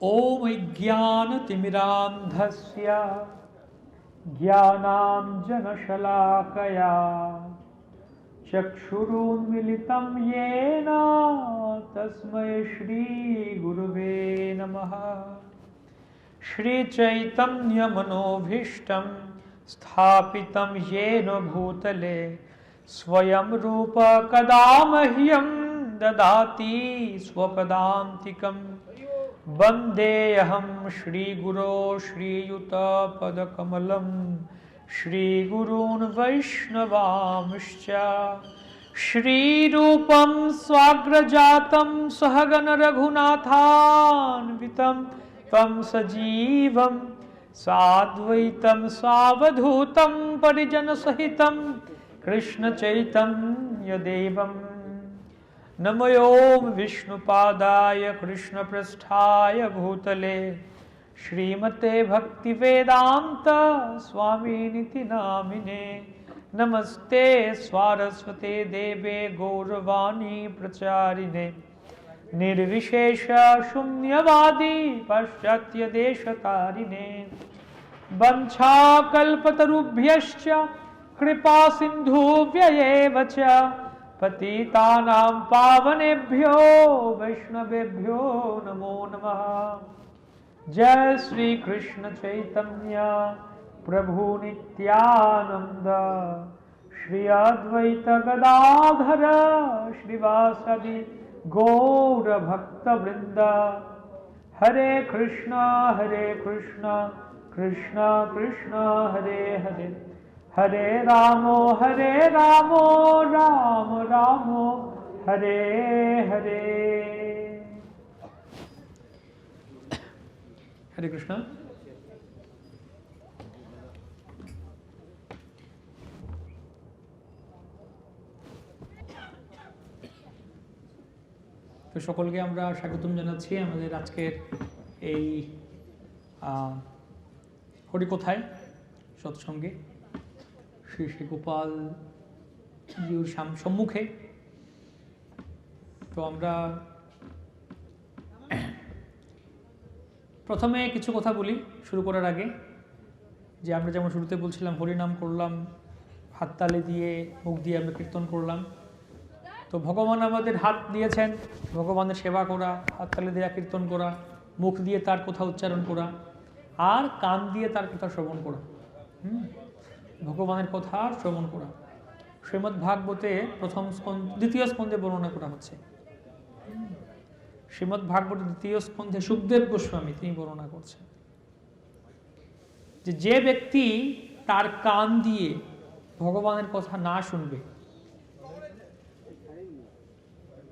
ॐ ज्ञानतिमिरान्धस्य ज्ञानाञ्जनशलाकया चक्षुरुन्मिलितं येन तस्मै श्रीगुरुवे नमः। श्रीचैतन्यमनोभीष्टं स्थापितं येन भूतले स्वयं रूप कदा मह्यं ददाति स्वपदान्तिकम्। वन्देऽहं श्रीगुरो श्रीयुतपदकमलं श्रीगुरून् वैष्णवांश्च। श्रीरूपं स्वाग्रजातं सहगण रघुनाथान्वितं तं सजीवं साद्वैतं सावधूतं परिजनसहितं कृष्णचैतन्यदेवम्। नमो विष्णुपादाय कृष्णपृष्ठाय भूतले श्रीमते भक्तिवेदान्त स्वामिनिति नामिने। नमस्ते सारस्वते देवे गौरवाणी प्रचारिणे निर्विशेष शून्यवादी पाश्चात्यदेशतारिणे। वंशाकल्पतरुभ्यश्च कृपा सिन्धुभ्यैव च पतितानां पावनेभ्यो वैष्णवेभ्यो नमो नमः। जय श्री कृष्ण चैतन्य प्रभु नित्यानंद श्री अद्वैत गदाधर श्रीवासदि गौर भक्त वृंद। हरे कृष्णा कृष्ण कृष्ण हरे हरे, हरे राम राम राम हरे हरे। हरे कृष्ण। তো সকলকে আমরা স্বাগতম জানাচ্ছি আমাদের আজকের এই হরিকথায় সৎসঙ্গে শ্রী শ্রী গোপাল জিউর সম্মুখে। তো আমরা প্রথমে কিছু কথা বলি শুরু করার আগে, যে আমরা যেমন শুরুতে বলছিলাম হরিনাম করলাম, হাততালি দিয়ে মুখ দিয়ে আমরা কীর্তন করলাম। তো ভগবান আমাদের হাত দিয়েছেন ভগবানের সেবা করা, হাততালি দিয়ে কীর্তন করা, মুখ দিয়ে তার কথা উচ্চারণ করা, আর কান দিয়ে তার কথা শ্রবণ করা, ভগবানের কথা শ্রবণ করা। শ্রীমদ্ ভাগবতে দ্বিতীয় স্কন্ধে বর্ণনা করা হচ্ছে। শ্রীমদ্ ভাগবত দ্বিতীয় স্কন্ধে সুখদেব গোস্বামী তিনি বর্ণনা করছেন যে ব্যক্তি তার কান দিয়ে ভগবানের কথা না শুনবে,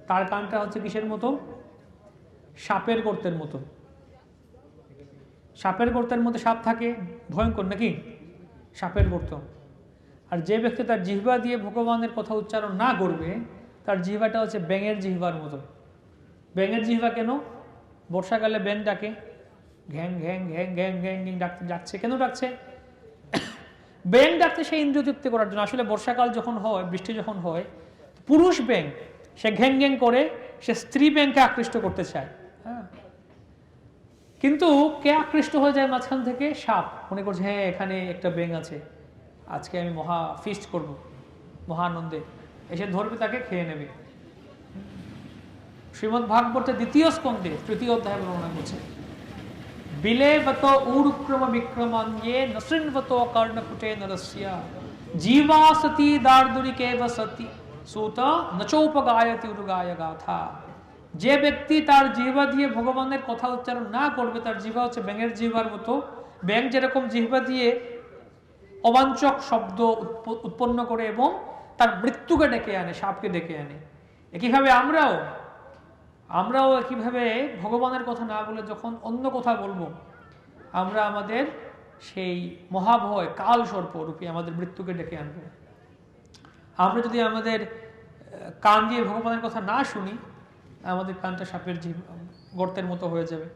তার কানটা হচ্ছে কিসের মতো? সাপের গর্তের মতো। সাপের গর্তের মধ্যে সাপ থাকে, ভয়ঙ্কর নাকি? সাপের গর্ত। আর যে ব্যক্তি তার জিহ্বা দিয়ে ভগবানের কথা উচ্চারণ না করবে, তার জিহ্বাটা হচ্ছে ব্যাঙের জিহ্বার মতো। ব্যাঙের জিহ্বা কেন? বর্ষাকালে ব্যাঙ ডাকে, ঘ্যাং ঘ্যাং ঘ্যাং ঘ্যাং ঘ্যাং ঘ্যাং ডাকছে। কেন ডাকছে? ব্যাঙ ডাকতে সে ইন্দ্রিয় তৃপ্তি করার জন্য। আসলে বর্ষাকাল যখন হয়, বৃষ্টি যখন হয়, পুরুষ ব্যাঙ সে ঘ্যাং ঘ্যাং করে, সে স্ত্রী ব্যাঙকে আকৃষ্ট করতে চায়। হ্যাঁ, কিন্তু কে আকৃষ্ট হয়ে যায় মাঝখান থেকে? সাপ। মনে করছে হ্যাঁ এখানে একটা ব্যাঙ আছে, আজকে আমি মহা ফিস্ট করব, মহা আনন্দে। এসে ধরবে, তাকে খেয়ে নেবে। শ্রীমদ্ ভাগবতের দ্বিতীয় স্কন্ধে তৃতীয় অধ্যায় বর্ণনা করছে, বিলেবত উরুক্রম বিক্রমান্যে নসৃণবত কর্ণকুটে নরস্য জীবাসতি দার্দুরিকেব সতি সুত নচৌপগায়তি উরুগায় গাথা। যে ব্যক্তি তার জিহ্বা দিয়ে ভগবানের কথা উচ্চারণ না করবে, তার জিহ্বা হচ্ছে ব্যাঙের জিহ্বার মতো। ব্যাঙ যেরকম জিহ্বা দিয়ে অবাঞ্চক শব্দ উৎপন্ন করে এবং তার মৃত্যুকে ডেকে আনে, সাপকে ডেকে আনে, একইভাবে আমরাও একইভাবে ভগবানের কথা না বলে যখন অন্য কথা বলবো, আমরা আমাদের সেই মহাভয় কাল সর্প রূপী আমাদের মৃত্যুকে ডেকে আনবো। আমরা যদি আমাদের কান দিয়ে ভগবানের কথা না শুনি, আমাদের কানটা সাপের গর্তের মতো হয়ে যাবে।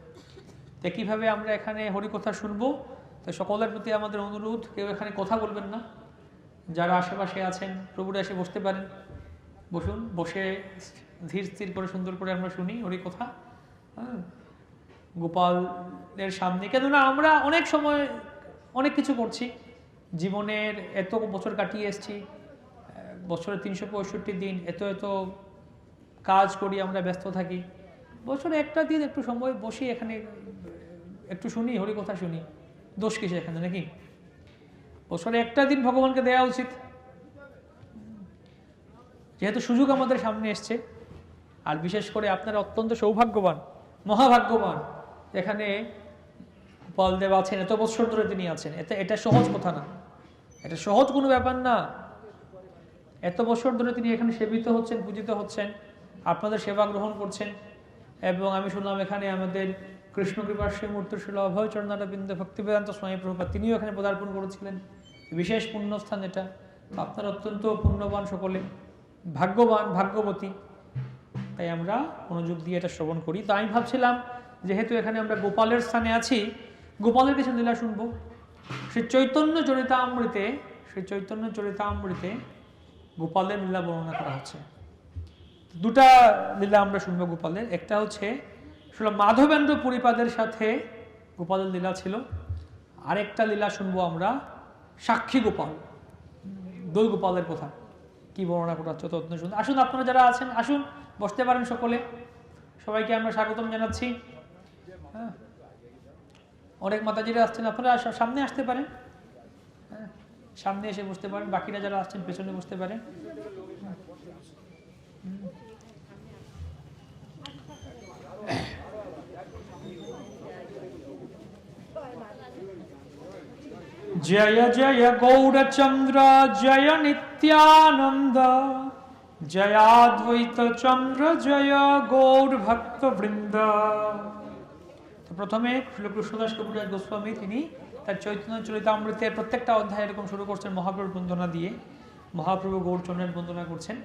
তো কিভাবে আমরা এখানে হরিকথা শুনবো? তো সকলের প্রতি আমাদের অনুরোধ, কেউ এখানে কথা বলবেন না। যারা আশেপাশে আছেন প্রভুরা এসে বসতে পারেন, বসুন, বসে ধীর স্থির করে সুন্দর করে আমরা শুনি হরিকথা। গোপালের সামনে। কেননা আমরা অনেক সময় অনেক কিছু করছি, জীবনের এত বছর কাটিয়ে এসেছি, বছরে 365 দিন এত এত কাজ করি, আমরা ব্যস্ত থাকি। বছরে একটা দিন একটু সময় বসি, এখানে একটু শুনি, হরি কথা শুনি, দোষ কিসে এখানে নাকি? বছরে একটা দিন ভগবানকে দেওয়া উচিত। যেহেতু সুযোগ আমাদের সামনে এসছে, আর বিশেষ করে আপনারা অত্যন্ত সৌভাগ্যবান, মহাভাগ্যবান, এখানে গোপালদেব আছেন, এত বছর ধরে তিনি আছেন। এটা সহজ কথা না, এটা সহজ কোনো ব্যাপার না। এত বছর ধরে তিনি এখানে সেবিত হচ্ছেন, পূজিত হচ্ছেন, আপনাদের সেবা গ্রহণ করছেন। এবং আমি শুনলাম এখানে আমাদের কৃষ্ণকৃপার শ্রীমূর্তি শিল অভয় চরণারবিন্দ ভক্তিবেদান্ত স্বামী প্রভুপাদ তিনিও এখানে পদার্পণ করেছিলেন। বিশেষ পুণ্যস্থান এটা। আপনারা অত্যন্ত পুণ্যবান, সকলে ভাগ্যবান, ভাগ্যবতী। তাই আমরা মনোযোগ দিয়ে এটা শ্রবণ করি। তো আমি ভাবছিলাম, যেহেতু এখানে আমরা গোপালের স্থানে আছি, গোপালের কিছু লীলা শুনবো। শ্রী চৈতন্য চরিতামৃতে গোপালের লীলা বর্ণনা করা হচ্ছে। দুটা লীলা আমরা শুনবো গোপালের। একটা হচ্ছে মাধবেন্দ্র পুরীপাদের সাথে গোপালের লীলা ছিল। আরেকটা লীলা শুনবো আমরা সাক্ষী গোপাল, দোল গোপালের কথা কি বর্ণনা করা হচ্ছে, অত্যন্ত সুন্দর। আসুন, আপনারা যারা আছেন আসুন, বসতে পারেন সকলে। সবাইকে আমরা স্বাগতম জানাচ্ছি। হ্যাঁ, অনেক মাতাজিরা আসছেন, আপনারা সামনে আসতে পারেন। হ্যাঁ, সামনে এসে বসতে পারেন। বাকিরা যারা আসছেন পেছনে বসতে পারেন। জয় জয় গৌরচন্দ্র জয় নিত্যানন্দ, জয়াদ্বৈত চন্দ্র জয় গৌর ভক্ত বৃন্দ। তো প্রথমে কৃষ্ণদাস কবিরাজ গোস্বামী তিনি তার চৈতন্য চরিতামৃতের প্রত্যেকটা অধ্যায় এরকম শুরু করছেন মহাপ্রভুর বন্দনা দিয়ে। মহাপ্রভু গৌরচন্দ্রের বন্দনা করছেন।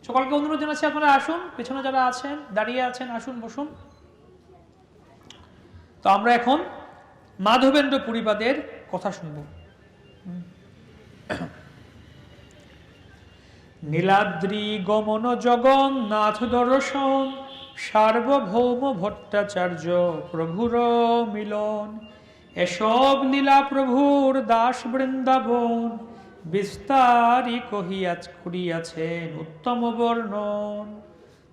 সকলকে অনুরোধ জানাচ্ছি, আপনারা আসুন, পেছনে যারা আছেন, দাঁড়িয়ে আছেন, আসুন, বসুন। তো আমরা এখন মাধবেন্দ্র পুরীপাদের কথা শুনব। নীলাদ্রি গমন জগন্নাথ দর্শন, সার্বভৌম ভট্টাচার্য প্রভুর মিলন, এসব লীলা প্রভুর দাস বৃন্দাবন, বিস্তারি করিয়াছেন উত্তম বর্ণন।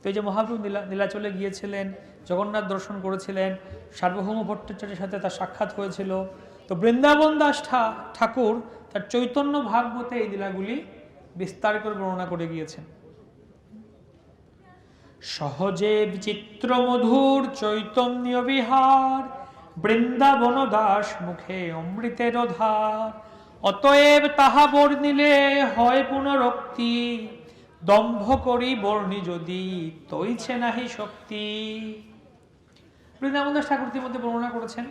তো এই যে মহাপ্রভু নীলাচলে গিয়েছিলেন, জগন্নাথ দর্শন করেছিলেন, সার্বভৌম ভট্টাচার্যের সাথে তার সাক্ষাৎ হয়েছিল। তো বৃন্দাবন দাস ঠাকুর তার চৈতন্য ভাগবতে এই লীলাগুলি বিস্তার করে বর্ণনা করে গিয়েছেন। সহজে বিচিত্র মধুর চৈতন্য বিহার, বৃন্দাবন দাস মুখে অমৃতের ধার, অতএব তাহা বর্ণিলে হয় পুনরক্তি, দম্ভ করি বর্ণি যদি তৈছে নাহি শক্তি। বৃন্দাবন দাস ঠাকুর মধ্যে বর্ণনা করেছেন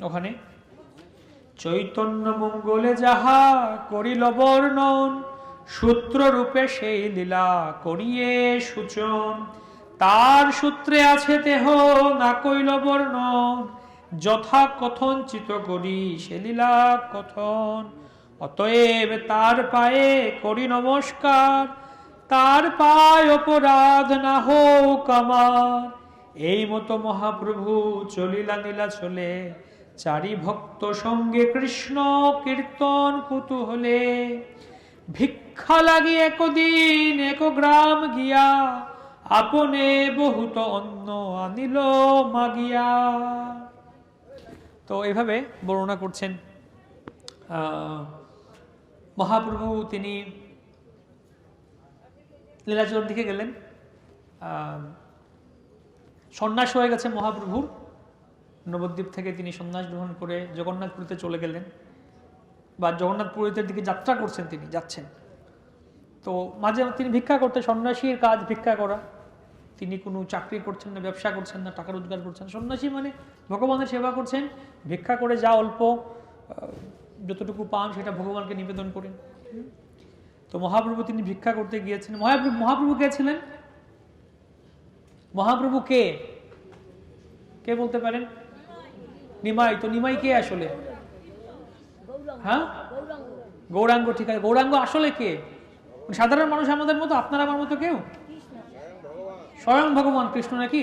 ওখানে, চৈতন্য মঙ্গলে যাহা করিল বর্ণন, সূত্র রূপে সেই লীলা করিয়ে সূচন, তার সূত্রে আছে দেহ না কইল বর্ণন, যথা কথন চিত করি সে লীলা কথন, অতএব তার পায়ে করি নমস্কার, তার পায় অপরাধ না হোক আমার। এই মতো মহাপ্রভু চলিলা নীলা চলে, চারি ভক্ত সঙ্গে কৃষ্ণ কীর্তন কুতূহলে, ভিক্ষা লাগি একদিন এক গ্রাম গিয়া, আপনে বহুত অন্ন আনিল মাগিয়া। তো এভাবে বর্ণনা করছেন মহাপ্রভু। তিনি লীলাচলের দিকে গেলেন, সন্ন্যাস হয়ে গেছে মহাপ্রভুর। নবদ্বীপ থেকে তিনি সন্ন্যাস গ্রহণ করে জগন্নাথপুরীতে চলে গেলেন, বা জগন্নাথপুরীতে দিকে যাত্রা করছেন, তিনি যাচ্ছেন। তো মাঝে তিনি ভিক্ষা করতেন, সন্ন্যাসীর কাজ ভিক্ষা করা। তিনি কোনো চাকরি করছেন না, ব্যবসা করছেন না, টাকা রোজগার করছেন। সন্ন্যাসী মানে ভগবানের সেবা করছেন, ভিক্ষা করে যা অল্প যতটুকু পান সেটা ভগবানকে নিবেদন করেন। তো মহাপ্রভু তিনি ভিক্ষা করতে গিয়েছেন। মহাপ্রভু কে ছিলেন? মহাপ্রভু কে কে বলতে পারেন? নিমাই। তো নিমাই কে আসলে? হ্যাঁ, গৌরাঙ্গ। ঠিক আছে, গৌরাঙ্গ আসলে কে? সাধারণ মানুষ আমাদের মতো, আপনার আমার মতো কেউ? স্বয়ং ভগবান কৃষ্ণ নাকি?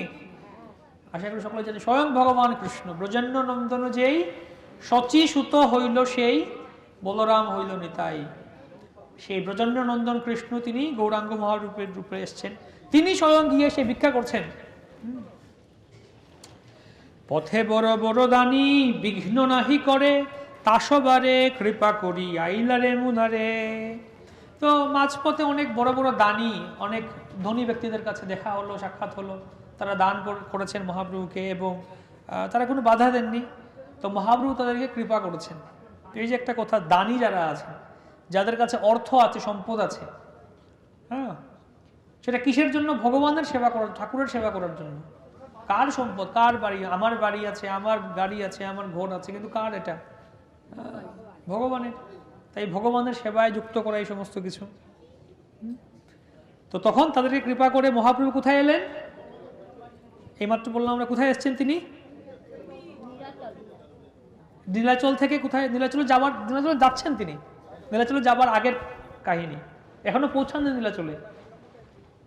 আশা করি সকলে জানি স্বয়ং ভগবান কৃষ্ণ ব্রজন্য নন্দন যেই শচী সুত হইল সেই বলরাম হইল নিতাই। সেই ব্রজন্য নন্দন কৃষ্ণ তিনি গৌরাঙ্গ মহারূপের রূপে এসছেন, তিনি স্বয়ং গিয়ে সে ভিক্ষা করছেন। পথে বড় বড় দানি বিঘ্ন নাহি করে, তাসবারে কৃপা করি আইলা রে মুনারে। তো মাঝপথে অনেক বড় বড় দানি, অনেক ধনী ব্যক্তিদের কাছে দেখা হলো, সাক্ষাৎ হলো, তারা দান করেছেন মহাপ্রভুকে এবং তারা কোনো বাধা দেননি। তো মহাপ্রভু তাদেরকে কৃপা করেছেন। এই যে একটা কথা, দানি যারা আছে, যাদের কাছে অর্থ আছে, সম্পদ আছে, হ্যাঁ, সেটা কিসের জন্য? ভগবানের সেবা করার, ঠাকুরের সেবা করার জন্য। কার সম্পদ, কার বাড়ি? আমার বাড়ি আছে, আমার গাড়ি আছে, আমার ঘর আছে, কিন্তু কার এটা? ভগবানের। তাই ভগবানের সেবায় যুক্ত করা এই সমস্ত কিছু। তো তখন তাদেরকে কৃপা করে মহাপ্রভু কোথায় এলেন? এইমাত্র বললাম আমরা, কোথায় এসছেন তিনি? নীলাচল থেকে কোথায়? নীলাচলে যাচ্ছেন তিনি। নীলাচলে যাবার আগের কাহিনী, এখনো পৌঁছান নীলাচলে।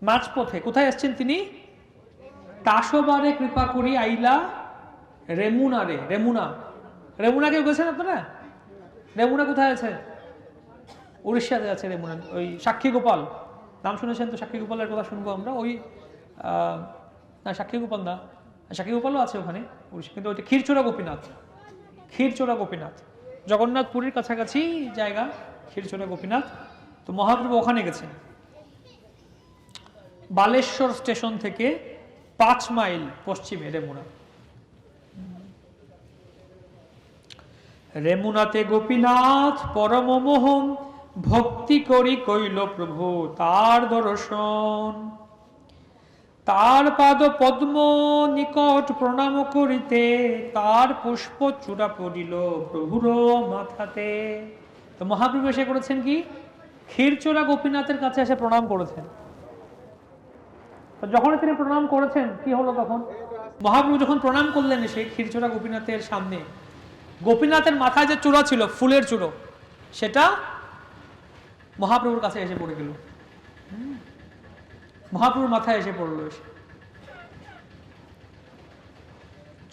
মাঝপথে কোথায় এসছেন তিনি? তাসবারে কৃপা করি আইলা রেমুনারে। রেমুনা, রেমুনা কেউ গেছেন আপনারা? রেমুনা কোথায় আছে? উড়িষ্যাতে আছে রেমুনা। ওই সাক্ষী গোপাল নাম শুনেছেন তো? সাক্ষী গোপালের কথা শুনবো আমরা। ওই না, সাক্ষী গোপাল না, সাক্ষী গোপালও আছে ওখানে উড়িষ্যা, কিন্তু ওইটা ক্ষীরচোরা গোপীনাথ। ক্ষীরচোরা গোপীনাথ জগন্নাথপুরীর কাছাকাছি জায়গা, ক্ষীরচোরা গোপীনাথ। তো মহাপ্রভু ওখানে গেছেন। বালেশ্বর স্টেশন থেকে 5 মাইল পশ্চিমে রেমুনা। রেমুনাতে গোপীনাথ পরম মোহন, ভক্তি করি কইল প্রভু তার দর্শন। তার পাদ পদ্ম নিকট প্রণাম করিতে, তার পুষ্প চূড়া পড়িল প্রভুর মাথাতে। তো মহাপ্রভু এসে করেছেন কি? ক্ষীরচোরা গোপীনাথের কাছে এসে প্রণাম করেছেন। যখন তিনি প্রণাম করেছেন কি হলো? তখন মহাপ্রভু যখন প্রণাম করলেন সেই ক্ষীরচোরা গোপীনাথের সামনে, গোপীনাথের মাথায় যে চূড়া ছিল, ফুলের চূড়ো, সেটা মহাপ্রভুর কাছে এসে পড়ে গেল। মহাপ্রভুর মাথায় এসে পড়লো।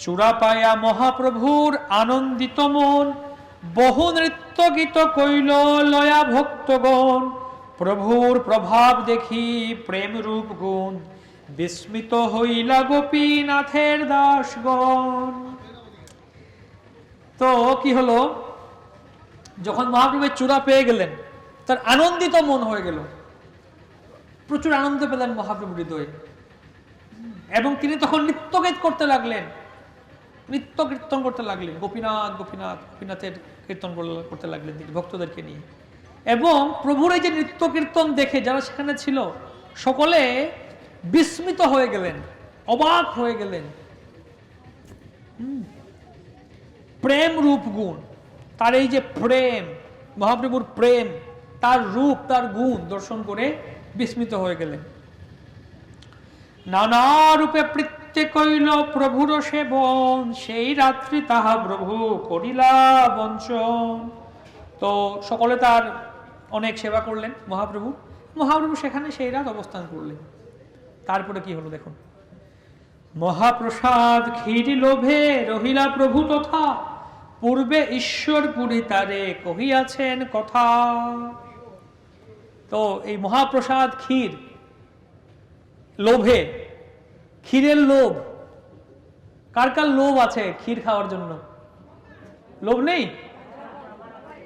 চূড়া পায়া মহাপ্রভুর আনন্দিত মন, বহু নৃত্য গীত কইল লয়া ভক্তগণ। প্রভুর প্রভাব দেখি প্রেম রূপ গুণ, বিস্মিত হইলা গোপীনাথের দাসগণ। তো কি হলো? যখন মহাপ্রভুর চূড়া পেয়ে গেলেন, তার আনন্দিত মন হয়ে গেল, প্রচুর আনন্দ পেলেন মহাপ্রভুর হৃদয়ে। এবং তিনি তখন নৃত্যগীত করতে লাগলেন, নৃত্য কীর্তন করতে লাগলেন, গোপীনাথ গোপীনাথ গোপীনাথের কীর্তন করতে লাগলেন তিনি ভক্তদেরকে নিয়ে। এবং প্রভুর এই যে নৃত্য কীর্তন দেখে যারা সেখানে ছিল সকলে বিস্মিত হয়ে গেলেন, অবাক হয়ে গেলেন। প্রেম রূপ গুণ, তার এই যে প্রেম, মহাপ্রভুর প্রেম, তার রূপ, তার গুণ দর্শন করে বিস্মিত হয়ে গেলেন। নানা রূপে প্রীতি কইল প্রভুর সেবন, সেই রাত্রি তাহা প্রভু করিলা বঞ্চন। তো সকলে তার অনেক সেবা করলেন মহাপ্রভু। মহাপ্রভু সেখানে সেই রাত অবস্থান করলেন। তারপরে কি হলো দেখুন। মহাপ্রসাদ ক্ষীরি লোভে রহিলা প্রভু তথা, পূর্বে ঈশ্বর পুরী তারে কহিয়াছেন কথা। তো এই মহাপ্রসাদ ক্ষীর লোভে, ক্ষীরের লোভ, কার কার লোভ আছে ক্ষীর খাওয়ার জন্য? লোভ নেই?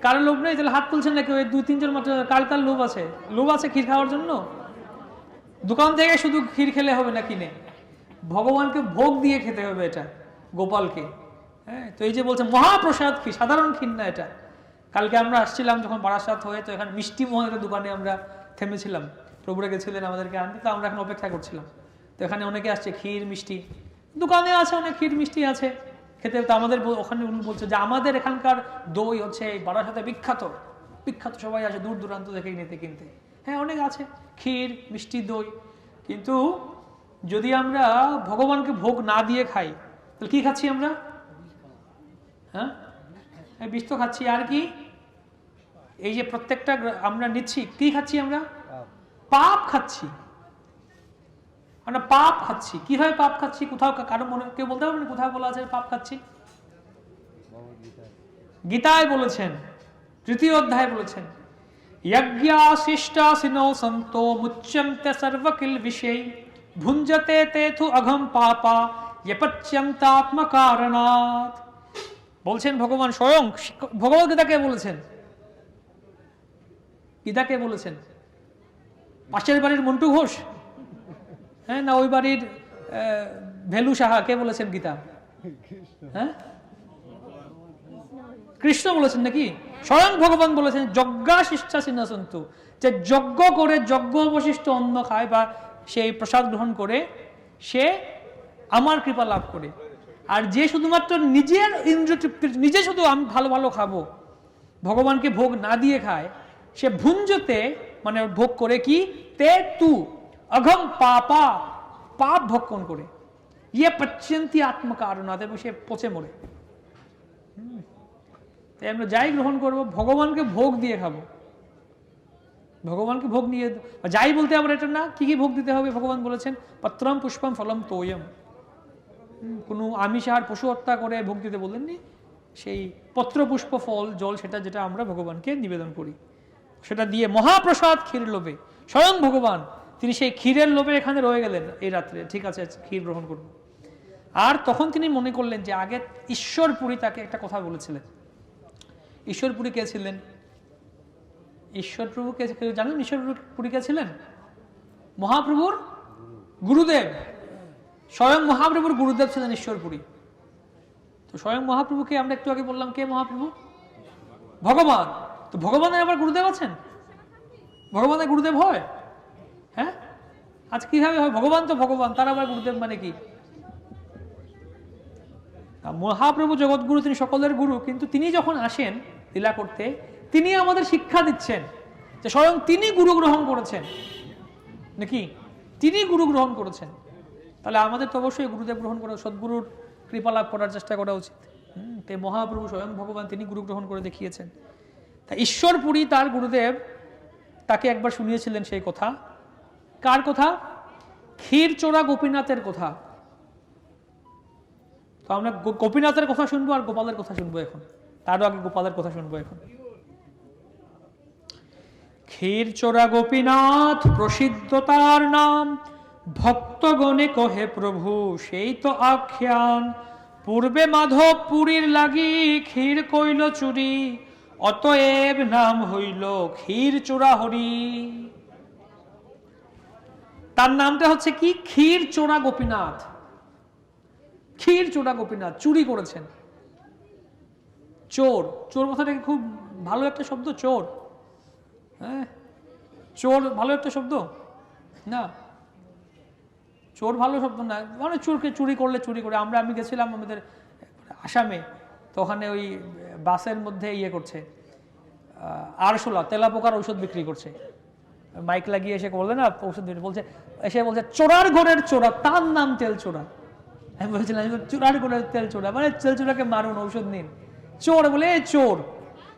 কার লোভ নেই? তাহলে হাত তুলছেন নাকি? ওই 2-3 জন মাত্র। কার কার লোভ আছে? লোভ আছে ক্ষীর খাওয়ার জন্য? দোকান থেকে শুধু ক্ষীর খেলে হবে না, কিনে ভগবানকে ভোগ দিয়ে খেতে হবে এটা, গোপালকে। হ্যাঁ, তো এই যে বলছে মহাপ্রসাদ ক্ষীর, সাধারণ ক্ষীর না এটা। কালকে আমরা আসছিলাম যখন বারাসাত হয়ে, তো এখানে মিষ্টি মোহনের দোকানে আমরা থেমেছিলাম। প্রভুরা গেছিলেন আমাদেরকে আনতে, তো আমরা এখন অপেক্ষা করছিলাম। তো এখানে অনেকে আসছে, ক্ষীর মিষ্টি দোকানে আছে, অনেক ক্ষীর মিষ্টি আছে খেতে। তো আমাদের ওখানে উনি বলছে যে আমাদের এখানকার দই হচ্ছে এই বারাসাতে বিখ্যাত, বিখ্যাত, সবাই আসে দূর দূরান্ত থেকে নিতে কিনতে। হ্যাঁ, অনেক আছে ক্ষীর মিষ্টি দই, কিন্তু যদি আমরা ভগবানকে ভোগ না দিয়ে খাই তাহলে কি খাচ্ছি আমরা? হ্যাঁ, বিষ তো খাচ্ছি। আর কি? এই যে প্রত্যেকটা আমরা নিচ্ছি, কি খাচ্ছি আমরা? পাপ খাচ্ছি। আমরা পাপ খাচ্ছি। কিভাবে পাপ খাচ্ছি? কোথাও কারো মনে কেউ বলতে পারবেন কোথায় বলা আছে পাপ খাচ্ছি? গীতায় বলেছেন, 3য় অধ্যায়ে বলেছেন, यज्ञाशिष्टासिनो सन्तो मुच्यन्ते सर्वकिल विषय भुञ्जते तेथु अघम पापा यपच्यन्तात्मकारणात्। বলছেন ভগবান স্বয়ং, ভগবত গীতাকে বলেছেন। গীতাকে বলেছেন পাশের বাড়ির মন্টু ঘোষ, হ্যাঁ, না ওই বাড়ির ভেলু সাহা? কে বলেছেন গীতা? হ্যাঁ, কৃষ্ণ বলেছেন নাকি? স্বয়ং ভগবান বলেছেন যজ্ঞাশিষ্টাসিনো সন্তু, যে যজ্ঞ করে যজ্ঞ অবশিষ্ট অন্ন খায় বা সেই প্রসাদ গ্রহণ করে সে আমার কৃপা লাভ করে। আর যে শুধুমাত্র নিজের ইন্দ্রিয় তৃপ্তির, নিজে শুধু আমি ভালো ভালো খাবো, ভগবানকে ভোগ না দিয়ে খায়, সে ভুঞ্জতে মানে ভোগ করে কি তে তু অঘম পাপা, পাপ ভক্ষণ করে, ইয়ে পচ্যন্তি আত্মকারণাৎ, এবং সে পচে মরে। তাই আমরা যাই গ্রহণ করবো ভগবানকে ভোগ দিয়ে খাবো, ভগবানকে ভোগ নিয়ে যাই বলতে আবার এটা না, কি কি ভোগ দিতে হবে ভগবান বলেছেন, পত্রম পুষ্পম ফলম তোয়ম। কোনো আমিষাহার পশু হত্যা করে ভোগ দিতে বললেননি, সেই পত্র পুষ্প ফল জল সেটা যেটা আমরা ভগবানকে নিবেদন করি, সেটা দিয়ে মহাপ্রসাদ ক্ষীর লোভে, স্বয়ং ভগবান তিনি সেই ক্ষীরের লোভে এখানে রয়ে গেলেন এই রাত্রে। ঠিক আছে, ক্ষীর গ্রহণ করব। আর তখন তিনি মনে করলেন যে আগে ঈশ্বরপুরী তাকে একটা কথা বলেছিলেন। ঈশ্বরপুরী কে ছিলেন? ঈশ্বরপ্রভু কে জানেন? ঈশ্বরপুরী কে ছিলেন? মহাপ্রভুর গুরুদেব, স্বয়ং মহাপ্রভুর গুরুদেব ছিলেন ঈশ্বরপুরী। তো স্বয়ং মহাপ্রভুকে আমরা একটু আগে বললাম কে মহাপ্রভু? ভগবান। তো ভগবানের আবার গুরুদেব আছেন? ভগবানের গুরুদেব হয়? হ্যাঁ, আজ কিভাবে হয়? ভগবান তো ভগবান, তার আবার গুরুদেব মানে কি? মহাপ্রভু জগৎগুরু, তিনি সকলের গুরু, কিন্তু তিনি যখন আসেন লীলা করতে, তিনি আমাদের শিক্ষা দিচ্ছেন যে স্বয়ং তিনি গুরু গ্রহণ করেছেন নাকি? তিনি গুরু গ্রহণ করেছেন, তাহলে আমাদের তো অবশ্যই গুরুদেব গ্রহণ করা, সদ্গুরুর কৃপা লাভ করার চেষ্টা করা উচিত। তাই মহাপ্রভু স্বয়ং ভগবান তিনি গুরু গ্রহণ করে দেখিয়েছেন। তা ঈশ্বরপুরী তার গুরুদেব তাকে একবার শুনিয়েছিলেন সেই কথা। কার কথা? ক্ষীরচোরা গোপীনাথের কথা। তো আমরা গোপীনাথের কথা শুনবো আর গোপালের কথা শুনবো এখন, তারও আগে গোপালের কথা শুনবো এখন। ক্ষীরচোরা গোপীনাথ প্রসিদ্ধ তার নাম, ভক্তগণে কহে প্রভু সেই তো আখ্যান। পূর্বে মাধব পুরীর লাগি ক্ষীর কইল চুরি, অতএব নাম হইল ক্ষীরচোরা হরি। তার নামটা হচ্ছে কি? ক্ষীরচোরা গোপীনাথ। ক্ষীরচোরা গোপীনাথ, চুরি করেছেন। চোর, চোর কথাটা খুব ভালো একটা শব্দ, চোর। হ্যাঁ, চোর ভালো একটা শব্দ না, চোর ভালো শব্দ না, মানে চোরকে চুরি করলে চুরি করে। আমি গেছিলাম আমাদের আসামে, তো ওখানে ওই বাসের মধ্যে ইয়ে করছে, আরশোলা তেলাপোকার ঔষধ বিক্রি করছে। মাইক লাগিয়ে এসে বললে না ঔষধ বলছে, এসে বলছে চোরার ঘরের চোরা, তার নাম তেল চোরা। আমি বলছিলাম চোরার ঘরের তেল চোরা মানে তেল চোরাকে মারুন, ঔষধ নিন। চোর বলে চোর,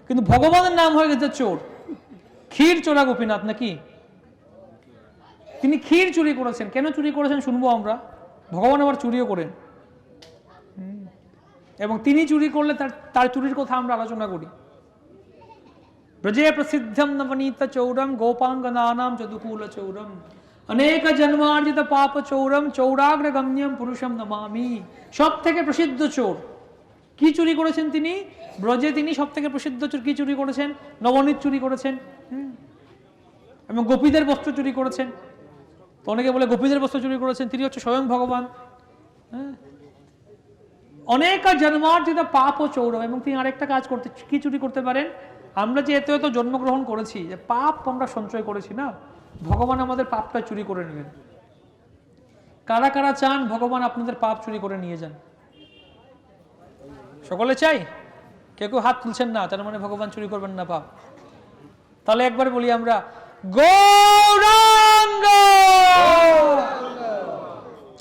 কিন্তু ভগবানের নাম হয়ে গেছে চোর। ক্ষীরচোরা গোপীনাথ নাকি? তিনি ক্ষীর চুরি করেছেন। কেন চুরি করেছেন শুনবো আমরা। ভগবান আবার চুরিও করেন, এবং তিনি চুরি করলে তার চুরির কথা আমরা আলোচনা করি। ব্রজে প্রসিদ্ধম নবনীত চৌরম গোপাঙ্গনানাম যদুকুল চৌরম অনেক জন্মার্জিত পাপ চৌরম চৌরাগ্রগম্যম পুরুষম নমামি। সব থেকে প্রসিদ্ধ চোর। কি চুরি করেছেন তিনি? ব্রজে তিনি সব থেকে প্রসিদ্ধ চোর। কি চুরি করেছেন? নবনীত চুরি করেছেন, এবং গোপীদের বস্ত্র চুরি করেছেন। তো অনেকে বলে গোপীদের বস্ত্র চুরি করেছেন, তিনি হচ্ছে স্বয়ং ভগবান। অনেক জন্মার্জিত পাপ ও চৌরম, এবং তিনি আরেকটা কাজ করতে, কি চুরি করতে পারেন? আমরা যে এত এত জন্মগ্রহণ করেছি, যে পাপ আমরা সঞ্চয় করেছি না, ভগবান আমাদের পাপটা চুরি করে নেবেন। কারা কারা চান ভগবান আপনাদের পাপ চুরি করে নিয়ে যান? সকলে চাই? কেউ কেউ হাত তুলছেন না, তার মানে ভগবান চুরি করবেন না পাপ। তাহলে একবার বলি আমরা, গৌরাঙ্গ।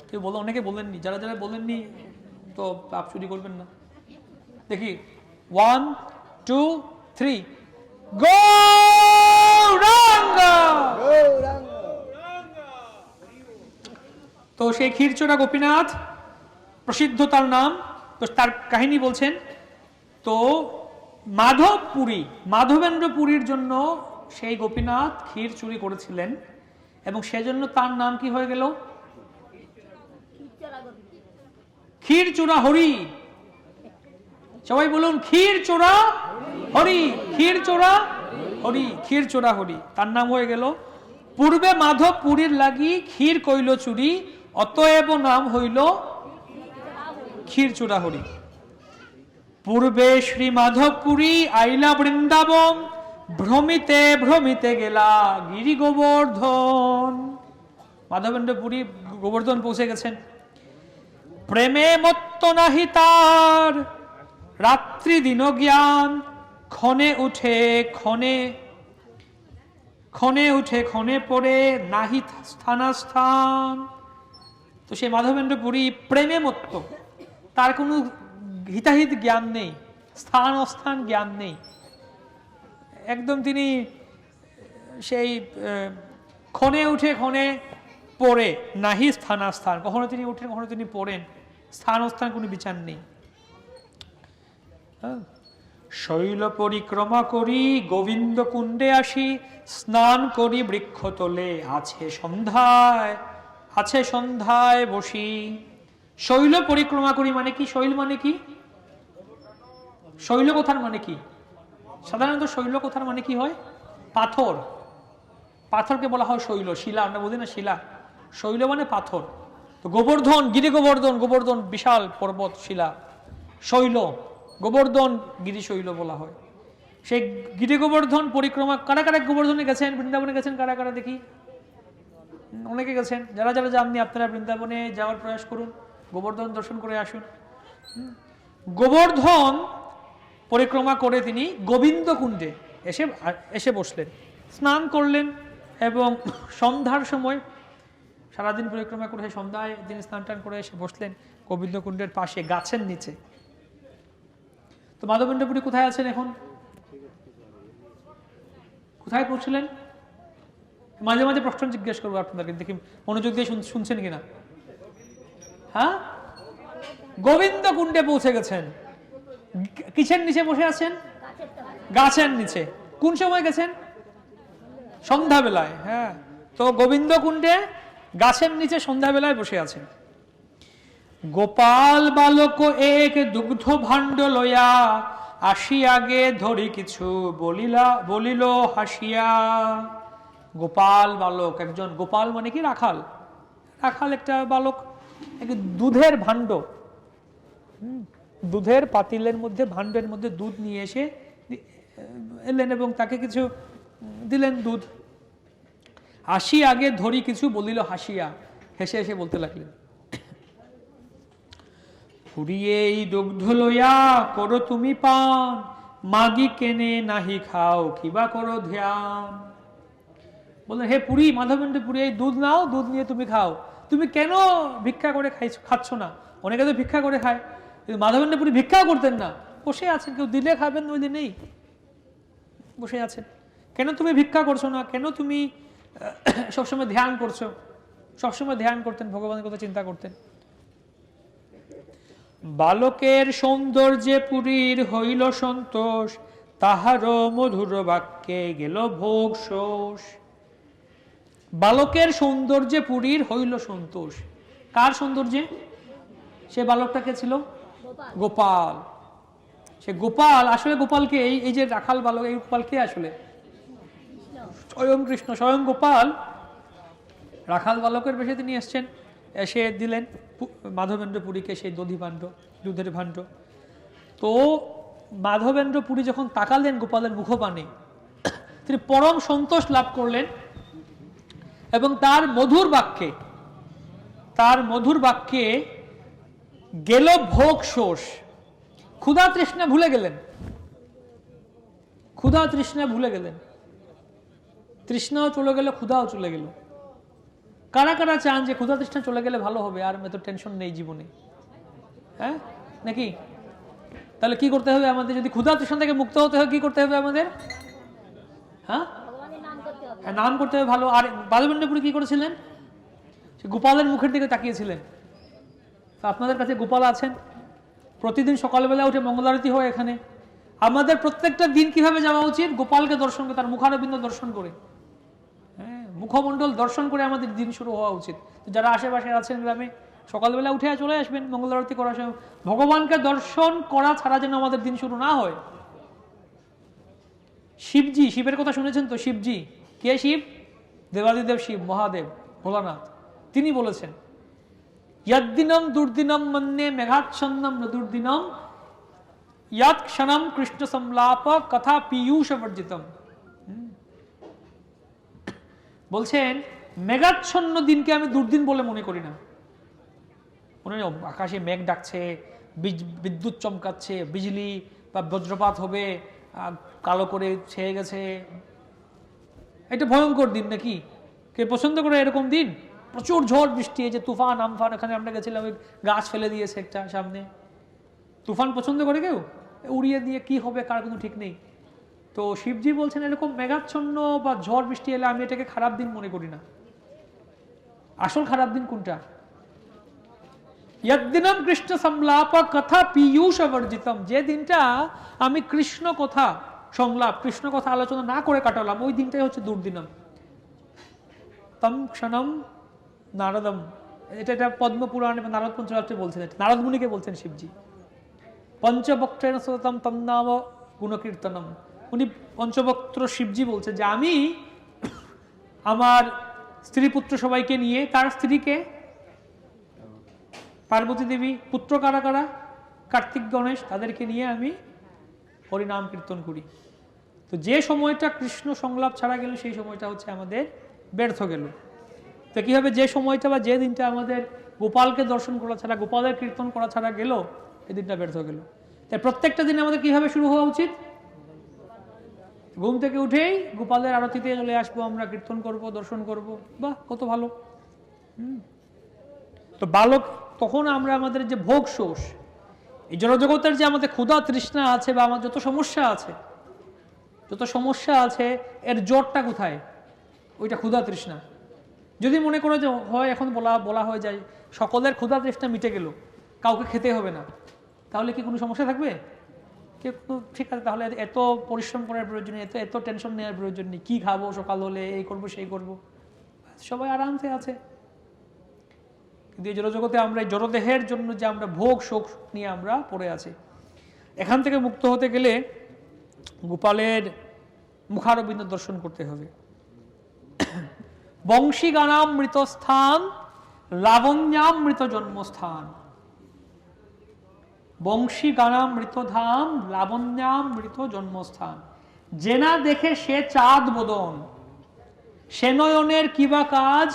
কেউ বলো, অনেকে বলেননি, যারা যারা বলেননি তো পাপ চুরি করবেন না। দেখি 1 2 3, গৌরাঙ্গ। তো সেই ক্ষীরচোরা গোপীনাথ প্রসিদ্ধ তার নাম, তো তার কাহিনী বলছেন। তো মাধবেন্দ্র পুরীর জন্য সেই গোপীনাথ ক্ষীর চুরি করেছিলেন এবং সেজন্য তার নাম কি হয়ে গেল? ক্ষীরচোরা হরি। সবাই বলুন ক্ষীরচোরা হরি, ক্ষীরচোরা হরি, ক্ষীরচোরা হরি, তার নাম হয়ে গেল। পূর্বে মাধব পুরীর লাগি ক্ষীর কইল চুরি, অতএব নাম হইল ক্ষীরচোরা হরি। পূর্বে শ্রী মাধবপুরী আইলা বৃন্দাবন, ভ্রমিতে ভ্রমিতে গেলা গিরি গোবর্ধন। মাধবেন্দ্র পুরী গোবর্ধন পৌঁছে গেছেন। প্রেমে মত্ত নাহি তার, রাত্রি দিন জ্ঞান, ক্ষণে উঠে ক্ষণে পড়ে নাহি স্থানাস্থান। তো সেই মাধবেন্দ্র পুরী প্রেমে মত্ত, তার কোনো হিতাহিত জ্ঞান নেই, স্থান অস্থান জ্ঞান নেই, একদম তিনি সেই ক্ষণে উঠে ক্ষণে পড়ে নাহি স্থানাস্থান, কখনো তিনি উঠেন কখনো তিনি পড়েন, স্থান অস্থান কোনো বিচার নেই। শৈল পরিক্রমা করি গোবিন্দ কুণ্ডে আসি, স্নান করি বৃক্ষ তোলে আছে সন্ধ্যায় বসি। শৈল পরিক্রমা করি মানে কি? শৈল মানে কি? শৈল কথার মানে কি? সাধারণত শৈল কথার মানে কি হয়? পাথর। পাথরকে বলা হয় শৈল। শিলা আমরা বলি না শিলা, শৈল মানে পাথর। তো গোবর্ধন, গিরি গোবর্ধন, গোবর্ধন বিশাল পর্বত শিলা, শৈল, গোবর্ধন গিরি শৈল বলা হয়। সেই গিরি গোবর্ধন পরিক্রমা কারা কারা গোবর্ধনে গেছেন, বৃন্দাবনে গেছেন কারা কারা দেখি? অনেকে গেছেন। যারা যারা যাননি আপনারা বৃন্দাবনে যাওয়ার প্রয়াস করুন, গোবর্ধন দর্শন করে আসুন। গোবর্ধন পরিক্রমা করে তিনি গোবিন্দ কুণ্ডে এসে বসলেন, স্নান করলেন এবং সন্ধ্যার সময় সারাদিন পরিক্রমা করে সন্ধ্যায় তিনি স্নান টান করে এসে বসলেন গোবিন্দ কুণ্ডের পাশে গাছের নিচে। তো মাধবেন্দ্র পুরী কোথায় আছেন এখন? কোথায় পৌঁছলেন? মাঝে মাঝে প্রশ্ন জিজ্ঞেস করবো আপনাদেরকে, দেখি মনোযোগ দিয়ে শুনছেন কিনা। হ্যাঁ, গোবিন্দ কুণ্ডে পৌঁছে গেছেন। কিসের নিচে বসে আছেন? গাছের নিচে। কোন সময় গেছেন? সন্ধ্যাবেলায়। হ্যাঁ, তো গোবিন্দ কুণ্ডে গাছের নিচে সন্ধ্যাবেলায় বসে আছেন। গোপাল বালক এক দুগ্ধ ভাণ্ড লয়া, আসি আগে ধরি কিছু বলিল হাসিয়া। গোপাল বালক, একজন গোপাল মানে কি? রাখাল। রাখাল একটা বালক, দুধের ভাণ্ড, দুধের পাতিলের মধ্যে ভাণ্ডের মধ্যে দুধ নিয়ে এসে এলেন এবং তাকে কিছু দিলেন দুধ। আসি আগে ধরি কিছু বলিল হাসিয়া, হেসে হেসে বলতে লাগলেন, পুরিয়ে এই দুগ্ধ লইয়া করো তুমি পান, মাগি কেনে নাহি খাও কিবা করো ধ্যান। বললেন, হে পুরী, মাধবেন্দ্র পুরী, এই দুধ নাও, দুধ নিয়ে তুমি খাও। তুমি কেন ভিক্ষা করে খাচ্ছ না? অনেকে তো ভিক্ষা করে খায়, কিন্তু মাধবেন্দ্র পুরী ভিক্ষাও করতেন না, বসে আছেন। কেউ দিলে খাবেন, নইলে নেই, বসে আছেন। কেন তুমি ভিক্ষা করছো না? কেন তুমি সবসময় ধ্যান করছো? সবসময় ধ্যান করতেন, ভগবানের কথা চিন্তা করতেন। বালকের সৌন্দর্যে পুরীর হইল সন্তোষ, তাহারও মধুর বাক্যে গেল ভোগ শোষ। বালকের সৌন্দর্যে পুরীর হইল সন্তোষ। কার সৌন্দর্যে? সে বালকটা কে ছিল? গোপাল। সে গোপাল, আসলে গোপালকে এই যে রাখাল বালক, এই গোপাল কে আসলে? স্বয়ং কৃষ্ণ, স্বয়ং গোপাল রাখাল বালকের বেশে তিনি এসছেন, এসে দিলেন মাধবেন্দ্র পুরীকে সেই দুধের ভাণ্ড। তো মাধবেন্দ্র পুরী যখন তাকালেন গোপালের মুখপানে, তিনি পরম সন্তোষ লাভ করলেন এবং তার মধুর বাক্যে গেল ভোগ শোষ। ক্ষুধা তৃষ্ণা ভুলে গেলেন, ক্ষুধা তৃষ্ণা ভুলে গেলেন। তৃষ্ণাও চলে গেল, ক্ষুধাও চলে গেল। কারা কারা চান যে ক্ষুধা তৃষ্ণা চলে গেলে ভালো হবে, আর এত টেনশন নেই জীবনে? হ্যাঁ, নাকি? তাহলে কি করতে হবে আমাদের? যদি ক্ষুধা তৃষ্ণা থেকে মুক্ত হতে হয়, কি করতে হবে আমাদের? হ্যাঁ, নাম করতে হবে ভালো। আর মাধবেন্দ্র পুরী কি করেছিলেন? সে গোপালের মুখের দিকে তাকিয়েছিলেন। তো আপনাদের কাছে গোপাল আছেন? প্রতিদিন সকালবেলা উঠে মঙ্গলারতি হয় এখানে। আমাদের প্রত্যেকটা দিন কিভাবে যাওয়া উচিত? গোপালকে দর্শন করে, তার মুখারবিন্দ দর্শন করে, হ্যাঁ, মুখমণ্ডল দর্শন করে আমাদের দিন শুরু হওয়া উচিত। যারা আশেপাশে আছেন গ্রামে, সকালবেলা উঠে চলে আসবেন মঙ্গল আরতি করার সময়। ভগবানকে দর্শন করা ছাড়া যেন আমাদের দিন শুরু না হয়। শিবজি, শিবের কথা শুনেছেন তো? শিবজি কে? শিব দেবাদিদেব, শিব মহাদেব ভোলানাথ। তিনি বলেছেন, यद्दिनम दुर्दिनम मन्ये मेघाच्छन्नम न दुर्दिनम यत् क्षणम कृष्ण संलाप कथा पीयूष वर्जितम। বলছেন মেঘাচ্ছন্ন দিনকে আমি দুর্দিন বলে মনে করি না। মনে হয় আকাশে মেঘ ডাকছে, বিদ্যুৎ চমকাচ্ছে, বিজলি বা বজ্রপাত হবে, কালো করে ছেয়ে গেছে, এটা ভয়ঙ্কর দিন নাকি? কে পছন্দ করে এরকম দিন? প্রচুর ঝড় বৃষ্টি, এই যে তুফান আমফান, এখানে আমরা গেছিলাম, ওই গাছ ফেলে দিয়েছে একটা সামনে। তুফান পছন্দ করে কেউ? উড়িয়ে দিয়ে কি হবে কার কোনো ঠিক নেই। তো শিবজি বলছেন এরকম মেঘাচ্ছন্ন বা ঝড় বৃষ্টি এলে আমি এটাকে খারাপ দিন মনে করি না। আসল খারাপ দিন কোনটা? यद्दिनम কৃষ্ণ সংলাপ কথা পীয়ূষ বর্জিতম, যে দিনটা আমি কৃষ্ণ কথা সংলাপ, কৃষ্ণ কথা আলোচনা না করে কাটালাম, ওই দিনটাই হচ্ছে দুর্দিনম। তম ক্ষণম নারদম, এটা পদ্মপুরাণে নারদ পঞ্চরাত্রে বলছেন, নারদ মুনিকে বলছেন শিবজি। পঞ্চবক্ত্রেণ সততম তন্নাম গুণকীর্তনম, উনি পঞ্চবক্ত্র শিবজি বলছেন যে আমি আমার স্ত্রী পুত্র সবাইকে নিয়ে, তার স্ত্রীকে পার্বতী দেবী, পুত্র কারা কারা? কার্তিক গণেশ, তাদেরকে নিয়ে আমি হরিনাম কীর্তন করি। তো যে সময়টা কৃষ্ণ সংলাপ ছাড়া গেল সেই সময়টা হচ্ছে আমাদের ব্যর্থ গেল। তো কি হবে? যে সময়টা বা যে দিনটা আমাদের গোপালকে দর্শন করা ছাড়া, গোপালের কীর্তন করা ছাড়া গেল, এই দিনটা ব্যর্থ গেল। তাই প্রত্যেকটা দিন আমাদের কিভাবে শুরু হওয়া উচিত? ঘুম থেকে উঠেই গোপালের আরতিতে চলে আসবো, আমরা কীর্তন করব, দর্শন করব, বাহ কত ভালো। তো বালক, তখন আমরা আমাদের যে ভোগ শোষ, এই জড়জগতের যে আমাদের ক্ষুধা তৃষ্ণা আছে বা আমার যত সমস্যা আছে, এর জোরটা কোথায়? ওইটা ক্ষুধা তৃষ্ণা। যদি মনে করো যে হয়, এখন বলা হয়ে যায় সকলের ক্ষুধা তৃষ্ণা মিটে গেল, কাউকে খেতে হবে না, তাহলে কি কোনো সমস্যা থাকবে? ঠিক আছে, তাহলে এত পরিশ্রম করার প্রয়োজন নেই, এত টেনশন নেওয়ার প্রয়োজন নেই, কি খাবো সকাল হলে, এই করবো সেই করবো, সবাই আরামসে আছে। কিন্তু এই জড়জগতে আমরা এই জড়দেহের জন্য যে আমরা ভোগ শোক নিয়ে আমরা পড়ে আছি, এখান থেকে মুক্ত হতে গেলে গোপালের মুখারবিন্দ দর্শন করতে হবে। বংশী গানামৃত স্থান লাবণ্যামৃত জন্মস্থান, বংশী গানামৃত ধাম লাবণ্যামৃত জন্মস্থান। যে না দেখে সে চাঁদ বদন, সে নয়নের কিবা কাজ,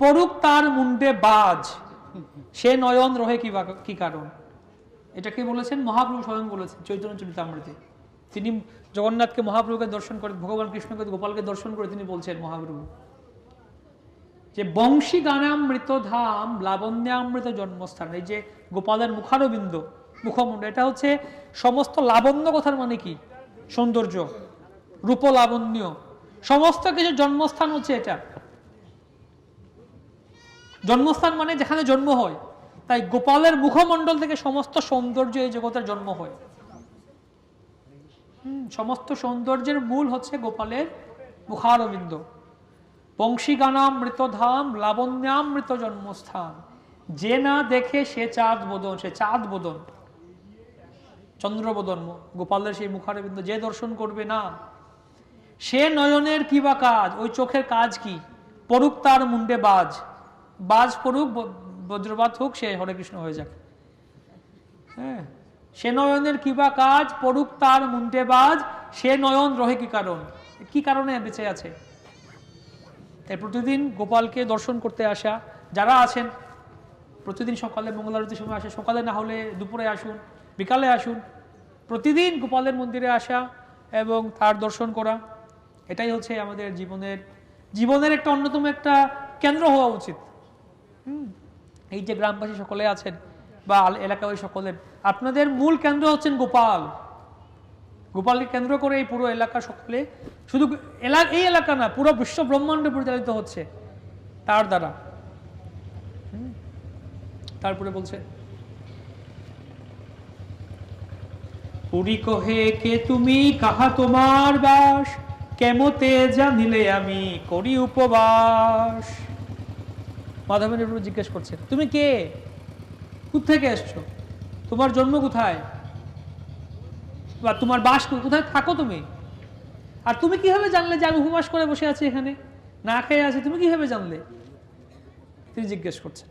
পড়ুক তার মুন্ডে বাজ, সে নয়ন রহে কি কারণ। এটা কে বলেছেন? মহাপ্রভু স্বয়ং বলেছেন চৈতন্য চরিতামৃতে। তিনি জগন্নাথকে, মহাপ্রভুকে দর্শন করে, ভগবান কৃষ্ণকে, গোপালকে দর্শন করে তিনি বলছেন মহাপ্রভু যে বংশী গানামৃত ধাম লাবণ্যামৃত জন্মস্থান। এই যে গোপালের মুখারবিন্দ, মুখমণ্ড, এটা হচ্ছে সমস্ত লাবণ্য কথার মানে কি? সৌন্দর্য, রূপ লাবণ্য, সমস্ত কিছু জন্মস্থান হচ্ছে এটা। জন্মস্থান মানে যেখানে জন্ম হয়। তাই গোপালের মুখমণ্ডল থেকে সমস্ত সৌন্দর্য এই জগতের জন্ম হয়। সমস্ত সৌন্দর্যের মূল হচ্ছে গোপালের মুখারবিন্দ। বংশী গানামৃত ধাম লাবণ্যামৃত জন্মস্থান, যে না দেখে সে চাঁদ বদন, সে চাঁদ বদন, চন্দ্রবদন গোপালের সেই মুখারবিন্দ যে দর্শন করবে না, সে নয়নের কি বা কাজ, ওই চোখের কাজ কি? পড়ুক তার মুন্ডে বাজ, বাজ পড়ুক, বজ্রপাত হোক, সে হরে কৃষ্ণ হয়ে যাক। হ্যাঁ, সে নয়নের কি বা কাজ, পড়ুক তার মুন্ডে বাজ, সে নয়ন রহে কি কারণ? কি কারণে বেঁচে আছে? তাই প্রতিদিন গোপালকে দর্শন করতে আসা যারা আছেন, প্রতিদিন সকালে মঙ্গল আরতির সময় আসে, সকালে না হলে দুপুরে আসুন, বিকালে আসুন, প্রতিদিন গোপালের মন্দিরে আসা এবং তার দর্শন করা, এটাই হচ্ছে আমাদের জীবনের একটা অন্যতম একটা কেন্দ্র হওয়া উচিত। এই যে গ্রামবাসী সকলে আছেন বা এলাকাবাসী সকলে, আপনাদের মূল কেন্দ্র হচ্ছেন গোপাল। গোপালকে কেন্দ্র করে এই পুরো এলাকা সকলে, শুধু এই এলাকা না, পুরো বিশ্ব ব্রহ্মাণ্ড পরিচালিত হচ্ছে তার দ্বারা। তারপরে বলছে, পুরী কহে কে তুমি, কাহা তোমার বাস, কেমতে জানিলে আমি করি উপবাস। মাধবেন্দ্র প্রভু জিজ্ঞেস করছেন, তুমি কে, কোথেকে এসছো, তোমার জন্ম কোথায়, বা তোমার বাস কোথায় থাকো তুমি, আর তুমি কিভাবে জানলে যে আমি উপবাস করে বসে আছি এখানে, না খেয়ে আছি, তুমি কিভাবে জানলে? তিনি জিজ্ঞেস করছেন।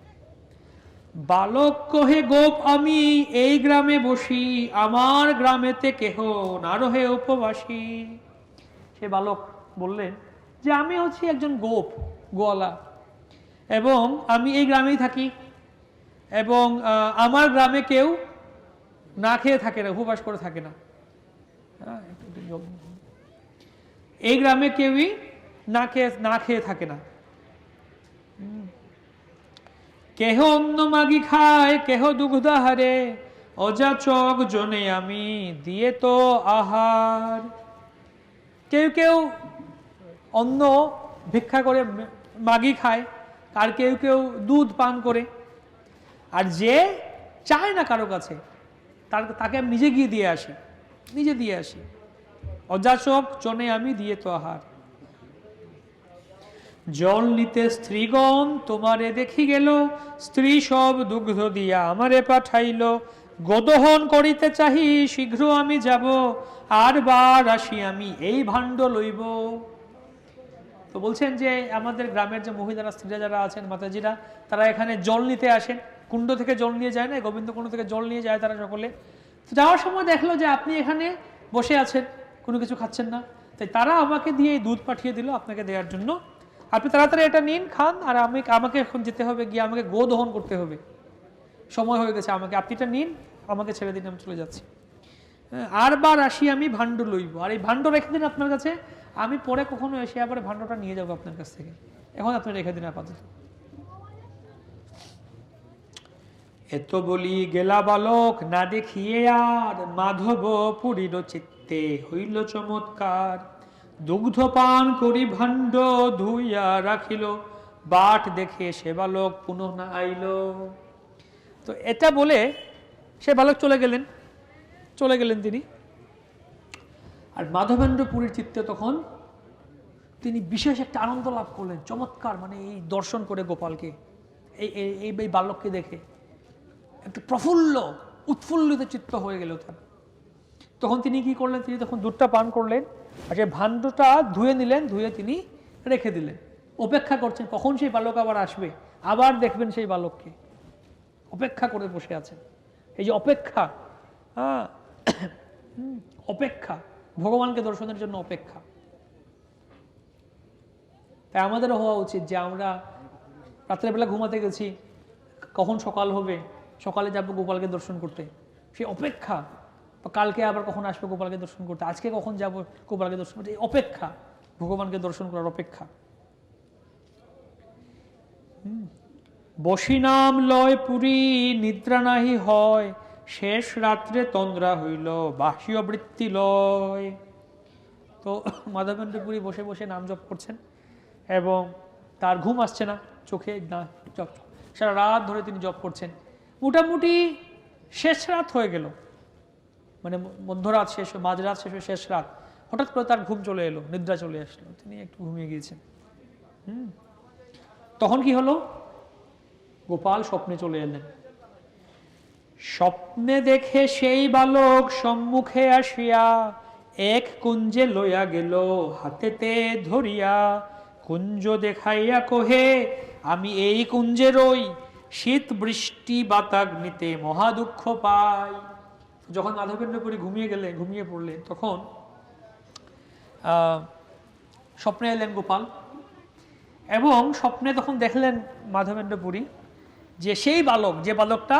বালক কহে গোপ আমি এই গ্রামে বসি, আমার গ্রামেতে কেহ না রহে উপবাসী। সে বালক বললেন যে আমি হচ্ছি একজন গোপ, গোয়ালা, এবং আমি এই গ্রামেই থাকি, এবং আমার গ্রামে কেউ না খেয়ে থাকে না, উপবাস করে থাকে না। এই গ্রামে কেউই না খেয়ে থাকে না। কেহ অন্ন মাগি খায়, কেহ দুগ্ধাহারে, অযাচক জনে আমি দিয়ে তো আহার। কেউ কেউ অন্ন ভিক্ষা করে মাগি খায়, আর কেউ কেউ দুধ পান করে, আর যে চায় না কারো কাছে তাকে আমি নিজে গিয়ে দিয়ে আসি, নিজে দিয়ে আসি। অযাচক জনে আমি দিয়ে তো আহার। জল নিতে স্ত্রীগণ তোমারে দেখি গেল, স্ত্রী সব দুগ্ধ দিয়া আমারে পাঠাইল, গোদহন করিতে চাহি শীঘ্র আমি যাব, আর বার আসি আমি এই ভাণ্ড লইব। তো বলছেন যে আমাদের গ্রামের যে মহিলারা, স্ত্রীরা যারা আছেন, মাতাজিরা, তারা এখানে জল নিতে আসেন, কুণ্ড থেকে জল নিয়ে যায় না, গোবিন্দ কুণ্ড থেকে জল নিয়ে যায় তারা সকলে। যাওয়ার সময় দেখলো যে আপনি এখানে বসে আছেন, কোনো কিছু খাচ্ছেন না, তাই তারা আমাকে দিয়ে এই দুধ পাঠিয়ে দিল আপনাকে দেওয়ার জন্য, আপনি তাড়াতাড়ি এটা নিন, খান, আর আমাকে এখন যেতে হবে, গিয়ে আমাকে গো দহন করতে হবে, সময় হয়ে গেছে, আপনি এটা নিন, আমাকে ছেড়ে দিন, আমি চলে যাচ্ছি। আর বার আসি আমি ভাণ্ড লইব, আর এই ভাণ্ড রেখে দিন আপনার কাছে, আমি পরে কখনো এসে আবার ভাণ্ডটা নিয়ে যাবো আপনার কাছ থেকে, এখন আপনি রেখে দিন আপাতত। এত বলি গেলা বালক না দেখিয়ে আর, মাধব পুরীর চিত্তে হইল চমৎকার, দুগ্ধ পান করি ভাণ্ড ধুইয়া রাখিল, বাট দেখে সে বালক পুনঃ না আইল। তো এটা বলে সে বালক চলে গেলেন তিনি। আর মাধবেন্দ্র পুরীর চিত্তে তখন তিনি বিশেষ একটা আনন্দ লাভ করলেন, চমৎকার, মানে এই দর্শন করে গোপালকে, এই বালককে দেখে একটু উৎফুল্লিত চিত্ত হয়ে গেল তার। তখন তিনি কি করলেন, তিনি তখন দুধটা পান করলেন, আর সেই ভাণ্ডটা ধুয়ে নিলেন, ধুয়ে তিনি রেখে দিলেন, অপেক্ষা করছেন কখন সেই বালক আবার আসবে, আবার দেখবেন সেই বালককে, অপেক্ষা করে বসে আছেন। এই যে অপেক্ষা, অপেক্ষা, ভগবানকে দর্শনের জন্য অপেক্ষা। তাই আমাদেরও হওয়া উচিত যে আমরা রাত্রেবেলা ঘুমাতে গেছি, কখন সকাল হবে, সকালে যাবো গোপালকে দর্শন করতে, সেই অপেক্ষা, বা কালকে আবার কখন আসবে গোপালকে দর্শন করতে, আজকে কখন যাব গোপালকে দর্শন করতে, এই অপেক্ষা, ভগবানকে দর্শন করার অপেক্ষা। বসি নাম লয় পুরী নিদ্রা নাহি হয়, শেষ রাত্রে তন্দ্রা হইল বাহ্য বৃত্তি লয়। তো মাধবেন্দ্র পুরী বসে বসে নাম জপ করছেন, এবং তার ঘুম আসছে না, চোখে না জপ, সারা রাত ধরে তিনি জপ করছেন। মোটামুটি শেষ রাত হয়ে গেল, মানে মধ্যরাত শেষ, মাঝরাত শেষ, শেষ রাত, হঠাৎ করে তার ঘুম চলে এলো, নিদ্রা চলে আসলো, তিনি একটু ঘুমিয়ে গিয়েছেন। তখন কি হলো, গোপাল স্বপ্নে চলে এলেন। স্বপ্নে দেখে সেই বালক সম্মুখে আসিয়া, এক কুঞ্জে লইয়া গেল হাতেতে ধরিয়া, কুঞ্জ দেখাইয়া কহে আমি এই কুঞ্জে রই, শীত বৃষ্টি বাতাগ্নিতে মহা দুঃখ পাই। যখন মাধবেন্দ্র পুরী ঘুমিয়ে পড়লেন, তখন স্বপ্নে এলেন গোপাল, এবং স্বপ্নে তখন দেখলেন মাধবেন্দ্র পুরী যে সেই বালক, যে বালকটা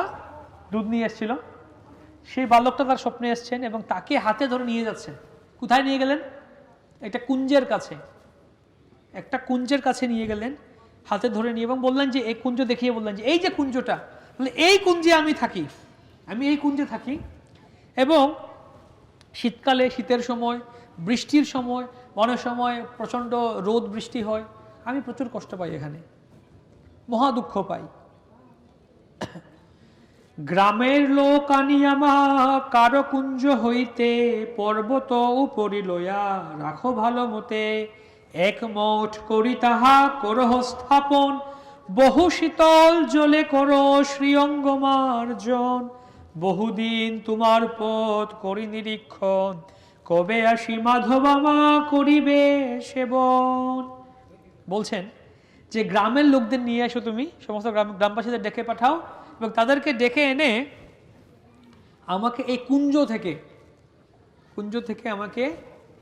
দুধ নিয়ে এসেছিল, সেই বালকটা তার স্বপ্নে এসছেন, এবং তাকে হাতে ধরে নিয়ে যাচ্ছেন। কোথায় নিয়ে গেলেন? একটা কুঞ্জের কাছে নিয়ে গেলেন, হাতে ধরে নিয়ে, এবং বললেন যে এই কুঞ্জ দেখিয়ে বললেন যে এই যে কুঞ্জটা, এই কুঞ্জে আমি এই কুঞ্জে থাকি, এবং শীতকালে, শীতের সময়, বৃষ্টির সময়, অনেক সময় প্রচণ্ড রোদ বৃষ্টি হয়, আমি প্রচুর কষ্ট পাই, এখানে মহা দুঃখ পাই। গ্রামের লোক আনিয়ামা কারো কুঞ্জ হইতে পর্বত উপরি লয়া রাখো ভালো মতে, এক মঠ করি তাহা করহ স্থাপন, বহু শীতল জলে করো শ্রীঅঙ্গ মার্জন, বহুদিন তোমার পথ করি নিরীক্ষণ, কবে আসি মাধবামা করিবে সেবন। বলছেন যে গ্রামের লোকদের নিয়ে এসো, তুমি সমস্ত গ্রামবাসীদের ডেকে পাঠাও এবং তাদেরকে ডেকে এনে আমাকে এই কুঞ্জ থেকে আমাকে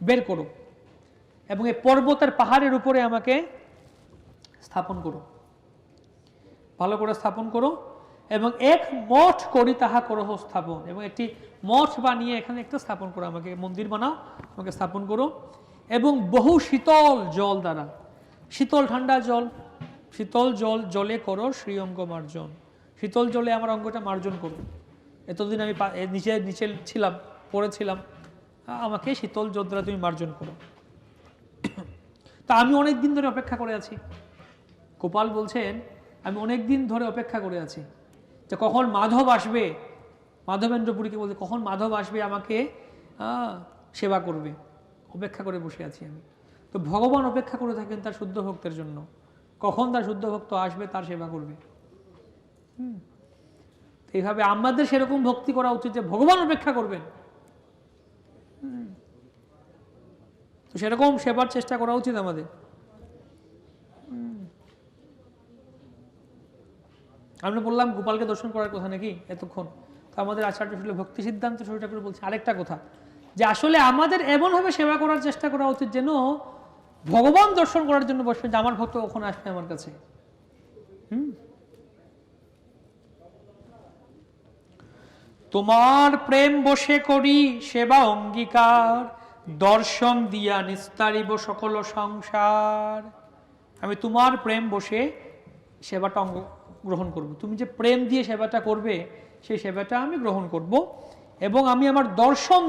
বের করো এবং এই পর্বতের পাহাড়ের উপরে আমাকে স্থাপন করো, ভালো করে স্থাপন করো, এবং এক মঠ করি তাহা করহ স্থাপন, এবং একটি মঠ বানিয়ে এখানে একটা স্থাপন করো, আমাকে মন্দির বানাও, আমাকে স্থাপন করো, এবং বহু শীতল জল দ্বারা, শীতল ঠান্ডা জল, শীতল জলে করো শ্রীঅঙ্গ মার্জন, শীতল জলে আমার অঙ্গটা মার্জন করো, এতদিন আমি নিচে নিচে ছিলাম, পড়েছিলাম, আমাকে শীতল জল দ্বারা তুমি মার্জন করো। তা আমি অনেক দিন ধরে অপেক্ষা করে আছি, গোপাল বলছেন আমি অনেক দিন ধরে অপেক্ষা করে আছি যে কখন মাধব আসবে, মাধবেন্দ্রপুরীকে বলছে কখন মাধব আসবে আমাকে সেবা করবে, অপেক্ষা করে বসে আছি আমি। তো ভগবান অপেক্ষা করে থাকেন তার শুদ্ধ ভক্তের জন্য, কখন তার শুদ্ধ ভক্ত আসবে তার সেবা করবে। এইভাবে আমাদের সেরকম ভক্তি করা উচিত যে ভগবান অপেক্ষা করবেন, তো সেরকম সেবার চেষ্টা করা উচিত আমাদের। আমরা বললাম গোপালকে দর্শন করার কথা নাকি এতক্ষণ, তো আমাদের আচার্য ছিল ভক্তি সিদ্ধান্ত সরকার করে বলছে আরেকটা কথা, যে আসলে আমাদের এমনভাবে সেবা করার চেষ্টা করা উচিত যেন ভগবান দর্শন করার জন্য বসবে, যে আমার ভক্ত কখন আসবে আমার কাছে। তোমার প্রেম বসে করি সেবা অঙ্গীকার, দর্শন দিয়া নিস্তারিব সকল সংসার। আমি তোমার প্রেম বসে সেবাটা গ্রহণ করব, তুমি যে প্রেম দিয়ে সেবাটা করবে সেই সেবাটা আমি গ্রহণ করব, এবং আমি আমার দর্শন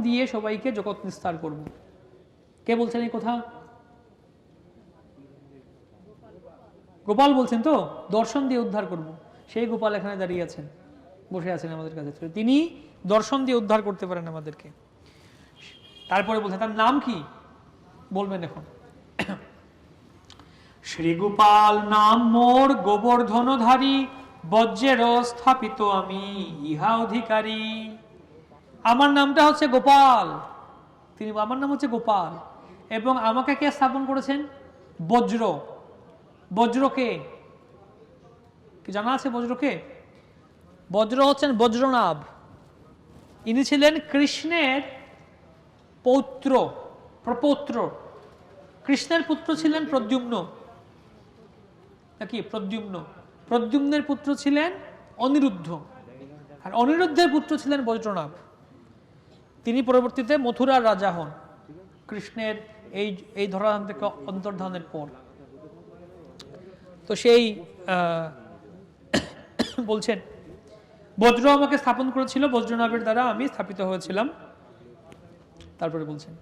দিয়ে সবাইকে জগৎ নিস্তার করব। কে বলছেন এই কথা? গোপাল বলছেন তো, দর্শন দিয়ে উদ্ধার করব। সেই গোপাল এখানে দাঁড়িয়ে আছেন, বসে আছেন আমাদের কাছে, তিনি দর্শন দিয়ে উদ্ধার করতে পারেন আমাদেরকে। তারপরে বলছেন তার নাম কি বলবেন এখন। শ্রী গোপাল নাম মোর গোবর্ধনধারী, বজ্রের স্থাপিত আমি ইহা অধিকারী। আমার নামটা হচ্ছে গোপাল, আমার নাম হচ্ছে গোপাল, এবং আমাকে কে স্থাপন করেছেন? বজ্র। বজ্রকে কি জানা আছে? বজ্রকে, বজ্র হচ্ছেন বজ্রনাভ, ইনি ছিলেন কৃষ্ণের প্রপৌত্র। কৃষ্ণের পুত্র ছিলেন প্রদ্যুম্ন, নাকি প্রদ্যুম্নের পুত্র ছিলেন অনিরুদ্ধ, আর অনিরুদ্ধের পুত্র ছিলেন বজ্রনাভ। তিনি পরবর্তীতে মথুরার রাজা হন কৃষ্ণের এই ধরাধাম থেকে অন্তর্ধানের পর। তো সেই বলছেন বজ্র আমাকে স্থাপন করেছিল, বজ্রনাভের দ্বারা আমি স্থাপিত হয়েছিলাম। তারপরে বলছেন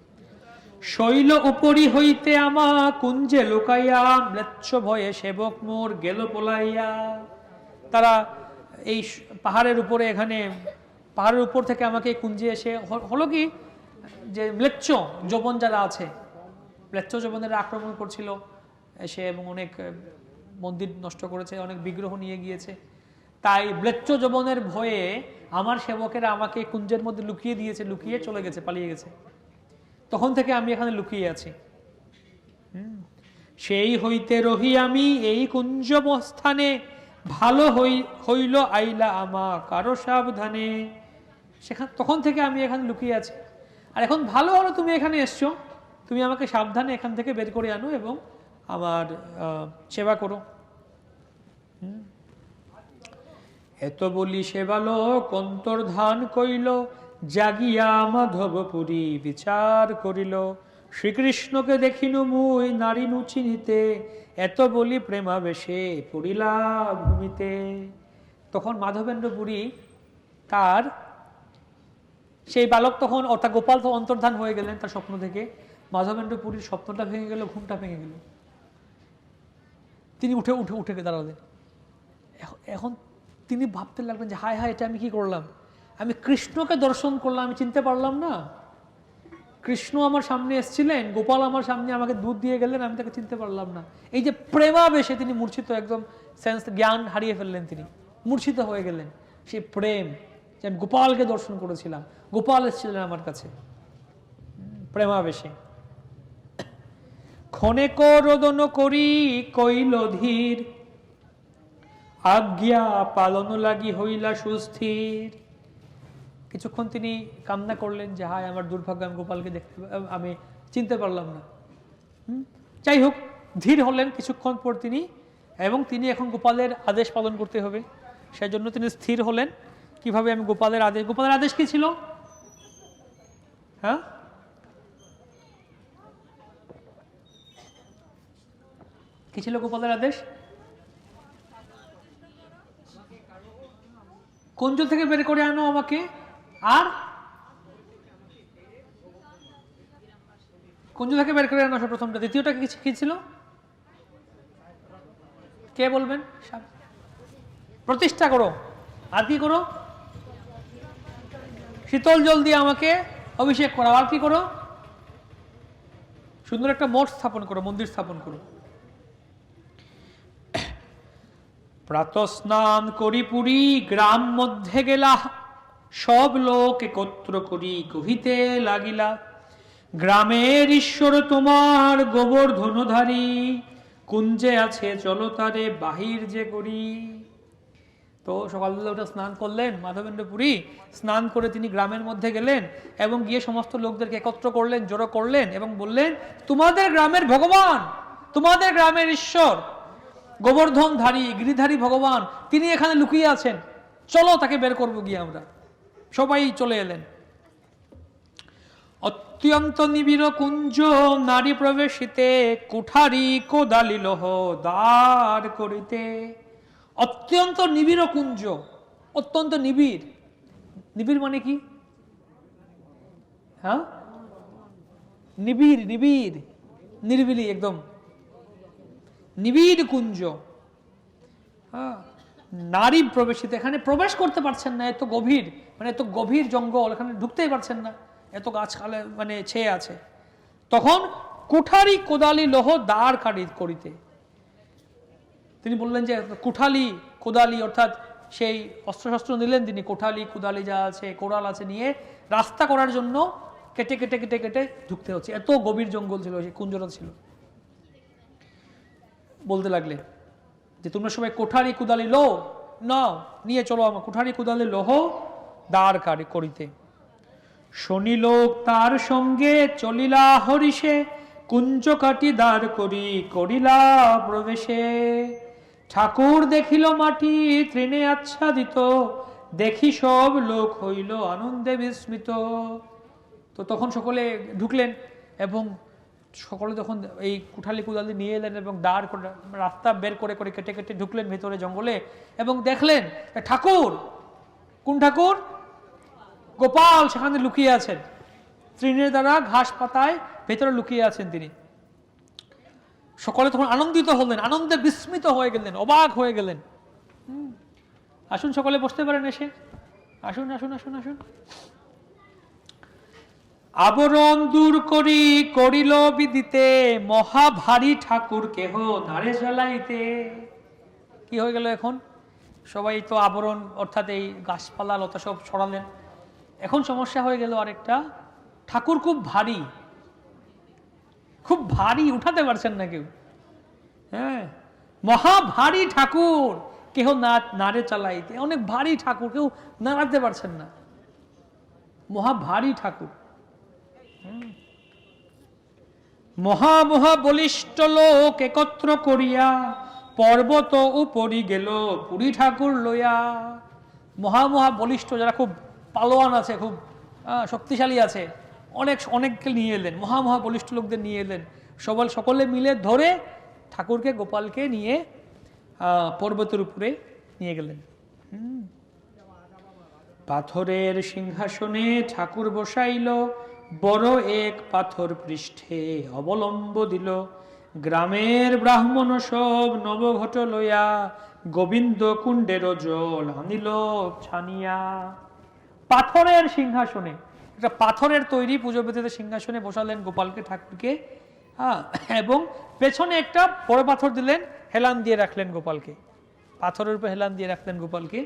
শৈল উপরি হইতে আমা কুঞ্জে লুকাইয়া, ম্লেচ্ছ ভয়ে সেবক মোর গেল পলাইয়া। তারা এই পাহাড়ের উপরে, এখানে পাহাড়ের উপর থেকে আমাকে কুঞ্জে এসে হলো কি, যে ম্লেচ্ছ যবন যারা আছে, ম্লেচ্ছ যবনেরা আক্রমণ করছিল এসে, এবং অনেক মন্দির নষ্ট করেছে, অনেক বিগ্রহ নিয়ে গিয়েছে। তাই ম্লেচ্ছ যবনের ভয়ে আমার সেবকেরা আমাকে কুঞ্জের মধ্যে লুকিয়ে দিয়েছে, লুকিয়ে চলে গেছে, পালিয়ে গেছে। তখন থেকে আমি এখানে লুকিয়ে আছি। সেই হইতে রহি আমি এই কুঞ্জস্থানে, ভালো হইল আইলা আমা কারো সাবধানে। তখন থেকে আমি এখানে লুকিয়ে আছি, আর এখন ভালো হলো তুমি এখানে এসছো, তুমি আমাকে সাবধানে এখান থেকে বের করে আনো এবং আমার সেবা করো। এত বলি সেবালোক অন্তর্ধান কইল, জাগিয়া মাধবপুরী বিচার করিল। শ্রীকৃষ্ণকে দেখিনু মুই নারী চিনিতে, এত বলি প্রেমাবেশে পড়িলা ভূমিতে। তখন মাধবেন্দ্রপুরী তার সেই বালক, তখন অর্থাৎ গোপাল তো অন্তর্ধান হয়ে গেলেন তার স্বপ্ন থেকে। মাধবেন্দ্রপুরীর স্বপ্নটা ভেঙে গেল, ঘুমটা ভেঙে গেল, তিনি উঠে দাঁড়ালেন। এখন তিনি ভাবতে লাগলেন যে হায় হায়, এটা আমি কি করলাম, আমি কৃষ্ণকে দর্শন করলাম, আমি চিনতে পারলাম না। কৃষ্ণ আমার সামনে এসেছিলেন, গোপাল আমার সামনে আমাকে দুধ দিয়ে গেলেন, আমি তাকে চিনতে পারলাম না। এই যে প্রেমাবেশে তিনি মূর্ছিত, একদম সেন্স জ্ঞান হারিয়ে ফেললেন, তিনি মূর্ছিত হয়ে গেলেন। সেই প্রেম যে আমি গোপালকে দর্শন করেছিলাম, গোপাল এসেছিলেন আমার কাছে, প্রেমাবেশে। ক্ষণেক রোদন করি কইল ধীর, আজ্ঞা পালন লাগি হইলা সুস্থির। কিছুক্ষণ তিনি কামনা করলেন যে হায় আমার দুর্ভাগ্য, আমি গোপালকে দেখতে, আমি চিনতে পারলাম না। যাই হোক, ধীর হলেন কিছুক্ষণ পর তিনি, এবং তিনি এখন গোপালের আদেশ পালন করতে হবে, সেজন্য তিনি স্থির হলেন। কিভাবে আমি গোপালের আদেশ কি ছিল? হ্যাঁ, কি ছিল গোপালের আদেশ? কুঞ্জ থেকে বের করে আনো আমাকে, আর কুঞ্জ থেকে বের করে আনো প্রথমটা। দ্বিতীয়টা কি ছিল? কে বলবেন? প্রতিষ্ঠা করো। আর কি করো? শীতল জল দিয়ে আমাকে অভিষেক করো। আর কি করো? সুন্দর একটা মঠ স্থাপন করো, মন্দির স্থাপন করো। প্রাতঃস্নান করি পুরী, গ্রাম মধ্যে গেলা, সব লোক একত্র করি কহিতে লাগিলা, গ্রামের ঈশ্বর তোমার গোবর্ধনধারী, কুঞ্জে আছে চলো তারে বাহির যে করি। তো সকালবেলা ওটা স্নান করলেন মাধবেন্দ্র পুরী, স্নান করে তিনি গ্রামের মধ্যে গেলেন এবং গিয়ে সমস্ত লোকদেরকে একত্র করলেন, জড়ো করলেন এবং বললেন, তোমাদের গ্রামের ভগবান, তোমাদের গ্রামের ঈশ্বর গোবর্ধনধারী, গিরিধারী ভগবান, তিনি এখানে লুকিয়ে আছেন, চলো তাকে বের করবো গিয়ে আমরা। সবাই চলে এলেন। অত্যন্ত নিবিড় কুঞ্জ নারী প্রবেশিতে, কুঠারি কোদালি লোহ দ্বার করিতে। অত্যন্ত নিবিড় কুঞ্জ, অত্যন্ত নিবিড়। নিবিড় মানে কি? হ্যাঁ, নিবিড়, নিবিড়, নির্বিলি, একদম নিবিড় কুঞ্জ। হ্যাঁ, নারী প্রবেশিত, এখানে প্রবেশ করতে পারছেন না, এত গভীর, মানে এত গভীর জঙ্গল, এখানে ঢুকতেই পারছেন না, এত গাছখালে মানে ছেয়ে আছে। তখন কুঠারি কোদালি লোহ দ্বার করিতে, তিনি বললেন যে কুঠালি কোদালি, অর্থাৎ সেই অস্ত্রশস্ত্র নিলেন তিনি, কোঠালি কোদালি যা আছে, কোড়াল আছে, নিয়ে রাস্তা করার জন্য কেটে কেটে কেটে কেটে ঢুকতে হচ্ছে। এত গভীর জঙ্গল ছিল, সেই কুঞ্জটা ছিল। বলতে লাগলে যে তোমরা সবাই কোঠারি কোদালি লো নাও, নিয়ে চলো আমার কোঠারি কোদালি লোহ দ্বার করিতে। শনি লোক তার সঙ্গে চলিলা হরিষে, কুঞ্জ কাটি দ্বার করি করিলা প্রবেশে। ঠাকুর দেখিল মাটি তৃণে আচ্ছাদিত, দেখি সব লোক হইল আনন্দে বিস্মিত। তো তখন সকলে ঢুকলেন এবং সকলে তখন এই কুঠালি কুদালি নিয়ে এলেন এবং দ্বার করে রাস্তা বের করে করে কেটে কেটে ঢুকলেন ভেতরে জঙ্গলে এবং দেখলেন ঠাকুর। কোন ঠাকুর? গোপাল সেখানে লুকিয়ে আছেন, তৃণের দ্বারা ঘাস পাতায় ভেতরে লুকিয়ে আছেন তিনি। সকলে তখন আনন্দিত হলেন, আনন্দে বিস্মিত হয়ে গেলেন, অবাক হয়ে গেলেন। আসুন সকলে বসতে পারেন এসে, আসুন আসুন আসুন আসুন। আবরণ দূর করি করিল বিদিতে, মহাভারী ঠাকুর কেহ নারে জ্বালাইতে। কি হয়ে গেল এখন? সবাই তো আবরণ অর্থাৎ এই গাছপালা লতা সব ছড়ালেন। এখন সমস্যা হয়ে গেল আরেকটা, ঠাকুর খুব ভারী, খুব ভারী, উঠাতে পারছেন না কেউ। হ্যাঁ, মহাভারী ঠাকুর কেহ নাড়ে চালাইতে, অনেক ভারী ঠাকুর, কেউ নাড়াতে পারছেন না, মহাভারী ঠাকুর। মহা মহা বলিষ্ঠ লোক একত্র করিয়া, পর্বত উপরি গেল পুরী ঠাকুর লইয়া। মহা মহা বলিষ্ঠ, যারা খুব পালোয়ান আছে, খুব শক্তিশালী আছে, অনেককে নিয়ে এলেন, মহা মহা বলিষ্ঠ লোকদের নিয়ে এলেন। সকলে মিলে ধরে ঠাকুরকে, গোপালকে নিয়ে পর্বতের উপরে নিয়ে গেলেন। পাথরের সিংহাসনে ঠাকুর বসাইল, বড় এক পাথর পৃষ্ঠে অবলম্ব দিল। গ্রামের ব্রাহ্মণ সব নবঘট লইয়া গোবিন্দ কুণ্ডের জল আনিল ছানিয়া। পাথরের সিংহাসনে, একটা পাথরের তৈরি পুজো বেদিতে সিংহাসনে বসালেন গোপালকে, ঠাকুরকে, হ্যাঁ, এবং পেছনে একটা বড় পাথর দিলেন, হেলান দিয়ে রাখলেন গোপালকে, পাথরের উপর হেলান দিয়ে রাখলেন গোপালকে।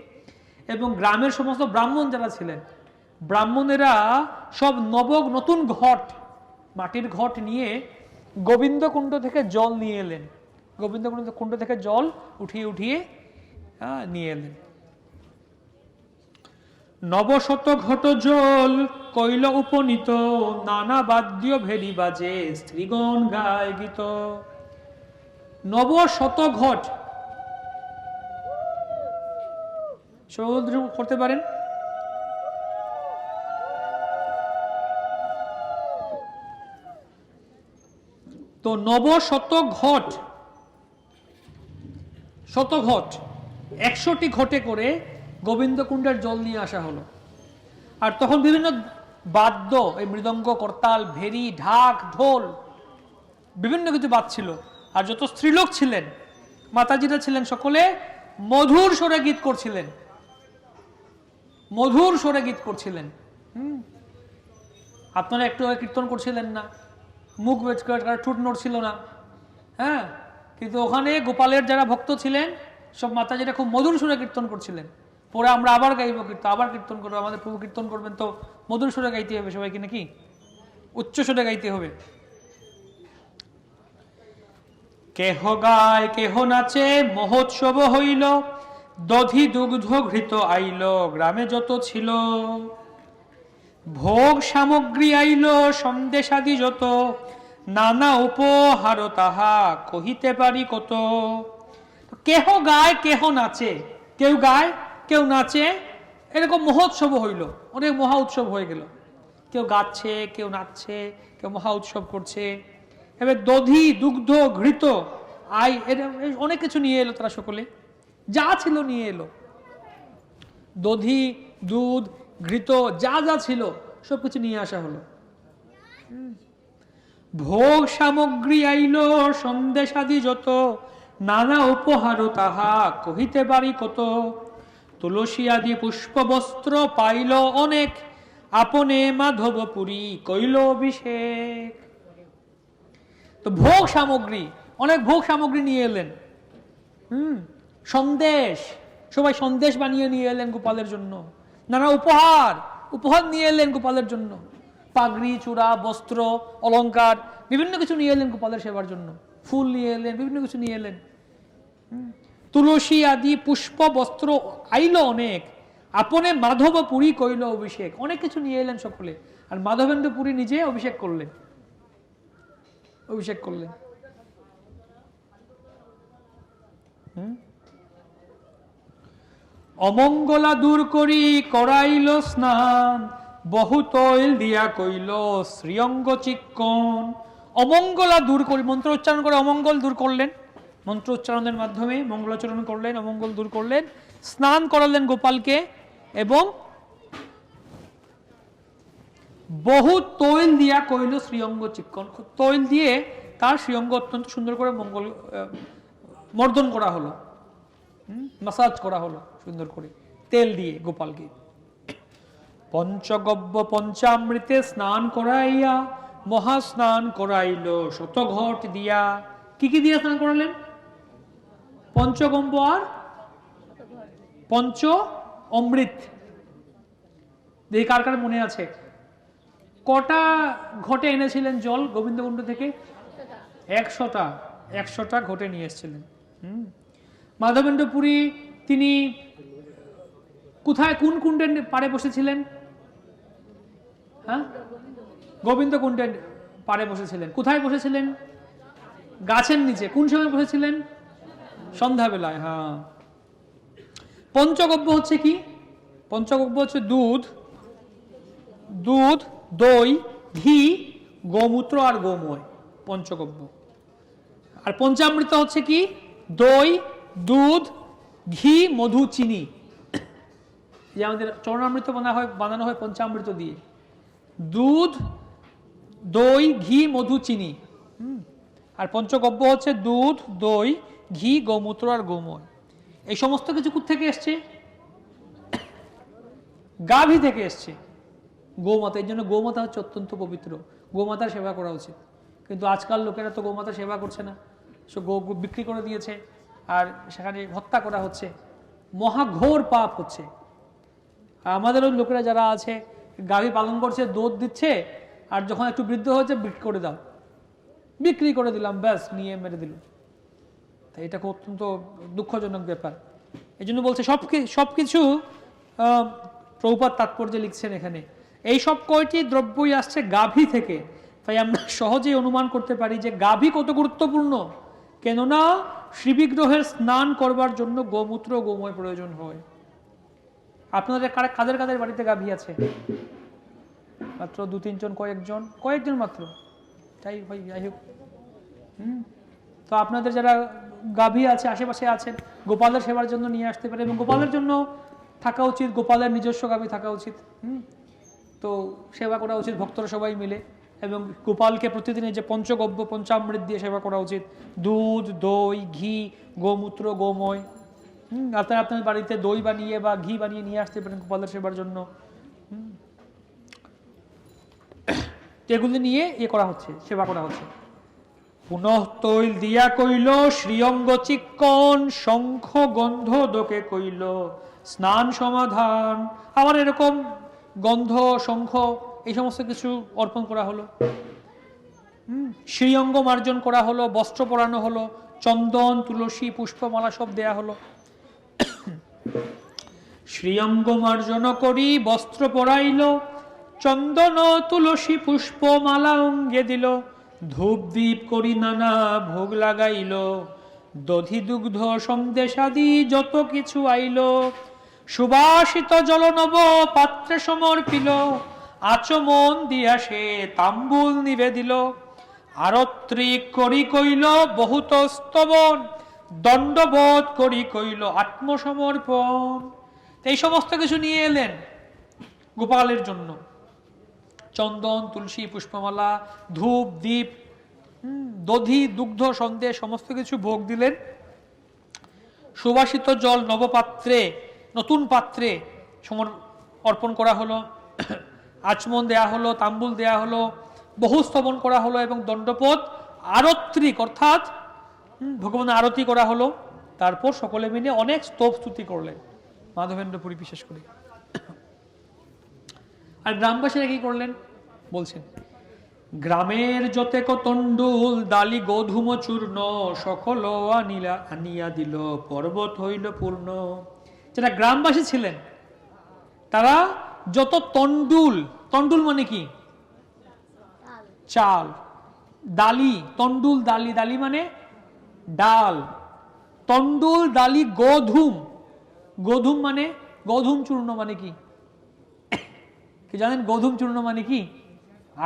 এবং গ্রামের সমস্ত ব্রাহ্মণ যারা ছিলেন, ব্রাহ্মণেরা সব নতুন ঘট, মাটির ঘট নিয়ে গোবিন্দ কুণ্ড থেকে জল নিয়ে এলেন, গোবিন্দ কুণ্ড থেকে জল উঠিয়ে উঠিয়ে নিয়ে এলেন। নবশত ঘট জল কইল উপনীত, নানা বাদ্য ভেরি বাজে স্ত্রীগণ গায় গীত। নবশত ঘট করতে পারেন। তো নবশত ঘট, শত ঘট, 100টি ঘটে করে গোবিন্দ কুণ্ডের জল নিয়ে আসা হলো। আর তখন বিভিন্ন বাদ্য, এই মৃদঙ্গ, করতাল, ভেরি, ঢাক, ঢোল, বিভিন্ন কিছু বাজছিল। আর যত স্ত্রীলোক ছিলেন, মাতাজিরা ছিলেন, সকলে মধুর স্বরে গীত করছিলেন, মধুর স্বরে গীত করছিলেন। আপনারা একটু কীর্তন করছিলেন না, মুখ ঠুট নড়ছিল না, হ্যাঁ, কিন্তু ওখানে গোপালের যারা ভক্ত ছিলেন সব মাতাজিরা খুব মধুর সুরে কীর্তন করছিলেন। পরে আমরা আবার গাইব কীর্তন, আবার কীর্তন করবো, আমাদের প্রভু কীর্তন করবেন, তো মধুর সুরে গাইতে হবে সবাইকে, নাকি উচ্চ সুরে গাইতে হবে। কেহ গায় কেহ নাচে মহোৎসব হইল, দধি দুগ্ধ ঘৃত আইল গ্রামে যত ছিল, ভোগ সামগ্রী আইল সন্দেশাদি যত, নানা উপহার তাহা কহিতে পারি কত। কেহ গায় কেহ নাচে, কেউ গায় কেউ নাচে, এরকম মহোৎসব হইল, অনেক মহা উৎসব হয়ে গেল। কেউ গাচ্ছে, কেউ নাচছে, কেউ মহা উৎসব করছে। এবার দধি দুগ্ধ ঘৃত অনেক কিছু নিয়ে এলো, তারা সকলে যা ছিল নিয়ে এলো। দধি, দুধ, ঘৃত, যা যা ছিল সবকিছু নিয়ে আসা হলো। ভোগ সামগ্রী আইল সন্দেশাদি যত, নানা উপহার তাহা কহিতে পারি কত। তুলসী আদি পুষ্প বস্ত্র পাইল অনেক, আপনে মাধবপুরী কইল অভিষেক। তো ভোগ সামগ্রী, অনেক ভোগ সামগ্রী নিয়ে এলেন। সন্দেশ, সবাই সন্দেশ বানিয়ে নিয়ে এলেন গোপালের জন্য। নানা উপহার, উপহার নিয়ে এলেন গোপালের জন্য, পাগড়ি, চূড়া, বস্ত্র, অলংকার, বিভিন্ন কিছু নিয়ে এলেন গোপালের সেবার জন্য। ফুল নিয়ে এলেন, বিভিন্ন কিছু নিয়ে এলেন। তুলসী আদি পুষ্প বস্ত্র আইল অনেক, আপনে মাধবপুরী কইল অভিষেক। অনেক কিছু নিয়ে এলেন সকলে, আর মাধবেন্দ্র পুরী নিজে অভিষেক করলেন, অভিষেক করলেন। অমঙ্গলা দূর করি করাইল স্নান, বহু তৈল দিয়া কইল শ্রীঅঙ্গ চিক্কন। অমঙ্গলা দূর করি, মন্ত্র উচ্চারণ করে অমঙ্গল দূর করলেন, মন্ত্র উচ্চারণের মাধ্যমে মঙ্গলাচরণ করলেন, অমঙ্গল দূর করলেন। স্নান করালেন গোপালকে, এবং বহু তৈল দিয়া কইল শ্রীঅঙ্গ চিক্কন। তৈল দিয়ে তার শ্রীঅঙ্গ অত্যন্ত সুন্দর করে মর্দন করা হলো, মাসাজ করা হলো সুন্দর করে তেল দিয়ে গোপালকে। পঞ্চগব্য পঞ্চামৃতে স্নান করাইয়া মহা স্নান করাইল শতঘট দিয়া। কি কি দিয়ে স্নান করালেন? পঞ্চগব্য আর পঞ্চ অমৃত। দেখি কার কার মনে আছে কটা ঘটে এনেছিলেন জল গোবিন্দকুণ্ড থেকে? 100টা ঘটে নিয়ে এসেছিলেন। মাধবেন্দ্র পুরী তিনি কোথায়, কোন কুণ্ডের পাড়ে বসেছিলেন? হ্যাঁ, গোবিন্দ কুণ্ডের পাড়ে বসেছিলেন। কোথায় বসেছিলেন? গাছের নিচে। কোন সময় বসেছিলেন? সন্ধ্যাবেলায়। হ্যাঁ। পঞ্চগব্য হচ্ছে কি? পঞ্চগব্য হচ্ছে দুধ, দই, ঘি, গোমূত্র আর গোময়, পঞ্চগব্য। আর পঞ্চামৃত হচ্ছে কি? দই, দুধ, ঘি, মধু, চিনি। যে আমাদের চরণামৃত বানানো হয় পঞ্চামৃত দিয়ে। দুধ, দই, ঘি, মধু, চিনি। আর পঞ্চগব্য হচ্ছে দুধ, দই, ঘি, গোমূত্র আর গোময়। এই সমস্ত কিছু কোত্থেকে এসছে? গাভী থেকে এসছে, গোমাতা। এর জন্য গোমাতা হচ্ছে অত্যন্ত পবিত্র, গোমাতার সেবা করা উচিত। কিন্তু আজকাল লোকেরা তো গোমাতার সেবা করছে না, সে গো বিক্রি করে দিয়েছে, আর সেখানে হত্যা করা হচ্ছে, মহাঘোর পাপ হচ্ছে। আমাদেরও লোকেরা যারা আছে গাভী পালন করছে, দুধ দিচ্ছে, আর যখন একটু বৃদ্ধ হয়েছে বিক্রি করে দাও, বিক্রি করে দিলাম, ব্যাস নিয়ে মেরে দিল। তাই এটা খুব অত্যন্ত দুঃখজনক ব্যাপার। এই জন্য বলছে সবকিছু প্রভুপাদ তাৎপর্যে লিখছেন এখানে, এই সব কয়টি দ্রব্যই আসছে গাভী থেকে। তাই আমরা সহজেই অনুমান করতে পারি যে গাভী কত গুরুত্বপূর্ণ। কেননা শ্রীবিগ্রহের স্নান করবার জন্য গোমূত্র গোময় প্রয়োজন হয়। আপনাদের কাদের কাদের বাড়িতে গাভী আছে? মাত্র 2-3 জন, কয়েকজন মাত্র, তাই ভাই, যাই হোক। তো আপনাদের যারা গাভী আছে, আশেপাশে আছেন, গোপালের সেবার জন্য নিয়ে আসতে পারে, এবং গোপালের জন্য থাকা উচিত, গোপালের নিজস্ব গাভী থাকা উচিত। তো সেবা করা উচিত ভক্তরা সবাই মিলে, এবং গোপালকে প্রতিদিন যে পঞ্চগব্য পঞ্চামৃত দিয়ে সেবা করা উচিত। দুধ, দই, ঘি, গোমূত্র, গোময়। আপনারা আপনার বাড়িতে দই বানিয়ে বা ঘি বানিয়ে নিয়ে আসতে পারেন গোপালের সেবার জন্য। এগুলি নিয়ে করা হচ্ছে, সেবা করা হচ্ছে। পুনঃ তৈল দিয়া কইল শ্রীঅঙ্গ চিক্কন, শঙ্খ গন্ধ দোকে কইল স্নান সমাধান। আবার এরকম গন্ধ, শঙ্খ, এই সমস্ত কিছু অর্পণ করা হলো। শ্রীঅঙ্গ মার্জন করা হলো, বস্ত্র পরানো হলো, চন্দন, তুলসী, পুষ্পমালা সব দেয়া হলো। শ্রীঅঙ্গ মার্জন করি বস্ত্র পরাইল, চন্দন তুলসী পুষ্পমালা অঙ্গে দিল, ধূপ দীপ করি নানা ভোগ লাগাইল, দধি দুগ্ধ সন্দেশাদি যত কিছু আইল, সুবাসিত জল নব পাত্রে সমর্পিল, আচমন দিয়া সে তাম্বুল নিবেদিল, আরত্রিক করি কইল বহুত স্তবন, দণ্ডবোধ করি কইল আত্মসমর্পণ। এই সমস্ত কিছু নিয়ে এলেন গোপালের জন্য, চন্দন, তুলসী, পুষ্পমালা, ধূপ, দীপ, দধি, দুগ্ধ, সন্দেশ সমস্ত কিছু ভোগ দিলেন। সুবাসিত জল নবপাত্রে, নতুন পাত্রে অর্পণ করা হলো, আচমন দেয়া হলো, তাম্বুল দেয়া হলো, বহু স্তবন করা হলো, এবং দণ্ডপদ আরত্রিক অর্থাৎ ভগবানের আরতি করা হলো। তারপর সকলে মিলে অনেক স্তব স্তুতি করলেন, মাধবেন্দ্রপুরী বিশেষ করে। আর গ্রামবাসীরা কি করলেন বলছেন, গ্রামের যতেক তণ্ডুল দালি গোধূম চূর্ণ, সকল আনিয়া দিল পর্বত হইল পূর্ণ। যারা গ্রামবাসী ছিলেন তারা যত তণ্ডুল, তণ্ডুল মানে কি? চাল, দালি, তণ্ডুল দালি, দালি মানে ডাল, তণ্ডুল দালি, গোধূম, গোধূম মানে গোধূম চূর্ণ মানে কি জানেন? গোধূম চূর্ণ মানে কি?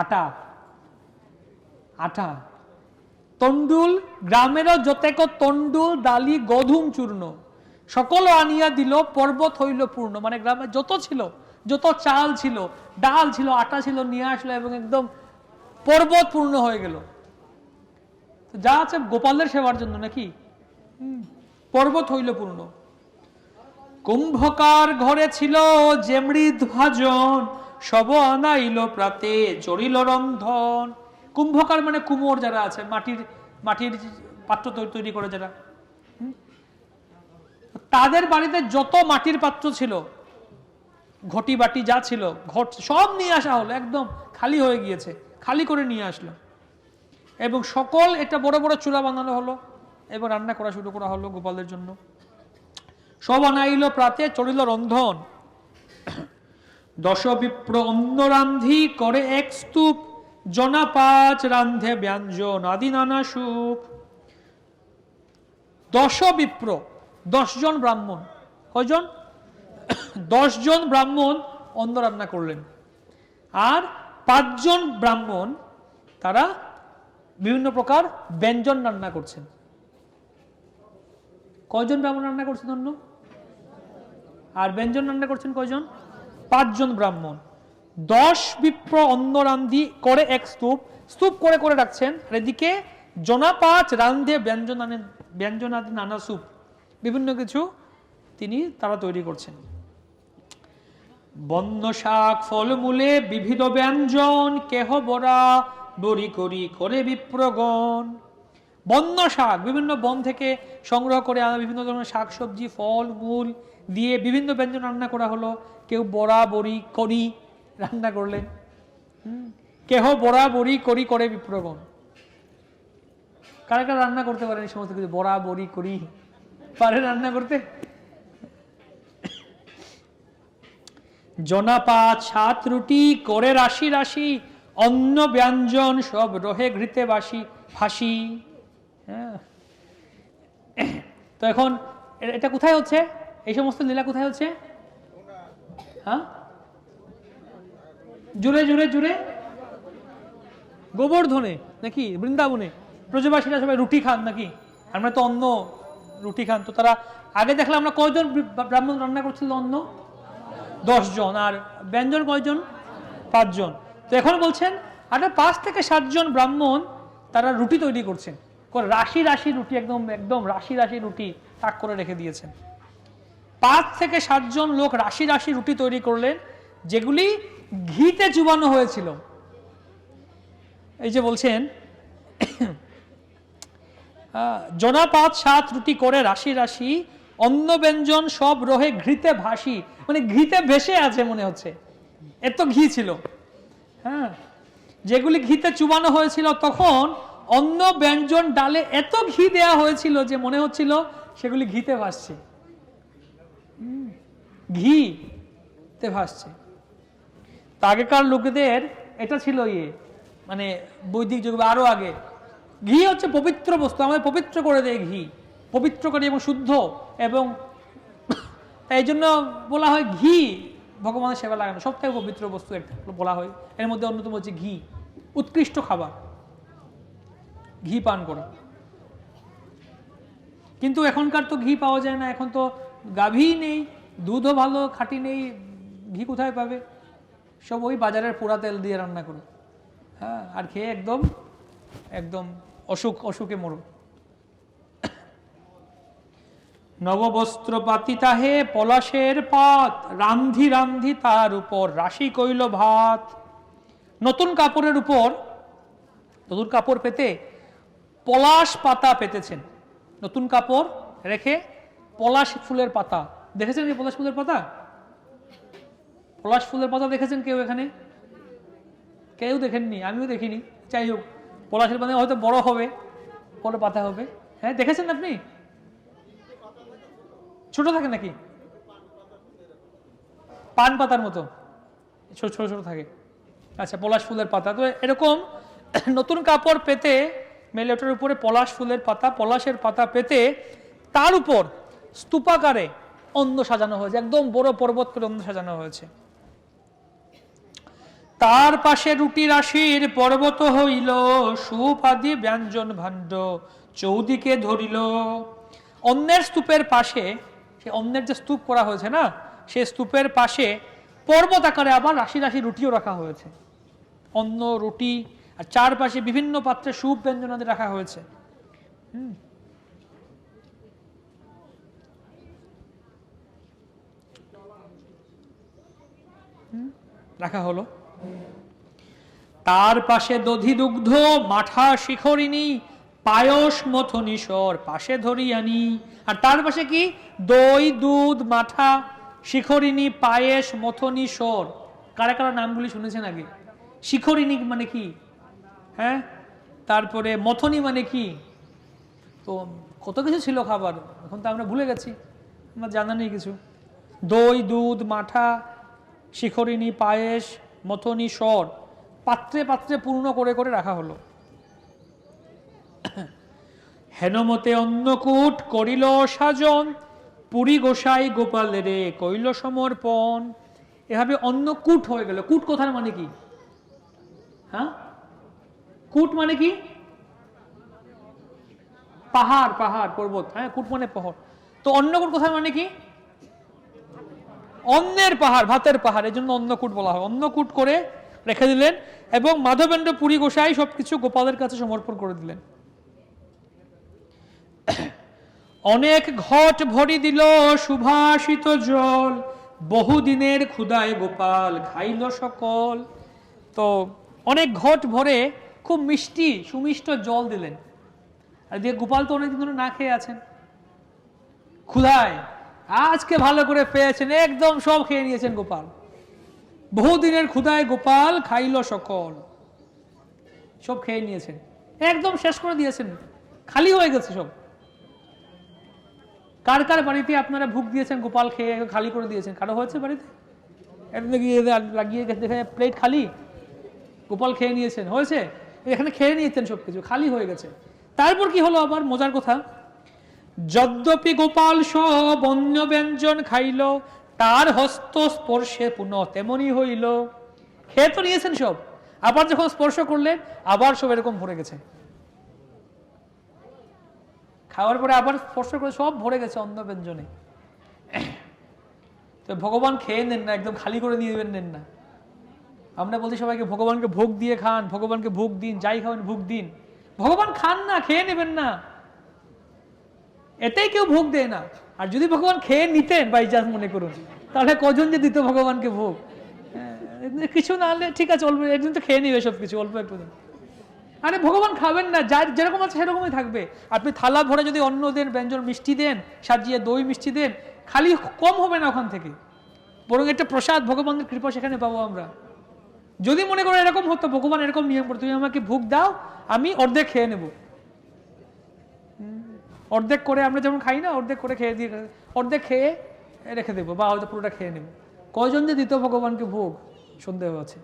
আটা, আটা। তণ্ডুল, গ্রামেরও যতেক তণ্ডুল দালি গোধূম চূর্ণ, সকল আনিয়া দিল পর্বত হইল পূর্ণ। মানে গ্রামে যত ছিল, যত চাল ছিল, ডাল ছিল, আটা ছিল, নিয়ে আসলো এবং একদম পর্বত পূর্ণ হয়ে গেল। যা আছে গোপালের সেবার জন্য নাকি, পর্বত হইল পূর্ণ। কুম্ভকার ঘরে ছিল যে মৃদ ভাজন, সব আনাইল প্রাতে চড়িল রন্ধন। কুম্ভকার মানে কুমোর যারা আছে, মাটির পাত্র তৈরি করে যারা, তাদের বাড়িতে যত মাটির পাত্র ছিল, ঘটি বাটি যা ছিল, ঘট সব নিয়ে আসা হলো, একদম খালি হয়ে গিয়েছে, খালি করে নিয়ে আসলো। এবং সকল এটা বড় বড় চুলা বানানো হলো, এবং রান্না করা শুরু করা হলো গোপালের জন্য। সব আনাইল প্রাতে চড়িল রন্ধন, দশ বিপ্র অন্ন রান্ধি করে এক স্তূপ, জনা 5 রান্ধে ব্যঞ্জন আদি নানা সুপ। 10 বিপ্র, 10 জন ব্রাহ্মণ, কয়জন? 10 জন ব্রাহ্মণ অন্ন রান্না করলেন, আর 5 জন ব্রাহ্মণ তারা বিভিন্ন প্রকার ব্যঞ্জন রান্না করছেন। কয়জন ব্রাহ্মণ রান্না করছেন অন্য? আর ব্যঞ্জন রান্না করছেন কয়জন? 5 জন ব্রাহ্মণ। 10 বিপ্র অন্ন রান্ধি করে এক স্তূপ, স্তূপ করে করে রাখছেন। আর এদিকে জনা 5 রান্ধে ব্যঞ্জনাদি নানা সুপ, বিভিন্ন কিছু তারা তৈরি করছেন। বন্য শাক ফলমূলে বিবিধ ব্যঞ্জন, কেহ বরা বড়ি করি করে বিপ্রগণ। বন্য শাক, বিভিন্ন বন থেকে সংগ্রহ করে আনা বিভিন্ন ধরনের শাক সবজি ফল মূল দিয়ে বিভিন্ন ব্যঞ্জন রান্না করা হলো। কেউ বড়া বড়ি করি রান্না করলেন, কেহ বড়া বড়ি করি করে বিপ্রগণ। কারা কারা রান্না করতে পারেন এই সমস্ত কিছু? বড়া বড়ি করি পারে রান্না করতে? জনাপাত 7 রুটি করে রাশি রাশি, অন্ন ব্যঞ্জন সব রহে ঘৃতে বাসি ফাঁসি। হ্যাঁ, তো এখন এটা কোথায় হচ্ছে? এই সমস্ত লীলা কোথায় হচ্ছে? হ্যাঁ, জুড়ে জুড়ে জুড়ে গোবর্ধনে নাকি বৃন্দাবনে ব্রজবাসীরা সবাই রুটি খান নাকি? আমরা তো অন্ন রুটি খান। তো তারা আগে দেখলাম আমরা কয়জন ব্রাহ্মণ রান্না করছিল অন্ন? 10 জন। আর ব্যঞ্জন কয়জন? 5 জন। তো এখন বলছেন আর 5 থেকে 7 জন ব্রাহ্মণ তারা রুটি তৈরি করছেন, রাশি রাশি রুটি, একদম একদম রাশি রাশি রুটি তাক করে রেখে দিয়েছেন। 5 থেকে 7 জন লোক রাশি রাশি রুটি তৈরি করলেন, যেগুলি ঘিতে চুবানো হয়েছিল। এই যে বলছেন জনাপাত 7 রুটি করে রাশি রাশি, অন্ন ব্যঞ্জন সব রহে ঘৃতে ভাসি, মানে ঘিতে ভেসে আছে মনে হচ্ছে, এত ঘি ছিল। হ্যাঁ, যেগুলি ঘিতে চুবানো হয়েছিল তখন অন্ন ব্যঞ্জন ডালে এত ঘি দেয়া হয়েছিল যে মনে হচ্ছিল সেগুলি ঘিতে ভাসছে, ঘিতে ভাসছে। আগেকার লোকেদের এটা ছিল মানে বৈদিক যুগে আরো আগে, ঘি হচ্ছে পবিত্র বস্তু, আমাদের পবিত্র করে দেয় ঘি, পবিত্র করে এবং শুদ্ধ, এবং এই জন্য বলা হয় ঘি ভগবানের সেবা লাগানো সব থেকে পবিত্র বস্তু একটা বলা হয়। এর মধ্যে অন্যতম হচ্ছে ঘি, উৎকৃষ্ট খাবার, ঘি পান করা। কিন্তু এখনকার তো ঘি পাওয়া যায় না, এখন তো গাভী নেই, দুধও ভালো খাঁটি নেই, ঘি কোথায় পাবে? সব ওই বাজারের পোড়া তেল দিয়ে রান্না করে। হ্যাঁ, আর খেয়ে একদম একদম অসুখে মরো। নববস্ত্র পাতিতাহে পলাশের পাত, রান্ধি রান্ধি তার উপর রাশি কইল ভাত। নতুন কাপড়ের উপর, নতুন কাপড় পেতে পলাশ পাতা পেতেছেন, নতুন কাপড় রেখে পলাশ ফুলের পাতা। দেখেছেন এই পলাশ ফুলের পাতা? পলাশ ফুলের পাতা দেখেছেন কেউ এখানে? কেউ দেখেননি, আমিও দেখিনি। যাই হোক, পলাশের পাতা হয়তো বড় হবে, বড় পাতা হবে। হ্যাঁ, দেখেছেন আপনি? ছোট থাকে নাকি? পান পাতার মতো ছোট ছোট ছোট থাকে। আচ্ছা, পলাশ ফুলের পাতা। তো এরকম নতুন কাপড় পেতে মেলে, ওটার উপরে পলাশ ফুলের পাতা, পলাশের পাতা পেতে তার উপর স্তূপাকারে অন্ন সাজানো হয়েছে, একদম বড় পর্বত করে অন্ন সাজানো হয়েছে। তার পাশে রুটি রাশির পর্বত হইল, সুপাদি ব্যঞ্জন ভাণ্ড চৌদিকে ধরিল। অন্যের স্তূপের পাশে, সে অন্যের যে স্তূপ করা হয়েছে না, সে স্তূপের পাশে পর্বত আকারে আবার রাশি রাশি রুটিও রাখা হয়েছে, অন্ন রুটি, আর চারপাশে বিভিন্ন পাত্রে সুপ ব্যঞ্জনাদি রাখা হয়েছে। রাখা হলো। তার পাশে দধি দুগ্ধ মাঠা শিখরিণী, পায়স মথনীশ্বর পাশে ধরিয়ানি। আর তার পাশে কি? দই দুধ মাঠা শিখরিণী পায়েস মথনীশ্বর। কারা কারা নামগুলি শুনেছেন আগে? শিখরিণী মানে কি? হ্যাঁ, তারপরে মথনী মানে কি? তো কত কিছু ছিল খাবার, এখন তো আমরা ভুলে গেছি, আমার জানা নেই কিছু। দই দুধ মাঠা শিখরিণী পায়েস মথনীশ্বর পাত্রে পাত্রে পূর্ণ করে করে রাখা হলো। হেনমতে অন্নকূট করিল সাজন, পুরী গোসাই গোপালের কইল সমর্পণ। এভাবে অন্নকূট হয়ে গেল। কূট কোথার মানে কি? হ্যাঁ, কূট মানে কি? পাহাড়, পাহাড় পর্বত। হ্যাঁ, কূট মানে পাহাড়। তো অন্নকূট কোথায় মানে কি? অন্নের পাহাড়, ভাতের পাহাড়, এই জন্য অন্নকূট বলা হয়। অন্নকূট করে রেখে দিলেন এবং মাধবেন্দ্র পুরী গোসাই সবকিছু গোপালের কাছে সমর্পণ করে দিলেন। অনেক ঘট ভরি দিল সুভাষিত জল, বহুদিনের ক্ষুদায় গোপাল খাইল সকল। তো অনেক ঘট ভরে খুব মিষ্টি সুমিষ্ট জল দিলেন, আর দিয়ে গোপাল তো অনেকদিন ধরে না খেয়ে আছেন, ক্ষুধায় আজকে ভালো করে পেয়েছেন, একদম সব খেয়ে নিয়েছেন গোপাল। বহুদিনের ক্ষুধায় গোপাল খাইল সকল, সব খেয়ে নিয়েছেন, একদম শেষ করে দিয়েছেন, খালি হয়ে গেছে সব। কার কার বাড়িতে আপনারা ভোগ দিয়েছেন, গোপাল খেয়ে খালি করে দিয়েছেন? কারো হয়েছে বাড়িতে? লাগিয়ে দেখে প্লেট খালি, গোপাল খেয়ে নিয়েছেন, হয়েছে? এখানে খেয়ে নিয়েছেন সবকিছু, খালি হয়ে গেছে। তারপর কি হলো আবার মজার কথা, যদ্যপি গোপাল সব অন্য ব্যঞ্জন খাইল, তার হস্ত স্পর্শে পুনঃ তেমনি হইল। খেয়ে তো নিয়েছেন সব, আবার যখন স্পর্শ করলেন আবার সব এরকম ভরে গেছে। খাওয়ার পরে আবার স্পর্শ করে সব ভরে গেছে অন্য ব্যঞ্জনে। তো ভগবান খেয়ে নেন না, একদম খালি করে দিয়ে নেন না। আমরা বলছি সবাইকে ভগবানকে ভোগ দিয়ে খান, ভগবানকে ভোগ দিন, যাই খাবেন ভোগ দিন। ভগবান খান না, খেয়ে নেবেন না, এতেই কেউ ভোগ দেয় না। আর যদি ভগবান খেয়ে নিতেন বাই চান্স মনে করুন, তাহলে কজন যে দিত ভগবানকে ভোগ? কিছু না হলে ঠিক আছে, অল্প একদিন তো খেয়ে নিবে সবকিছু, অল্প একটু দিন। আরে ভগবান খাবেন না, যার যেরকম আছে সেরকমই থাকবে। আপনি থালা ভরে যদি অন্ন দেন, ব্যঞ্জন মিষ্টি দেন, সাজিয়ে দই মিষ্টি দেন, খালি কম হবে না ওখান থেকে, বরং একটা প্রসাদ, ভগবানের কৃপা সেখানে পাবো আমরা। যদি মনে করো এরকম হতো, ভগবান এরকম নিয়ম করতো, তুমি আমাকে ভোগ দাও, আমি অর্ধেক খেয়ে নেব, অর্ধেক করে আমরা যেমন খাই না, অর্ধেক করে খেয়ে দিয়ে অর্ধেক খেয়ে রেখে দেবো, বা হয়তো পুরোটা খেয়ে নেব। কয়জন যে দিত ভগবানকে ভোগ সন্দেহ আছে।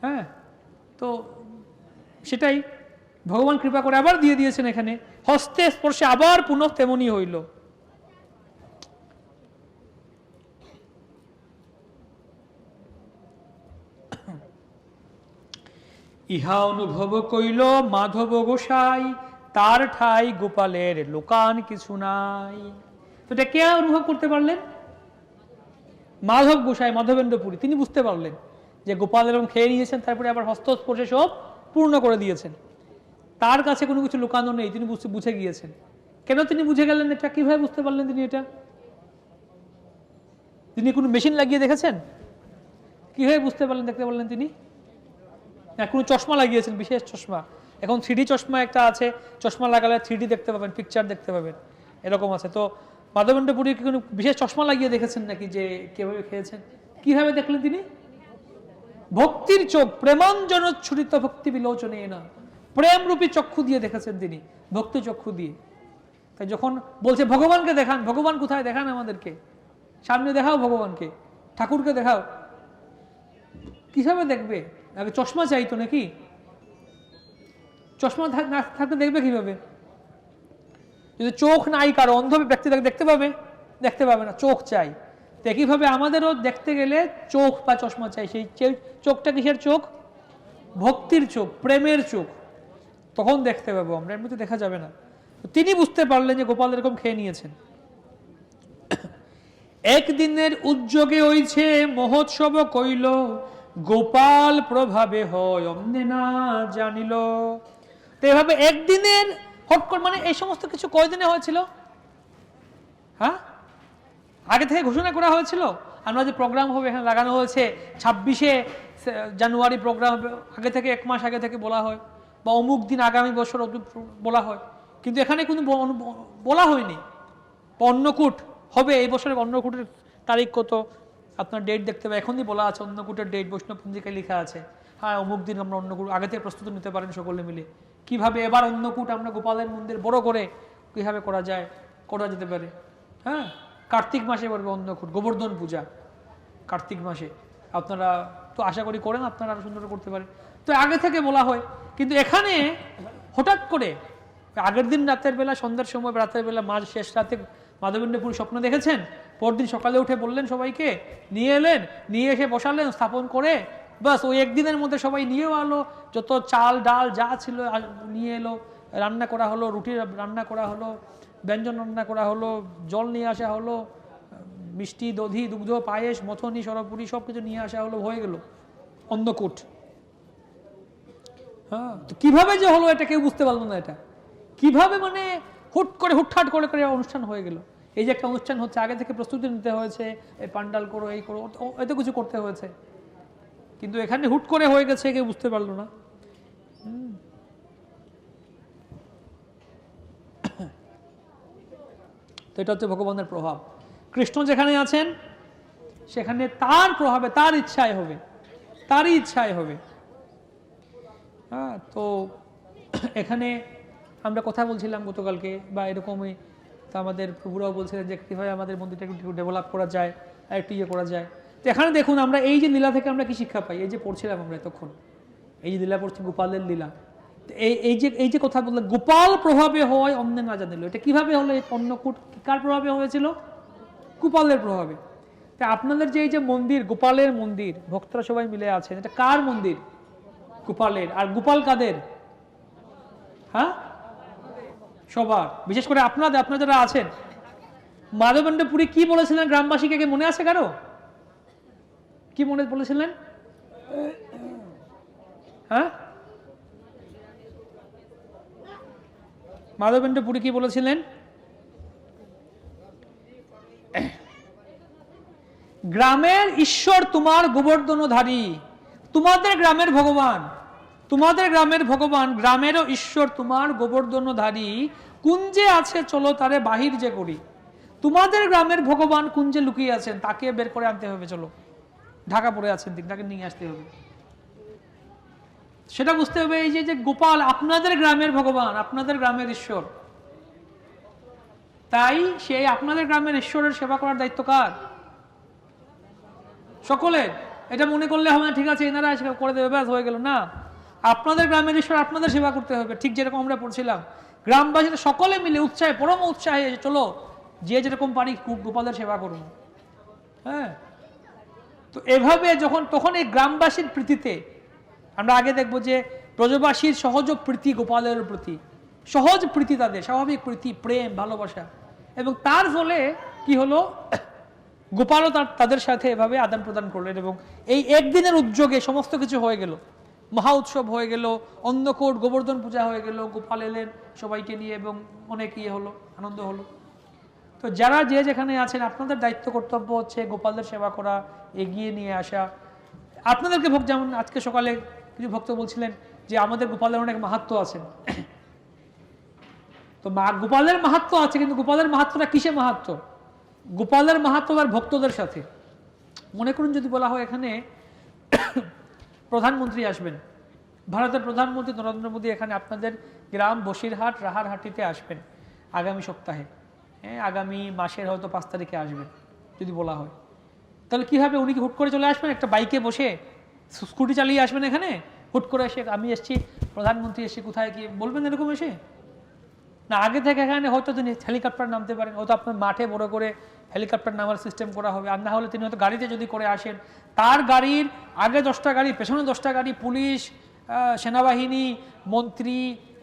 হ্যাঁ, তো সেটাই ভগবান কৃপা করে আবার দিয়ে দিয়েছেন এখানে, হস্তে স্পর্শে আবার পুনঃ তেমনি হইল। ইহা অনুভব কইল মাধব গোসাই, তার ঠাই গোপালের লোকান কিছু নাই। তো এটা কে অনুভব করতে পারলেন? মাধব গোসাই, মাধবেন্দ্রপুরী, তিনি বুঝতে পারলেন যে গোপাল এরকম খেয়ে নিয়েছেন, তারপরে আবার হস্তস্পর্শে সব পূর্ণ করে দিয়েছেন, তার কাছে কোনো কিছু লুকানো নেই, তিনি বুঝে গিয়েছেন। কেন তিনি বুঝে গেলেন এটা? কিভাবে বুঝতে পারলেন তিনি এটা? তিনি কোনো মেশিন লাগিয়ে দেখেছেন? কিভাবে বুঝতে পারলেন, দেখতে পারলেন তিনি? কোনো চশমা লাগিয়েছেন, বিশেষ চশমা। এখন 3D চশমা একটা আছে, চশমা লাগালে 3D দেখতে পাবেন, পিকচার দেখতে পাবেন, এরকম আছে। তো মাধবেন্দ্রপুরী কি কোনো বিশেষ চশমা লাগিয়ে দেখেছেন নাকি যে কিভাবে খেয়েছেন? কিভাবে দেখলেন তিনি? ভক্তির চোখ, প্রেমাঞ্জন ছুরিত ভক্তি বিলোচনে না, প্রেমরূপী চক্ষু দিয়ে দেখেছেন তিনি, ভক্তি চক্ষু দিয়ে। তাই যখন বলছে ভগবানকে দেখান, ভগবান কোথায়? দেখান আমাদেরকে, সামনে দেখাও ভগবানকে, ঠাকুরকে দেখাও। কিভাবে দেখবে? আগে চশমা চাইতো নাকি? চশমা না থাকতে দেখবে কিভাবে? যদি চোখ নাই কারো, অন্ধ ব্যক্তি তাকে দেখতে পাবে? দেখতে পাবে না, চোখ চাই। তো একইভাবে আমাদেরও দেখতে গেলে চোখ বা চশমা চাই। সেই চোখটা কিসের চোখ? ভক্তির চোখ, প্রেমের চোখ, তখন দেখতে পাবো আমরা, এমনিতে দেখা যাবে না। তিনি বুঝতে পারলেন যে গোপাল এরকম খেয়ে নিয়েছেন। একদিনের উদ্যোগে হইছে মহোৎসব কইল, গোপাল প্রভাবে হয় অমনে না জানিল। তো এভাবে একদিনের হটকর, মানে এই সমস্ত কিছু কয়দিনে হয়েছিল? হ্যাঁ, আগে থেকে ঘোষণা করা হয়েছিল। আমরা যে প্রোগ্রাম হবে এখানে লাগানো হয়েছে 26শে জানুয়ারি প্রোগ্রাম হবে, আগে থেকে 1 মাস আগে থেকে বলা হয়, বা অমুক দিন আগামী বছর বলা হয়, কিন্তু এখানে কোনো বলা হয়নি। অন্নকূট হবে এই বছরের, অন্নকূটের তারিখ কত আপনার ডেট দেখতে হবে, এখনই বলা আছে অন্নকূটের ডেট, বৈষ্ণব পঞ্জিকায় লেখা আছে। হ্যাঁ, অমুক দিন আমরা অন্নকূট, আগে থেকে প্রস্তুতি নিতে পারেন সকলে মিলে। কিভাবে এবার অন্নকূট আমরা গোপালের মন্দির বড় করে কিভাবে করা যায়, করা যেতে পারে। হ্যাঁ, কার্তিক মাসে পড়বে অন্নকূট, গোবর্ধন পূজা কার্তিক মাসে। আপনারা তো আশা করি করেন, আপনারা আরো সুন্দর করতে পারেন। তো আগে থেকে বলা হয়, কিন্তু এখানে হঠাৎ করে আগের দিন রাতের বেলা, সন্ধ্যার সময়, রাতের বেলা, মাঝ শেষ রাতে মাধবেন্দ্রপুরী স্বপ্ন দেখেছেন, পরদিন সকালে উঠে বললেন সবাইকে, নিয়ে এলেন, নিয়ে এসে বসালেন, স্থাপন করে, বাস ওই একদিনের মধ্যে সবাই নিয়েও আলো, যত চাল ডাল যা ছিল নিয়ে এলো, রান্না করা হলো, রুটি রান্না করা হলো, ব্যঞ্জন রান্না করা হলো, জল নিয়ে আসা হলো, মিষ্টি দধি দুগ্ধ পায়েস মথনি সরপুরি সব কিছু নিয়ে আসা হলো, হয়ে গেল অন্নকূট। হ্যাঁ, তো কিভাবে যে হলো এটা কেউ বুঝতে পারলো না। এটা কিভাবে, মানে হুট করে হুটহাট করে করে অনুষ্ঠান হয়ে গেল। এই যে একটা অনুষ্ঠান হচ্ছে, আগে থেকে প্রস্তুতি নিতে হয়েছে, এই পান্ডাল করো, এই করো, এত কিছু করতে হয়েছে, কিন্তু এখানে হুট করে হয়ে গেছে, কেউ বুঝতে পারলো না। তো এটা হচ্ছে ভগবানের প্রভাব। কৃষ্ণ যেখানে আছেন সেখানে তার প্রভাবে, তার ইচ্ছায় হবে, তারই ইচ্ছায় হবে। হ্যাঁ, তো এখানে আমরা কথা বলছিলাম গতকালকে বা এরকমই, তো আমাদের প্রভুরাও বলছিলেন যে কীভাবে আমাদের মন্দিরটা একটু ডেভেলপ করা যায়, আর একটু ইয়ে করা যায়। তো এখানে দেখুন আমরা এই যে লীলা থেকে আমরা কি শিক্ষা পাই, এই যে পড়ছিলাম আমরা এতক্ষণ, এই যে লীলা পড়ছি গোপালের লীলা, এই যে কথা বললেন গোপাল প্রভাবে হয় অন্যে না জানিল, এটা কিভাবে হলো? অন্নকূট কার প্রভাবে হয়েছিল? গোপালের প্রভাবে। তা আপনাদের যে এই যে মন্দির, গোপালের মন্দির, ভক্তরা সবাই মিলে আছেন, এটা কার মন্দির? গোপালের। আর গোপাল কাদের? হ্যাঁ, সবার, বিশেষ করে আপনাদের, আপনারা যারা আছেন। মাধবেন্দ্র পুরী কি বলেছিলেন গ্রামবাসীকে, মনে আছে কারো? কি মনে বলেছিলেন? হ্যাঁ, মাধবেন্দ্র পুরী কি বলেছিলেন? গ্রামের ঈশ্বর তোমার গোবর্ধনধারী, তোমাদের গ্রামের ভগবান, তোমাদের গ্রামের ভগবান, গ্রামেরও ঈশ্বর তোমার গোবর্ধনধারী, কুঞ্জে আছে চলো তারে বাহির যে করি। তোমাদের গ্রামের ভগবান কুঞ্জে লুকিয়ে আছেন, তাকে বের করে আনতে হবে, চলো, ঢাকা পড়ে আছেন, তাকে নিয়ে আসতে হবে। সেটা বুঝতে হবে। এই যে গোপাল আপনাদের গ্রামের ভগবান, আপনাদের গ্রামের ঈশ্বর, তাই সেই আপনাদের গ্রামের ঈশ্বরের সেবা করার দায়িত্ব কার? সকলের। এটা মনে করলে হবে না ঠিক আছে এনারা করে দেবে, ব্যাস হয়ে গেল না। আপনাদের গ্রামের ঈশ্বর আপনাদের সেবা করতে হবে। ঠিক যেরকম আমরা পড়ছিলাম, গ্রামবাসীরা সকলে মিলে উৎসাহে, পরম উৎসাহে, চলো যে যেরকম পারি গোপালের সেবা করুন। হ্যাঁ, তো এভাবে যখন, তখন এই গ্রামবাসীর প্রীতিতে আমরা আগে দেখবো যে ব্রজবাসীর সহজ প্রীতি গোপালের প্রতি, সহজ প্রীতি, তাদের স্বাভাবিক প্রীতি, প্রেম, ভালোবাসা, এবং তার ফলে কি হলো, গোপালও তাদের সাথে এভাবে আদান প্রদান করলেন, এবং এই একদিনের উদ্যোগে সমস্ত কিছু হয়ে গেল, মহা উৎসব হয়ে গেল, অন্নকূট গোবর্ধন পূজা হয়ে গেল, গোপাল এলেন সবাইকে নিয়ে, এবং অনেক ইয়ে হলো, আনন্দ হলো। তো যারা যে যেখানে আছেন, আপনাদের দায়িত্ব কর্তব্য হচ্ছে গোপালদের সেবা করা, এগিয়ে নিয়ে আসা। আপনাদেরকে যেমন আজকে সকালে কিছু ভক্ত বলছিলেন যে আমাদের গোপালের অনেক মাহাত্ম্য আছে, তো গোপালের মাহাত্ম্য আছে, কিন্তু গোপালের মাহাত্ম্যটা কিসে মাহাত্ম্য? গোপালের মাহাত্ম্য তার ভক্তদের সাথে। মনে করুন যদি বলা হয় এখানে প্রধানমন্ত্রী আসবেন, ভারতের প্রধানমন্ত্রী নরেন্দ্র মোদী এখানে আপনাদের গ্রাম বসিরহাট রাহারহাটিতে আসবেন আগামী সপ্তাহে, হ্যাঁ, আগামী মাসের হয়তো 5 তারিখে আসবেন যদি বলা হয়, তাহলে কি হবে? উনি কি হুট করে চলে আসবেন একটা বাইকে বসে, স্কুটি চালিয়ে আসবেন এখানে, হুট করে এসে আমি এসেছি, প্রধানমন্ত্রী এসে কোথায় কি বলবেন এরকম এসে? না, আগে থেকে এখানে হয়তো তিনি হেলিকপ্টার নামতে পারেন, হয়তো আপনার মাঠে বড় করে হেলিকপ্টার নামার সিস্টেম করা হবে, আর না হলে তিনি হয়তো গাড়িতে যদি করে আসেন, তার গাড়ির আগে 10টা গাড়ি, পেছনে 10টা গাড়ি, পুলিশ, সেনাবাহিনী, মন্ত্রী,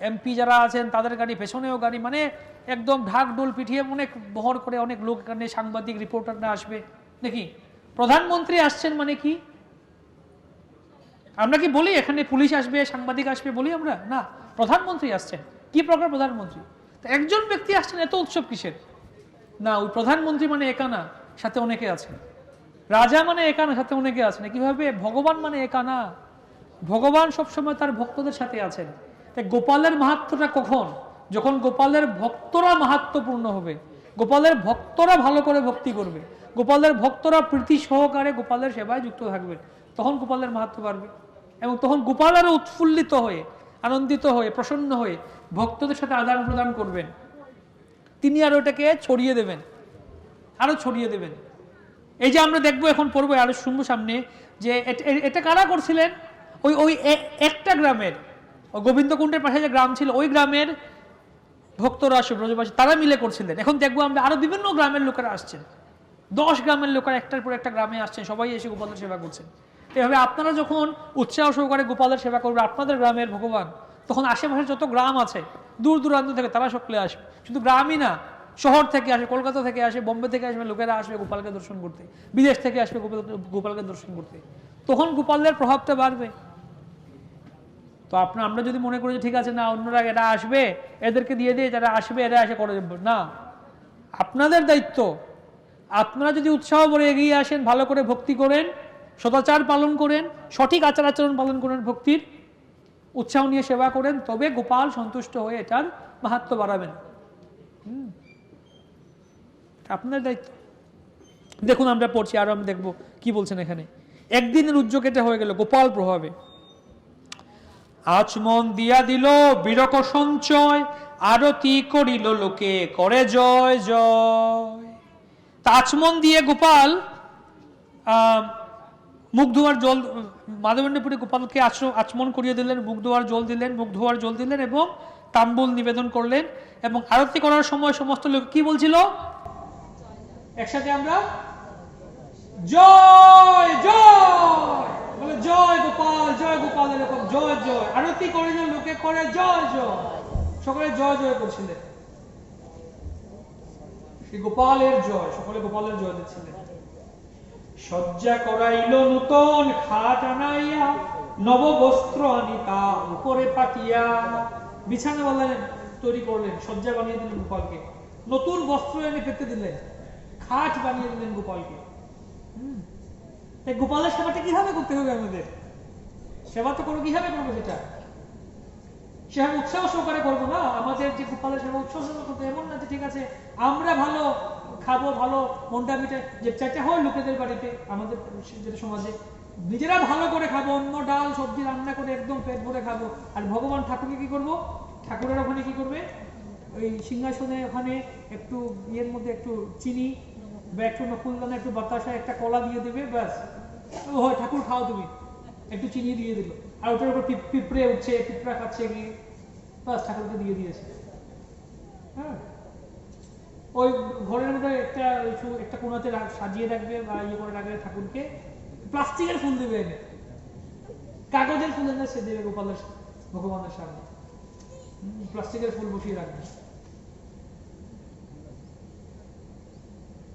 এমপি যারা আছেন তাদের গাড়ি, পেছনেও গাড়ি, মানে একদম ঢাক ঢোল পিটিয়ে অনেক বহর করে অনেক লোক এখানে, সাংবাদিক, রিপোর্টাররা আসবে নাকি? প্রধানমন্ত্রী আসছেন মানে কি? আমরা কি বলি এখানে পুলিশ আসবে, সাংবাদিক আসবে বলি আমরা? না, প্রধানমন্ত্রী আসছেন। কি প্রকার প্রধানমন্ত্রী? একজন ব্যক্তি আসছেন, এত উৎসব কিসের? না, ওই প্রধানমন্ত্রী মানে একা না, সাথে অনেকে আছেন। রাজা মানে একা না, সাথে অনেকে আছেন। কিভাবে? ভগবান মানে একা না, ভগবান সবসময় তার ভক্তদের সাথে আছেন। তাই গোপালের মাহাত্ম্যটা কখন? যখন গোপালের ভক্তরা মাহাত্ম্যপূর্ণ হবে, গোপালের ভক্তরা ভালো করে ভক্তি করবে, গোপালের ভক্তরা প্রীতি সহকারে গোপালের সেবায় যুক্ত থাকবে, তখন গোপালের মাহাত্ম্য বাড়বে। এবং তখন গোপাল আরো উৎফুল্লিত হয়ে, আনন্দিত হয়ে, প্রসন্ন হয়ে ভক্তদের সাথে আদান প্রদান করবেন, তিনি আরো এটাকে ছড়িয়ে দেবেন, আরো ছড়িয়ে দেবেন। এই যে আমরা দেখবো এখন পড়বো, আরো শুনবো সামনে, যে এটা কারা করছিলেন? ওই একটা গ্রামের, গোবিন্দকুণ্ডের পাশে যে গ্রাম ছিল, ওই গ্রামের ভক্তরা আসে, ব্রজবাসী, তারা মিলে করছিলেন। এখন দেখবো আমরা আরো বিভিন্ন গ্রামের লোকেরা আসছেন, 10 গ্রামের লোকেরা একটার পর একটা গ্রামে আসছেন, সবাই এসে গোপালের সেবা করছেন। এভাবে আপনারা যখন উৎসাহ সহকারে গোপালের সেবা করবে, আপনাদের গ্রামের ভগবান, তখন আশেপাশে যত গ্রাম আছে, দূর দূরান্ত থেকে তারা সকলে আসবে। শুধু গ্রামই না, শহর থেকে আসে, কলকাতা থেকে আসে, বোম্বে থেকে আসবে, লোকেরা আসবে গোপালকে দর্শন করতে, বিদেশ থেকে আসবে গোপালকে দর্শন করতে, তখন গোপালের প্রভাবটা বাড়বে। তো আমরা যদি মনে করি যে ঠিক আছে না অন্যরা এরা আসবে, এদেরকে দিয়ে দিয়ে যারা আসবে এরা এসে করে দেবে না, আপনাদের দায়িত্ব। আপনারা যদি উৎসাহ করে এগিয়ে আসেন, ভালো করে ভক্তি করেন, সদাচার পালন করেন, সঠিক আচার আচরণ পালন করেন, ভক্তির উৎসাহ নিয়ে সেবা করেন, তবে গোপাল সন্তুষ্ট হয়ে এটার মাহাত্ম্য বাড়াবেন। আপনার দায়িত্ব। দেখুন আমরা পড়ছি, আরো আমরা দেখবো কি বলছেন এখানে। একদিনের উজ্জ্ব কেটে হয়ে গেল গোপাল প্রভাবে। আচমন দিয়া দিল বিরক সঞ্চয়, আরতি করিল লোকে করে জয় জয়। তা আচমন দিয়ে গোপাল মুখ ধোয়ার জল, মাধবেন্দ্রপুরে গোপালকে আচমন করিয়ে দিলেন, মুখ ধোয়ার জল দিলেন, মুখ ধোয়ার জল দিলেন এবং তাম্বুল নিবেদন করলেন। এবং আরতি করার সময় সমস্ত লোক কি বলছিল? একসাথে আমরা জয় জয় বলে, জয় গোপাল, এরকম জয় জয়। আরতি করিল লোকে করে জয় জয়, সকলে জয় জয় করছিলেন। গোপালের জয়, সকলে গোপালের জয় দিচ্ছিলেন। সজ্জা করাইল নূতন খাট আনাইয়া, নব বস্ত্র আনিতা উপরে পাতিয়া। বিছানা বললেন তৈরি করলেন, সজ্জা বানিয়ে দিলেন গোপালকে, নতুন বস্ত্র এনে পেতে দিলেন, খাট বানিয়ে দিলেন গোপালকে। গোপালের সেবাটা কিভাবে করতে হবে? আমাদের সেবা তো করবো, কিভাবে করবো সেটা? সেবা উৎসাহ সহকারে করবো না। আমাদের যে গোপালের সেবা উৎসাহ সহকারে করতে, এমন না যে ঠিক আছে আমরা ভালো খাবো, ভালো মনটা মিটে যে চাইতে হয় লোকেদের বাড়িতে, আমাদের যেটা সমাজে নিজেরা ভালো করে খাবো, অন্য ডাল সবজি রান্না করে একদম পেট ভরে খাবো। আর ভগবান ঠাকুরকে কি করবো? ঠাকুরের ওখানে কি করবে? ওই সিংহাসনে ওখানে একটু ইয়ের মধ্যে একটু চিনি বা একটু নকুলদানা, একটু বাতাসা, একটা কলা দিয়ে দেবে, ব্যাস ও হয় ঠাকুর খাও তুমি, একটু চিনি দিয়ে দিল। আর ওটার উপর পিঁপড়ে উঠছে, পিঁপড়া খাচ্ছে গিয়ে, ব্যাস ঠাকুরকে দিয়ে দিয়েছে। হ্যাঁ, ওই ঘরের মধ্যে একটা কোনাতে সাজিয়ে রাখবে বা ইয়ে করে রাখবে ঠাকুরকে, প্লাস্টিকের ফুল দেবে এনে, কাগজের ফুল এনে সে দেবে গোপালের ভগবানের সামনে, প্লাস্টিকের ফুল বসিয়ে রাখবে।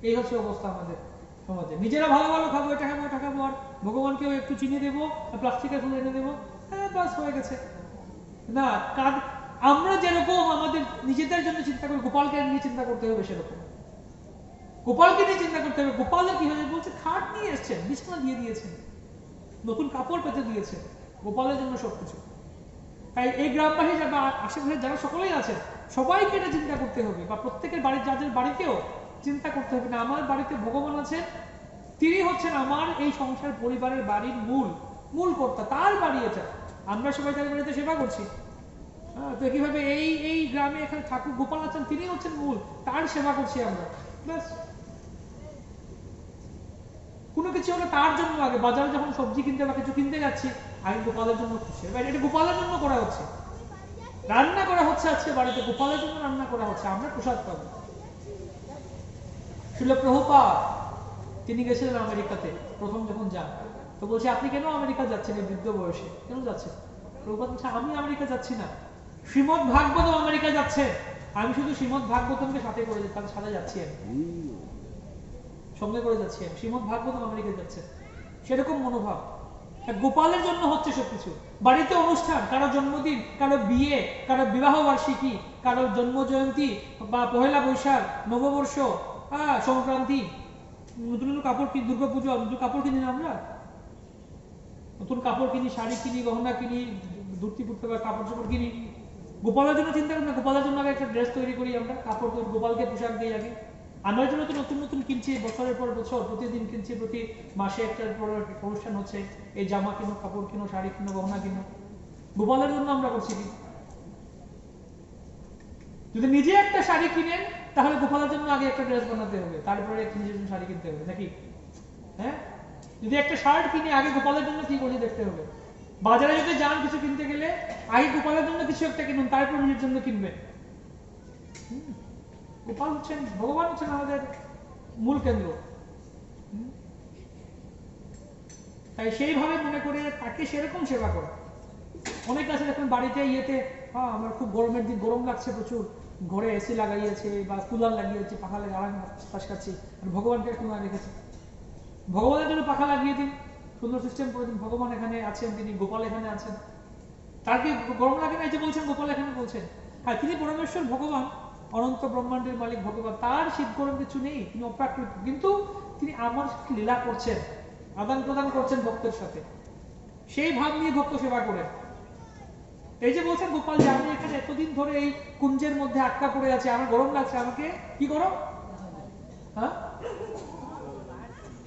এই হচ্ছে অবস্থা আমাদের সমাজে। নিজেরা ভালো ভালো খাবো, এটা খাবো ওটা খাবো, আর ভগবানকেও একটু চিনি দেবো, প্লাস্টিকের ফুল এনে দেবো, হ্যাঁ বাস হয়ে গেছে। না, আমরা যেরকম আমাদের নিজেদের জন্য চিন্তা করি, গোপালকে নিয়ে চিন্তা করতে হবে সেরকম। গোপালকে নিয়ে চিন্তা করতে হবে। গোপালের কি হয়েছে বলছে, খাট নিয়ে এসছেন, বিছানা দিয়ে দিয়েছেন, নতুন কাপড় পেতে দিয়েছেন, গোপালের জন্য সবকিছু। তাই এই গ্রামবাসী বা আশেপাশে যারা সকলেই আছেন, সবাইকে এটা চিন্তা করতে হবে, বা প্রত্যেকের বাড়ির যাদের বাড়িতেও চিন্তা করতে হবে না আমার বাড়িতে ভগবান আছেন, তিনি হচ্ছেন আমার এই সংসার পরিবারের বাড়ির মূল কর্তা, তার বাড়ি এটা, আমরা সবাই তার বাড়িতে সেবা করছি। তো কিভাবে এই গ্রামে এখানে ঠাকুর গোপাল আছেন, তিনি হচ্ছেন মূল, তার সেবা করছি আমরা, ব্যাস। কোনো কিছু হলে তার জন্য আগে, বাজারে যখন সবজি কিনতে বা কিছু কিনতে যাচ্ছি, আগে গোপালের জন্য খুশি, এটা গোপালের জন্য করা হচ্ছে, রান্না করা হচ্ছে আজকে বাড়িতে, গোপালের জন্য রান্না করা হচ্ছে, আমরা প্রসাদ পাবো। শিল প্রভুপাদ তিনি গেছিলেন আমেরিকাতে, প্রথম যখন যান, তো বলছে আপনি কেন আমেরিকা যাচ্ছেন এই বৃদ্ধ বয়সে, কেন যাচ্ছেন? প্রভুপাদ বলছে আমি আমেরিকা যাচ্ছি না, শ্রীমদ ভাগবতম আমেরিকা যাচ্ছে, আমি শুধু শ্রীমদ ভাগবতমকে সাথে করে তাদের সাথে যাচ্ছি, আমি সঙ্গে করে যাচ্ছি, শ্রীমদ ভাগবতম আমেরিকা যাচ্ছে। সেরকম মনোভাব গোপালের জন্য হচ্ছে সবকিছু। বাড়িতে অনুষ্ঠান, কারো জন্মদিন, কারো বিয়ে, কারো বিবাহ বার্ষিকী, কারো জন্ম জয়ন্তী বা পহেলা বৈশাখ, নববর্ষ, সংক্রান্তি, নতুন নতুন কাপড় কিনি, দুর্গাপুজো, নতুন কাপড় কিনি না আমরা, নতুন কাপড় কিনি, শাড়ি কিনি, গহনা কিনি, ধুতি ফুটতে বা কাপড় চোপড় কিনি। গোপালের জন্য চিন্তা করি না, গোপালের জন্য আগে একটা ড্রেস তৈরি করি আমরা, কাপড় তৈরি, গোপালকে পোশাক দিই আগে। আমার জন্য তো নতুন নতুন কিনছি, বছরের পর বছর প্রতিদিন কিনছি, প্রতি মাসে একটা অনুষ্ঠান হচ্ছে, এই জামা কিনো, কাপড় কিনো, শাড়ি কিনো, গহনা কিনো, গোপালের জন্য আমরা করছি কি? যদি নিজে একটা শাড়ি কিনেন তাহলে গোপালের জন্য আগে একটা ড্রেস বানাতে হবে, তারপরে নিজের জন্য শাড়ি কিনতে হবে নাকি? হ্যাঁ, যদি একটা শার্ট কিনে আগে গোপালের জন্য কি করছে দেখতে হবে। বাজারে যদি যান কিছু কিনতে গেলে আগে গোপালের জন্য কিছু একটা কিনুন, তারপর নিজের জন্য কিনবেন। গোপাল হচ্ছেন, ভগবান হচ্ছেন আমাদের মূল কেন্দ্র। তাই সেইভাবে মনে করে তাকে সেরকম সেবা করা। অনেক আছে দেখুন বাড়িতে ইয়েতে, আমার খুব গরমের দিন, গরম লাগছে প্রচুর, ঘরে এসি লাগাইয়েছে বা কুলার লাগিয়েছে, পাখা লাগিয়ে আরাম বাতাস খাচ্ছি, আর ভগবানকে কুলার রেখেছে। ভগবানের জন্য পাখা লাগিয়ে দিন, সুন্দর সিস্টেম করে দিন, ভগবান এখানে আছেন, তিনি গোপাল এখানে আছেন, তার কি গরম লাগে না? এই যে বলছেন গোপাল এখানে বলছেন, হ্যাঁ তিনি পরমেশ্বর ভগবান, অনন্ত ব্রহ্মাণ্ডের মালিক ভগবান, তার শীত গরম কিছু নেই, তিনি অপ্রাকৃত, কিন্তু তিনি আমার সাথে লীলা করছেন, আদান প্রদান করছেন ভক্তের সাথে, সেই ভাব নিয়ে ভক্ত সেবা করেন। এই যে বলছেন গোপাল যে আমি এখানে এতদিন ধরে এই কুঞ্জের মধ্যে আটকা পড়ে আছে, আমার গরম লাগছে, আমাকে কি করো, হ্যাঁ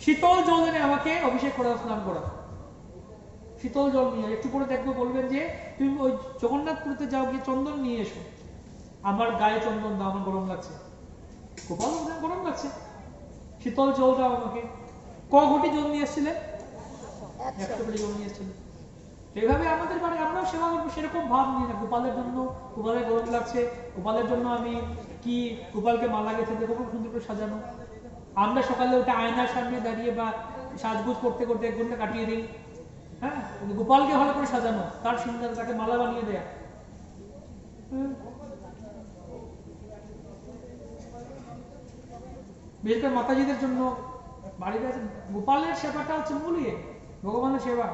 শীতল জল এনে আমাকে অভিষেক করা, স্নান করা, শীতল জল নিয়ে। একটু পরে দেখবো বলবেন যে তুমি ওই জগন্নাথপুরীতে যাও, গিয়ে চন্দন নিয়ে এসো, আমার গায়ে চন্দন দাও, আমার গরম লাগছে। গোপাল গরম লাগছে, শীতল জল দাও আমাকে। ক ঘটি জল নিয়ে এসেছিলেন? 100 ঘটি জল নিয়ে এসেছিলেন। এইভাবে আমাদের বাড়ি আমরাও সেবা করবো, সেরকম ভাব নিয়ে না, গোপালের জন্য, গোপালের গরম লাগছে, গোপালের জন্য আমি কি গোপালকে মালা গেঁথে দেবো, খুব সুন্দর করে সাজানো। আমরা সকালে ওটা আয়নার সামনে দাঁড়িয়ে বা সাজগোজ করতে করতে 1 ঘন্টা কাটিয়ে দিই। হ্যাঁ, গোপালকে ভালো করে সাজানো, তার সুন্দর, তাকে মালা বানিয়ে দেয়া। বিশেষ করে মাতাজিদের জন্য বাড়িতে আছে, গোপালের সেবাটা হচ্ছে মূল ইয়ে, ভগবানের সেবা।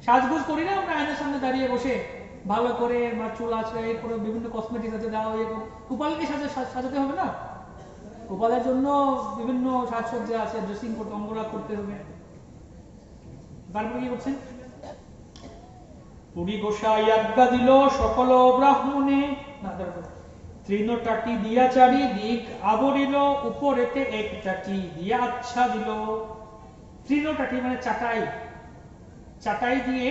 সাজগোজ করি না আমরা আয়নার সামনে দাঁড়িয়ে বসে, ভালো করে মার চুল আছে, এই করে বিভিন্ন কসমেটিক আছে দাও, ইয়ে করো, গোপালকে সাজাতে হবে না? গোপালের জন্য বিভিন্ন সাজসজ্জা আছে, ড্রেসিং করতে, অঙ্গরাগ করতে হবে। তারপরে কি করছেন? পুরী গোসাই আজ্ঞা দিল সকল ব্রাহ্মণে, না তারপরে তৃণটাটি দিয়া চারি দিক আবরিল, উপরেতে একটাটি দিয়া আচ্ছা দিল। তৃণটাটি মানে চাটাই, চাটাই দিয়ে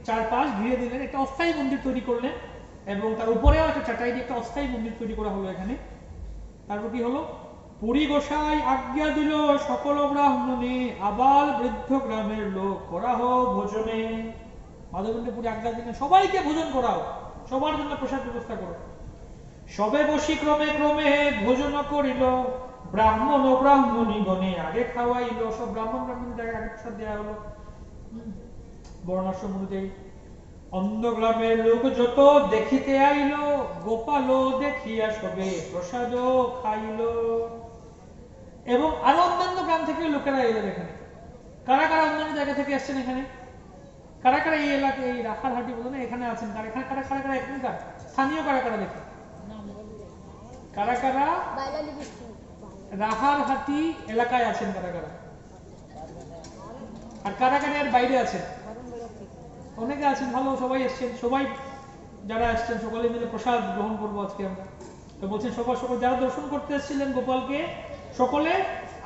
চারপাশ ঘিরে দিলেন, একটা অস্থায়ী মন্দির তৈরি করলেন, এবং তার উপরেও একটা চাটাই দিয়ে একটা অস্থায়ী মন্দির তৈরি করা হলো এখানে। তারপর কি হলো? পুরী গোসাই আজ্ঞা দিল সকল ব্রাহ্মণে, আবাল বৃদ্ধ গ্রামের লোক করাহ ভোজনে। মাধবেন্দ্রপুরী আজ্ঞা দিলেন সবাইকে ভোজন করাও, সবার জন্য প্রসাদ ব্যবস্থা করো। সবে বসি ক্রমে ক্রমে ভোজন করিল, ব্রাহ্মণ ও ব্রাহ্মণী গণে আগে খাওয়াইল। সব ব্রাহ্মণ ব্রাহ্মণীদের আগে প্রসাদ দেওয়া হলো বর্ণাশ্রম অনুযায়ী। অন্য গ্রামের লোক যত দেখিতে আইল, গোপাল দেখিয়া সবে প্রসাদ খাইল। এবং আরো অন্যান্য গ্রাম থেকে লোকেরা এলেন এখানে। কারা কারা অন্যান্য জায়গা থেকে আসছেন এখানে? কারা কারা এই এলাকায়, এই রাখারহাটি বলে না, এখানে আছেন? কারা কারা কারা কারা এখানকার স্থানীয়? কারা কারা দেখে? কারা কারা রাখারহাটি এলাকায় আছেন? কারা কারা? আর কারা কারা এর বাইরে আছেন? অনেকে আছেন, ভালো, সবাই এসছেন। সবাই যারা আসছেন সকলে মিলে প্রসাদ গ্রহণ করবো আজকে আমরা। তো বলছেন সবাই সকল যারা দর্শন করতে এসেছিলেন গোপালকে, সকলে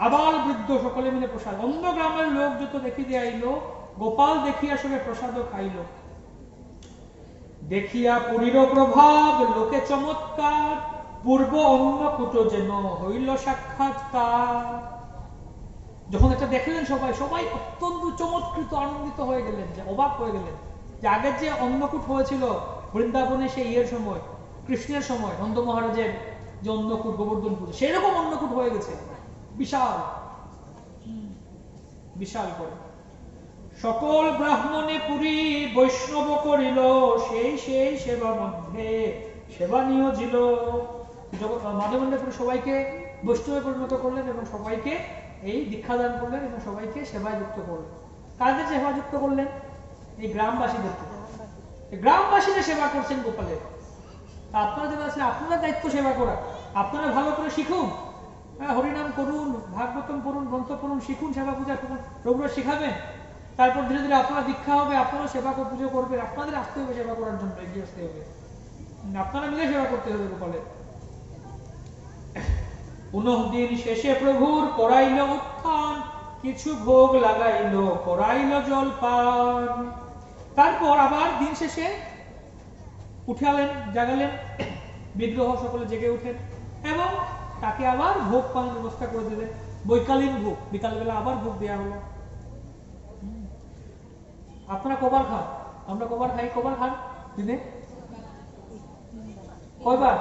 আবাল বৃদ্ধ সকলে মিলে প্রসাদ। অন্য গ্রামের লোক যত দেখিতে আইল, গোপাল দেখিয়া সবে প্রসাদ খাইল। দেখিয়া পুরীর প্রভাব লোকে চমৎকার, পূর্ব অন্নকূট যেন হইল সাক্ষাৎকার। যখন এটা দেখলেন সবাই, সবাই অত্যন্ত চমৎকৃত, আনন্দিত হয়ে গেলেন, যে অবাক হয়ে গেলেন যে আগের যে অন্নকূট হয়েছিল বৃন্দাবনে সেই ইয়ের সময়, কৃষ্ণের সময়, নন্দ মহারাজের যে অন্নকূট গোবর্ধন পুজো, সেরকম অন্নকূট হয়ে গেছে, বিশাল বিশাল করে। সকল ব্রাহ্মণে পুরী বৈষ্ণব করিল, সেই সেই সেবা মধ্যে সেবা নিয়োজিল। মাধবেন্দ্রপুরে সবাইকে বৈষ্ণবে পরিণত করলেন এবং সবাইকে এই দীক্ষা দান করলেন এবং সবাইকে সেবায় যুক্ত করলেন। কাদের সেবা যুক্ত করলেন? এই গ্রামবাসীদেরকে। গ্রামবাসীরা সেবা করছেন গোপালের। আপনারা যারা আছেন, আপনারা দায়িত্ব সেবা করা। আপনারা ভালো করে শিখুন, হরিনাম করুন, ভাগবতম পড়ুন, গ্রন্থ পড়ুন, শিখুন, সেবা পূজা করুন, রঘুরা শিখাবেন। তারপর ধীরে ধীরে আপনারা দীক্ষা হবে, আপনারা সেবা পুজো করবেন, আপনাদের আসতে হবে সেবা করার জন্য, এগিয়ে আসতে হবে, আপনারা মিলে সেবা করতে হবে গোপালের। 19 দিন শেষে প্রভুর করাইল উত্থান, কিছু ভোগ লাগাইল, করাইল জলপান। তারপর আবার দিন শেষে উঠালেন, জাগালেন বিগ্রহ, সকলে জেগে উঠেন এবং তাকে আবার ভোগ পানের ব্যবস্থা করে দিলেন। বৈকালীন ভোগ, বিকালবেলা আবার ভোগ দেওয়া হলো। আপনারা কবার খান? আমরা কবার খাই? কবার খান দিনে? কয়বার?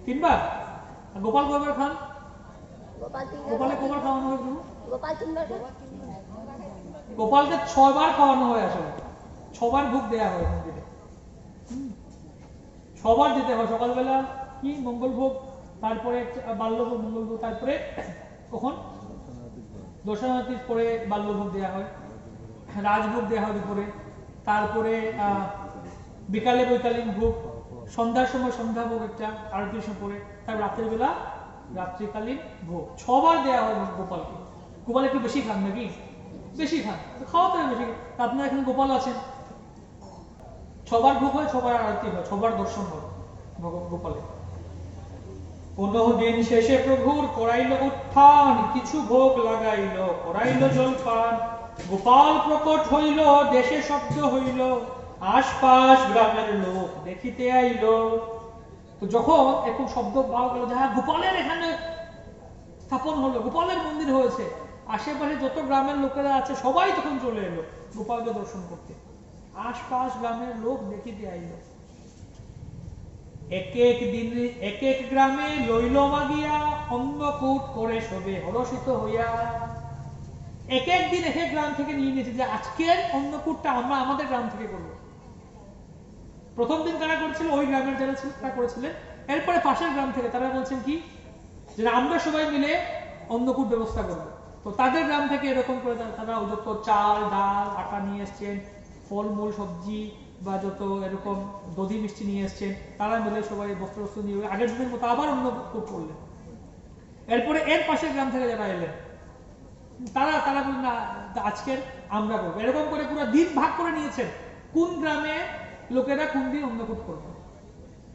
3 বার। গোপাল কয়বার খান? গোপালে কবার খাওয়ানো হয়? গোপালকে 6 বার খাওয়ানো হয়। আসলে 6 বার ভোগ দেওয়া হয় মন্দিরে, 6 বার দিতে হয়। সকালবেলা কি মঙ্গল ভোগ, তারপরে বাল্যভোগ, মঙ্গল ভোগ, তারপরে কখন দর্শনার্থীর পরে বাল্যভোগ দেওয়া হয়, রাজভোগ দেওয়া হয় দুপুরে, তারপরে বিকালে বৈকালীন ভোগ, সন্ধ্যার সময় সন্ধ্যা ভোগ একটা আরতির সময় পরে, তারপর রাত্রের বেলা রাত্রিকালীন ভোগ। 6 বার দেওয়া হয় গোপালকে। গোপাল একটু বেশি খান নাকি? বেশি খান, খাওয়া তো বেশি। আপনার এখানে গোপাল আছেন, 6 বার ভোগ হয়, 6 বার আরতি হয়, 6 বার দর্শন হয় গোপালে। 15 দিন শেষে প্রভুর করাইল উত্থান, কিছু ভোগ লাগাইল, করাইল জলপান। গোপাল প্রকট হইল, দেশে শব্দ হইল, আশপাশ গ্রামের লোক দেখিতে আইল। তো যখন এরকম শব্দ পাওয়া গেল, যাহা গোপালের এখানে স্থাপন হলো, গোপালের মন্দির হয়েছে, আশেপাশে যত গ্রামের লোকেরা আছে সবাই তখন চলে এলো গোপালকে দর্শন করতে। আশপাশ গ্রামের লোক দেখিতে আইল। এক এক দিন এক এক গ্রামে লইল মাগিয়া, অন্নকূট করে সবে হরষিত হইয়া। এক এক দিন এক এক গ্রাম থেকে নিয়ে নিয়েছে যে আজকের অন্নকূটটা আমরা আমাদের গ্রাম থেকে করবো। প্রথম দিন কারা করেছিল? ওই গ্রামের যারা ছিল তারা করেছিলেন। এরপরে পাশের গ্রাম থেকে তারা বলছেন কি, যে আমরা সবাই মিলে অন্নকূট ব্যবস্থা করবো। তো তাদের গ্রাম থেকে এরকম করে তারা যত চাল ডাল আটা নিয়ে এসছেন, ফলমূল সবজি বা যত এরকম দধি মিষ্টি নিয়ে এসছেন, তারা মিলে সবাই বস্ত্র বস্ত্র নিয়ে আগের দিনের মতো আবার অন্নকূট করলেন। এরপরে এর পাশের গ্রাম থেকে যারা এলেন তারা বললেন না, আজকের আমরা করবো। এরকম করে পুরো দিন ভাগ করে নিয়েছেন, কোন গ্রামে লোকেরা কোন দিন অন্নকূট করবে।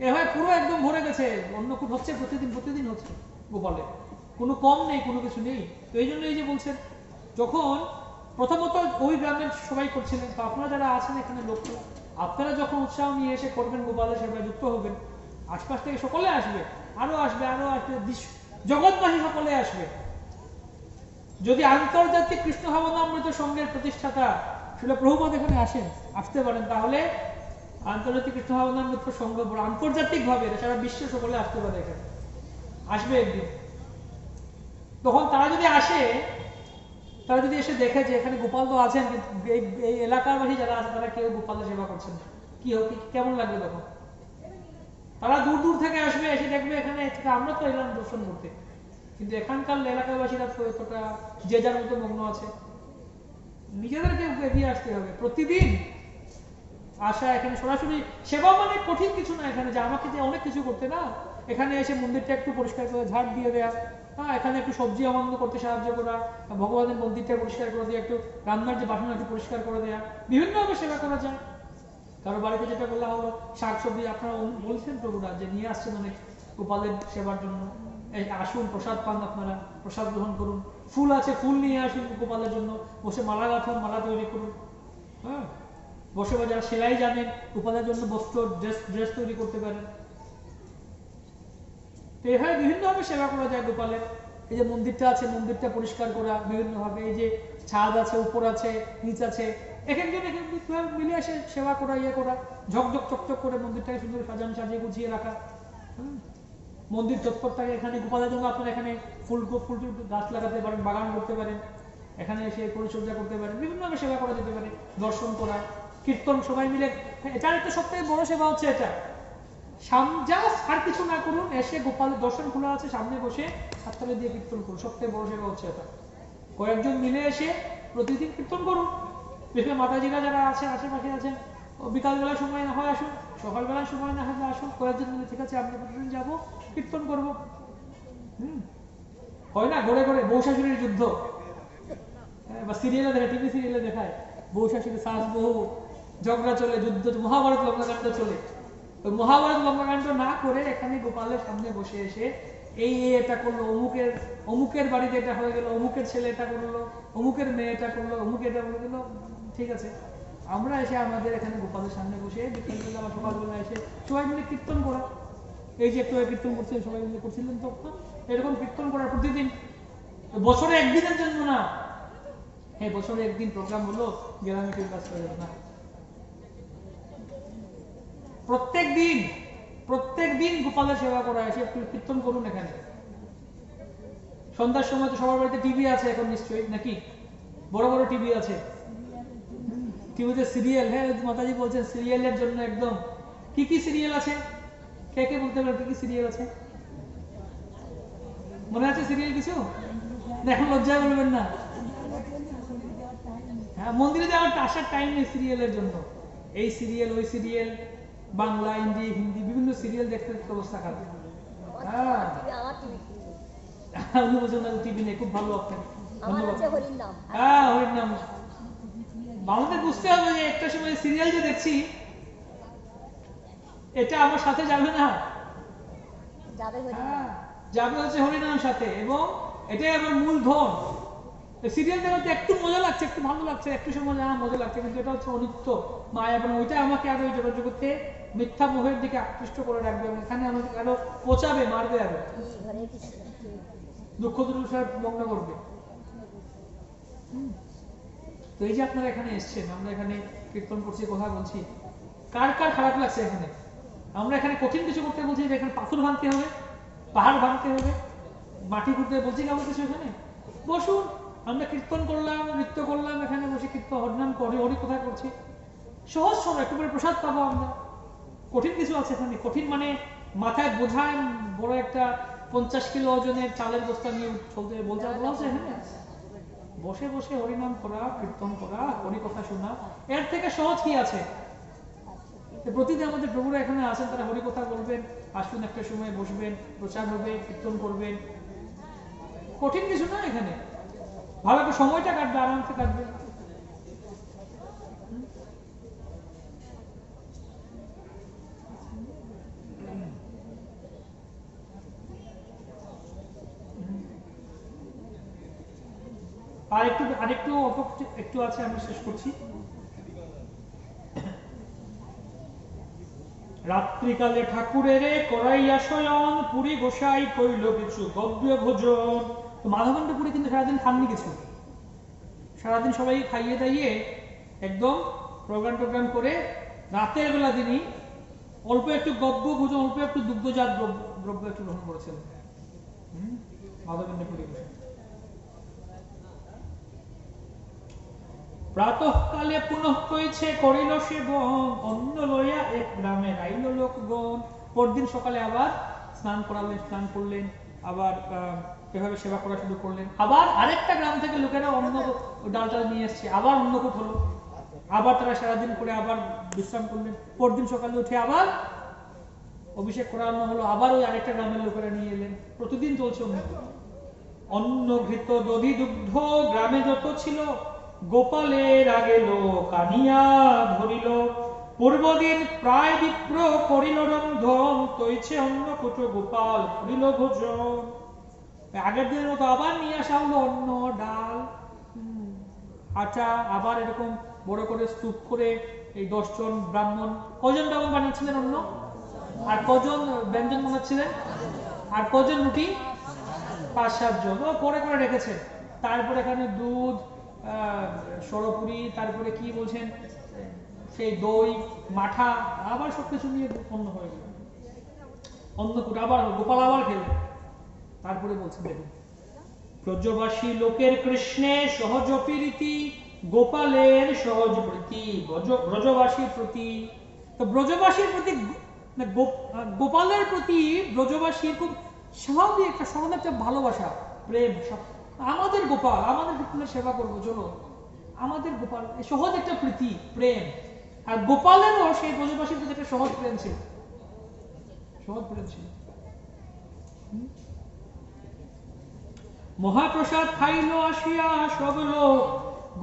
এভাবে পুরো একদম ভরে গেছে, অন্নকূট হচ্ছে প্রতিদিন হচ্ছে গোপালে, কোনো কম নেই, কোনো কিছু নেই। তো এই জন্য এই যে বলছেন, যখন প্রথমত ওই গ্রামের সবাই করছিলেন, তো আপনারা যারা আছেন এখানে লোক, আপনারা যখন উৎসাহ নিয়ে এসে করবেন, গোপালের সেবায় যুক্ত হবেন, আশপাশ থেকে সকলে আসবে, আরো আসবে, জগৎবাসী সকলে আসবে। যদি আন্তর্জাতিক কৃষ্ণ ভাবনামৃত সংঘের প্রতিষ্ঠাতা শিল প্রভুপাদ এখানে আসতে পারেন, তাহলে আন্তর্জাতিক কৃষ্ণ ভাবনামৃত সংঘ আন্তর্জাতিক ভাবে সারা বিশ্ব সকলে আসতে পারে, এখানে আসবে একদিন। তখন তারা যদি আসে, তারা যদি এসে দেখে যে এখানে গোপাল তো আছেন, কিন্তু এই এলাকার বাসী যারা আছে তারা কেউ গোপালের সেবা করছেন না, কেমন লাগবে তখন? তারা দূর দূর থেকে আসবে, এসে দেখবে এখানে আমরা তো এলাম দর্শন করতে, কিন্তু এখানকার এলাকাবাসীরা তো এতটা যে যার মতো মগ্ন আছে। নিজেদেরকে এগিয়ে আসতে হবে, প্রতিদিন আসা, এখানে সরাসরি সেবা মানে কঠিন কিছু না, এখানে যে আমাকে যে অনেক কিছু করতে না, এখানে এসে মন্দিরটা একটু পরিষ্কার করে ঝাড় দিয়ে দেয়া, হ্যাঁ, এখানে একটু সবজি আমান্য করতে সাহায্য করা, ভগবানের মন্দিরটা পরিষ্কার করে দেওয়া, একটু রান্নার যে বাসন একটু পরিষ্কার করে দেওয়া, বিভিন্নভাবে সেবা করা যায়। কারো বাড়িতে যেটা বলা হলো শাক সবজি আপনারা বলছেন প্রভুরা যে নিয়ে আসছেন অনেক গোপালের সেবার জন্য, আসুন প্রসাদ পান, আপনারা প্রসাদ গ্রহণ করুন। ফুল আছে, ফুল নিয়ে আসুন গোপালের জন্য, বসে মালা গাঁথুন, মালা তৈরি করুন। হ্যাঁ, বসে যারা সেলাই জানেন, গোপালের জন্য বস্ত্র ড্রেস তৈরি করতে পারেন। তো এভাবে বিভিন্নভাবে সেবা করা যায় গোপালের। এই যে মন্দিরটা আছে, মন্দিরটা পরিষ্কার করা বিভিন্নভাবে, এই যে ছাদ আছে, উপর আছে, নিচ আছে, এক একজন এক একদিক মিলে এসে সেবা করা, ইয়ে করা, ঝকঝক চকচক করে মন্দিরটাকে সুন্দর সাজিয়ে গুছিয়ে রাখা। মন্দির চত্বরটাকে এখানে গোপালের জন্য আপনারা এখানে ফুল গাছ লাগাতে পারেন, বাগান করতে পারেন, এখানে এসে পরিচর্যা করতে পারেন, বিভিন্নভাবে সেবা করা যেতে পারে। দর্শন করা, কীর্তন সবাই মিলে, এটার একটা সবথেকে বড় সেবা হচ্ছে এটা। আর কিছু না করুন, এসে গোপালের দর্শন খোলা আছে, সামনে বসে হাততালি দিয়ে কীর্তন করুন, সবথেকে বড় সেবা হচ্ছে এটা। কয়েকজন মিলে এসে প্রতিদিন কীর্তন করুন। বিশেষ মাতাজিরা যারা আছে আশেপাশে আছেন, বিকালবেলা সময় না হয় আসুন, সকালবেলা সময় না হলে আসুন, কয়েকজন মিলে ঠিক আছে আমরা প্রতিদিন যাবো, কীর্তন করবো। হয় না ঘরে ঘরে বউ শাশুড়ির যুদ্ধ, বা সিরিয়ালে দেখায়, টিভি সিরিয়ালে দেখায়, বউ শাশুড়ি শাস বহু ঝগড়া চলে, যুদ্ধ, মহাভারত লঙ্কাকাণ্ড চলে। ওই মহাভারত লঙ্কাকাণ্ড না করে এখানে গোপালের সামনে বসে এসে এটা করলো, অমুকের বাড়িতে এটা হয়ে গেল, অমুকের ছেলে এটা করলো, অমুকের মেয়ে এটা করলো, অমুক এটা বলে দিল, ঠিক আছে। আমরা এসে আমাদের এখানে গোপালের সামনে বসে বিকেলবেলা বা সকালবেলা এসে সবাই মিলে কীর্তন করা, এই যে একটু কীর্তন করছে সবাই মিলে করছিলেন, তো এরকম কীর্তন করা প্রতিদিন, বছরে একদিনের জন্য না। হ্যাঁ, বছরে একদিন প্রোগ্রাম হলো, গেলাম একটু কাজ করে না, প্রত্যেক দিন গোপালের সেবা করা, এসে একটু কীর্তন করুন এখানে। সন্ধ্যার সময় তো সবার বাড়িতে টিভি আছে এখন নিশ্চয়ই, নাকি? বড় বড় টিভি আছে, টিভিতে সিরিয়াল, হ্যাঁ মাতাজি বলছেন সিরিয়ালের জন্য একদম। কি কি সিরিয়াল আছে, কে কে বলতে পারেন? কি কি সিরিয়াল আছে মনে আছে? সিরিয়াল কিছু এখন লজ্জায় বলবেন না। হ্যাঁ, মন্দিরে যাওয়ার আসার টাইম নেই সিরিয়ালের জন্য, এই সিরিয়াল ওই সিরিয়াল, বাংলা হিন্দি হিন্দি বিভিন্ন সিরিয়াল দেখতে দেখতে অবস্থা খারাপ। উনি বলছেন না টিভি নেই, খুব ভালো আপনার ধন্যবাদ। হ্যাঁ হরির নাম বাংলাতে বুঝতে হবে যে একটা সময় সিরিয়াল যে দেখছি এটা আমার সাথে যাবে না, যাবে হচ্ছে হরিনামের সাথে, এবং এটাই আমার মূল ধন। সিরিয়াল দেখাতে একটু মজা লাগছে, একটু ভালো লাগছে, একটু সময় মজা লাগছে, কিন্তু এটা হচ্ছে অনিত্য মায়া, এবং ওইটা আমাকে আরো এই জগতে মিথ্যা মোহের দিকে আকৃষ্ট করে রাখবে, এবং এখানে আমাকে আরো পচাবে, মারবে, আরো দুঃখ দুর্দশায় মগ্ন করবে। তো এই যে আপনারা এখানে এসছেন, আমরা এখানে কীর্তন করছি, কথা বলছি, কার কার খারাপ লাগছে এখানে? আমরা এখানে কঠিন কিছু করতে বলছি যে এখানে পাথর ভাঙতে হবে, পাহাড় ভাঙতে হবে, মাটি খুঁড়তে বলছি না কিছু? এখানে বসুন, আমরা কীর্তন করলাম, নৃত্য করলাম, এখানে বসে কীর্তন হরিনাম করে, হরি কথা করছি, সহজ সরল, একটু করে প্রসাদ পাবো আমরা। কঠিন কিছু আছে এখানে? কঠিন মানে মাথায় বোঝায় বড় একটা 50 কিলো ওজনের চালের বস্তা নিয়ে চলতে বলতে বলছে এখানে? বসে বসে হরিনাম করা, কীর্তন করা, হরি কথা শোনা, এর থেকে সহজ কি আছে? প্রতিদিন আমাদের প্রভুরা এখানে আছেন, তারা হরি কথা বলবেন, আসুন একটা সময় বসবেন, প্রচার হবে, কীর্তন করবেন, কঠিন কিছু না এখানে, ভালো একটা সময়টা কাটবে, আরামসে কাটবে। আরেকটু একটু আছে, আমরা শেষ করছি। রাত্রিকালে ঠাকুরের করাইয়া শয়ন, পুরী গোসাই কইল কিছু গব্য ভোজন। তো মাধবেন্দ্রপুরী কিন্তু সারাদিন খাননি কিছু, সারাদিন সবাই খাইয়ে দাইয়ে একদম প্রোগ্রাম করে রাতের বেলা তিনি অল্প একটু গব্য ভোজন, অল্প একটু দুগ্ধজাত দ্রব্য একটু গ্রহণ করেছেন মাধবেন্দ্রপুরী গোসাই। প্রাতঃকালে পুনঃ কইছে করিল সেবন, অন্ন লইয়া এক গ্রামে আইল লোকগণ। পরদিন সকালে আবার স্নান করালেন, স্নান করলেন, আবার এভাবে সেবা করা শুরু করলেন। আবার আরেকটা গ্রাম থেকে লোকেরা অন্ন ডালটা নিয়ে এসছে, আবার অন্নকূট হলো, আবার তারা সারাদিন করে আবার বিশ্রাম করলেন। পরদিন সকালে উঠে আবার অভিষেক করানো হলো, আবার ওই আরেকটা গ্রামের লোকেরা নিয়ে এলেন। প্রতিদিন চলছে অন্নকূট। অন্ন ঘৃত দধি দুগ্ধ গ্রামে যত ছিল, গোপালের আগে লোক আনিয়া ধরিল। পূর্বদিন প্রায় বিপ্র করিল রন্ধন, তৈছে অন্নকূট গোপাল করিল ভোজন। আগের দিনের মতো আবার নিয়ে আসা হলো অন্ন, ডাল, আটা, আবার এরকম বড় করে স্তূপ করে এই 10 জন ব্রাহ্মণ, কজন ব্রাহ্মণ বানাচ্ছিলেন অন্ন, আর কজন ব্যঞ্জন বানাচ্ছিলেন, আর কজন রুটি, 5-7 জন করে করে রেখেছেন। তারপরে এখানে দুধ, সরপুরি, তারপরে কি বলছেন সেই দই, মাঠা, আবার সবকিছু নিয়ে অন্ন হয়ে গেল, অন্নকূট আবার গোপাল আবার খেলেন। তারপরে বলছেন দেখুন, ব্রজবাসী লোকের কৃষ্ণে সহজ প্রীতি, গোপালের সহজ প্রীতি ব্রজবাসীর প্রতি। তো ব্রজবাসীর প্রতি, গোপালের প্রতি ব্রজবাসীর খুব স্বাভাবিক একটা সহজ একটা ভালোবাসা, প্রেম। আমাদের গোপাল, আমাদের গোপালের সেবা করবো, চলো আমাদের গোপাল, সহজ একটা প্রীতি, প্রেম। আর গোপালেরও সেই ব্রজবাসীর প্রতি একটা সহজ প্রেম ছিল, সহজ প্রেম ছিল। মহাপ্রসাদ খাইল আসিয়া সব লোক,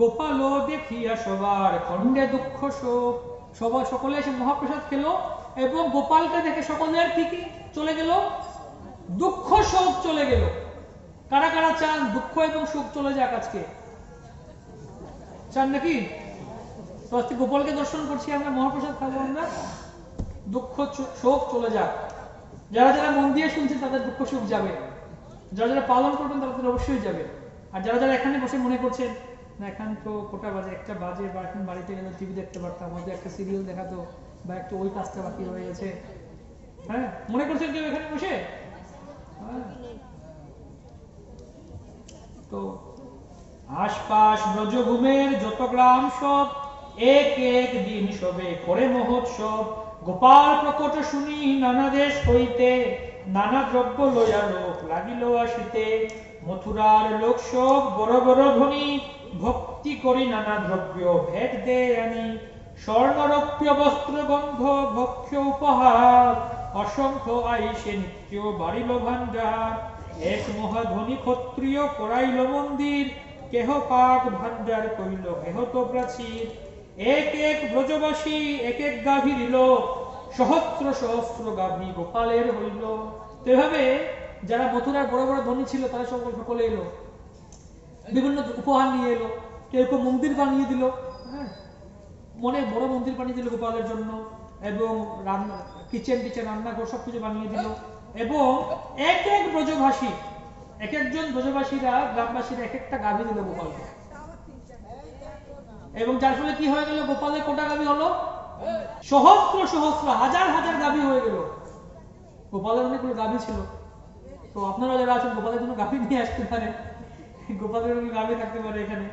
গোপাল দেখিয়া সবার খণ্ডে দুঃখ শোক। সবাই সকলে এসে মহাপ্রসাদ খেলো, এবং গোপালকে দেখে সকলের ঠিকই চলে গেল দুঃখ শোক চলে গেল। কারা কারা চান দুঃখ এবং সুখ চলে যাক? আজকে চান নাকি? তো আজকে গোপালকে দর্শন করছি আমরা, মহাপ্রসাদ খাবো আমরা, দুঃখ শোক চলে যাক। যারা যারা মন দিয়ে শুনছেন তাদের দুঃখ সুখ যাবে, যারা যারা পালন করবেন তাদের অবশ্যই যাবে। আর যারা যারা এখানে বসে মনে করছেন না এখন তো কটা বাজে, 1টা বাজে, বা এখন বাড়িতে গেলে টিভি দেখতে পারতাম, হয়তো একটা সিরিয়াল দেখাতো, বা একটু ওই কাজটা বাকি হয়ে গেছে, হ্যাঁ মনে করছেন কেউ এখানে বসে? তো আশপাশ ব্রজভূমের যত গ্রাম সব, এক এক দিন সবে করে মহোৎসব। গোপাল প্রকট শুনি নানা দেশ হইতে, নানা দ্রব্য লইয়া লোক লাগিল আসিতে। মথুরার লোক সব বড় বড় ধনী, ভক্তি করি নানা দ্রব্য ভেট দে আনি। স্বর্ণরৌপ্য বস্ত্র গন্ধ ভক্ষ উপহার, অসংখ্য আইসে নিত্য বাড়িল ভাণ্ডার। এক মহাধনী ক্ষত্রিয় করাইল মন্দির, কেহ পাক ভাণ্ডার কইল কেহ তো প্রাচীর। এক এক ব্রজবাসী এক এক গাভী দিল, সহস্র সহস্র গাভী গোপালের হইল। তো এভাবে যারা মথুরার বড় বড় ধনী ছিল তারা সকলে এলো, বিভিন্ন উপহার নিয়ে এলো। কেউ কেউ মন্দির বানিয়ে দিল, হ্যাঁ, মনে বড় মন্দির বানিয়ে দিল গোপালের জন্য, এবং কিচেন রান্নাঘর সবকিছু বানিয়ে দিল। এবং এক এক ব্রজভাষী, এক একজন ব্রজবাসীরা গ্রামবাসীরা এক একটা গাভী দিল গোপালকে। এবং যার ফলে কি হয়ে গেল, গোপালের কোটা গাভী হলো, সহস্র সহস্র হাজার হাজার গাভী হয়ে গেল। গোপালের অনেকগুলো গাভী ছিল। তো আপনারা যারা আছেন গোপালের জন্য গাভী নিয়ে আসতে পারে, গোপালের গাভী থাকতে পারে এখানে।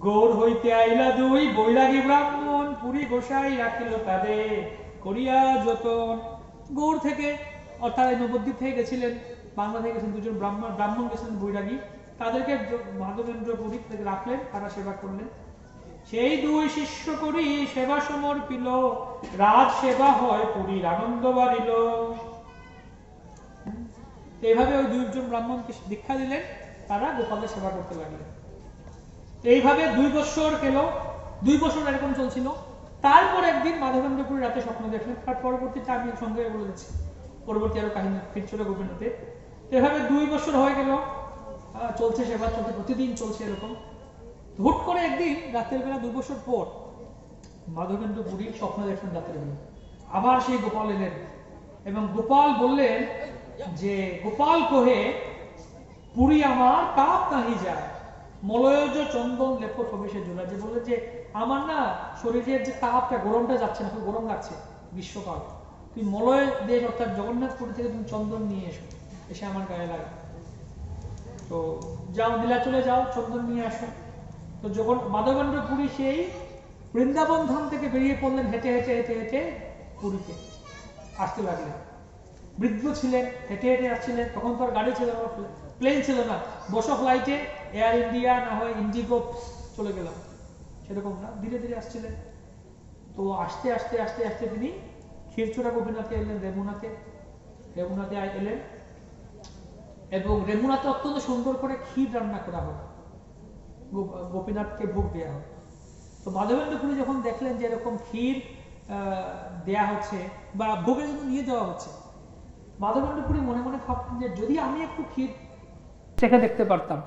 গৌর হইতে আইলা দুই বৈরাগী ব্রাহ্মণ, পুরী গোসাই রাখিল তাদের করিয়া যতন। গৌর থেকে অর্থাৎ নবদ্বীপ থেকে গেছিলেন, বাংলা থেকে গেছেন দুজন ব্রাহ্মণ গেছিলেন বৈরাগী, তাদেরকে মাধবেন্দ্র পুরী থেকে রাখলেন, তারা সেবা করলেন। সেই দুই শিষ্য করি সেবা সমর্পিল, রাজ সেবা হয় পুরীর আনন্দ বাড়িল। এইভাবে ওই দুইজন ব্রাহ্মণকে দীক্ষা দিলেন, তারা গোপালের সেবা করতে লাগলেন। এইভাবে 2 বছর গেল, 2 বছর এরকম চলছিল। তারপর একদিন মাধবেন্দ্রপুরী রাতে স্বপ্ন দেখলেন, তার পরবর্তীতে আমি সঙ্গে বলে দিচ্ছি, পরবর্তী আরো কাহিনী ফিরছিল গোপীনাথে। এভাবে 2 বছর হয়ে গেল, চলছে সেবা, চলছে, প্রতিদিন চলছে এরকম। হুট করে একদিন রাতের বেলা 2 বছর পর মাধবেন্দ্রপুরী স্বপ্ন দেখলেন রাতের বেলা, আবার সেই গোপাল এলেন। এবং গোপাল বললেন যে, গোপাল কহে পুরী আমার কাপ নাহি যায়, মলয়জ চন্দন লেপট হবে সে জোড়া। যে বললেন যে আমার না শরীরের যে তাপটা, গরমটা যাচ্ছে না, খুব গরম লাগছে গ্রীষ্মকাল, তুমি মলয় দেশ অর্থাৎ জগন্নাথপুরী থেকে তুমি চন্দন নিয়ে এসো, এসে আমার গায়ে লাগা। তো যাও, নীলাচলে যাও, চন্দন নিয়ে আসো। তো যখন মাধবেন্দ্রপুরী সেই বৃন্দাবন ধাম থেকে বেরিয়ে পড়লেন, হেঁটে হেঁটে হেঁটে হেঁটে পুরীতে আসতে লাগলেন। বৃদ্ধ ছিলেন, হেঁটে হেঁটে আসছিলেন। তখন তো আর গাড়ি ছিল না, প্লেন ছিল না, বসো ফ্লাইটে, এয়ার ইন্ডিয়া না হয় ইন্ডিগো চলে গেলাম, সেরকম না, ধীরে ধীরে আসছিলেন। তো আস্তে আস্তে আস্তে আস্তে তিনি ক্ষীরচোরা গোপীনাথে এলেন, রেমুনাতে এলেন। এবং রেমুনাতে অত্যন্ত সুন্দর করে ক্ষীর রান্না করা হয়, গোপীনাথকে ভোগ দেওয়া হয়। তো মাধবেন্দ্রপুরী যখন দেখলেন যে এরকম ক্ষীর দেয়া হচ্ছে বা ভোগের জন্য নিয়ে যাওয়া হচ্ছে, মাধবেন্দ্রপুরী মনে মনে ভাবতেন যে যদি আমি একটু ক্ষীর চেখে দেখতে পারতাম,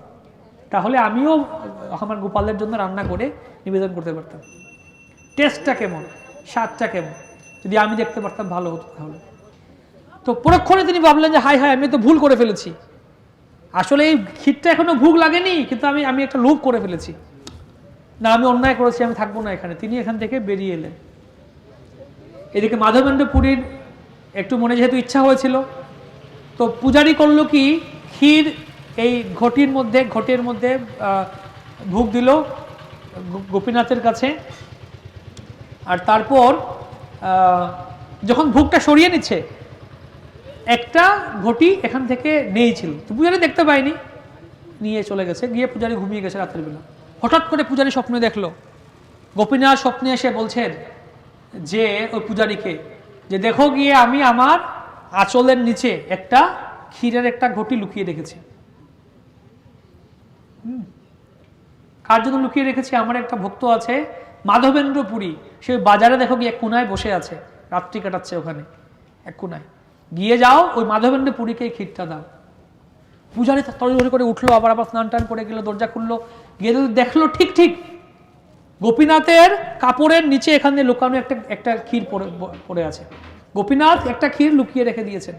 তাহলে আমিও আমার গোপালের জন্য রান্না করে নিবেদন করতে পারতাম। টেস্টটা কেমন, স্বাদটা কেমন, যদি আমি দেখতে পারতাম ভালো হতো তাহলে। তো পরক্ষণে তিনি ভাবলেন যে হায় হায়, আমি তো ভুল করে ফেলেছি, আসলে এই ক্ষীরটা এখনো ভোগ লাগেনি, কিন্তু আমি একটা লোভ করে ফেলেছি, না আমি অন্যায় করেছি, আমি থাকবো না এখানে। তিনি এখান থেকে বেরিয়ে এলেন। এদিকে মাধবেন্দ্রপুরীর একটু মনে যেহেতু ইচ্ছা হয়েছিল, তো পূজারি করলো কি, ক্ষীর এই ঘটের মধ্যে ভোগ দিল গোপীনাথের কাছে। আর তারপর যখন ভোগটা সরিয়ে নিচ্ছে, একটা ঘটি এখান থেকে নেই ছিল, তো পূজারি দেখতে পায়নি, নিয়ে চলে গেছে। গিয়ে পূজারি ঘুমিয়ে গেছে রাতের বেলা। হঠাৎ করে পূজারি স্বপ্নে দেখলো, গোপীনাথ স্বপ্নে এসে বলছেন যে ওই পূজারীকে, যে দেখো গিয়ে আমি আমার আঁচলের নিচে একটা ক্ষীরের একটা ঘটি লুকিয়ে রেখেছি। কার জন্য লুকিয়ে রেখেছি? আমার একটা ভক্ত আছে মাধবেন্দ্রপুরী, সে বাজারে দেখো গিয়ে এক কোনায় বসে আছে, রাত্রি কাটাচ্ছে ওখানে এক কোনায়, গিয়ে যাও ওই মাধবেন্দ্রপুরীকে ক্ষীরটা দাও। পূজারি তড়িঘড়ি করে উঠলো, আবার স্নান টান করে গেল, দরজা খুললো, গিয়ে দেখলো ঠিক গোপীনাথের কাপড়ের নিচে এখানে লুকানো একটা ক্ষীর পড়ে আছে। গোপীনাথ একটা ক্ষীর লুকিয়ে রেখে দিয়েছেন,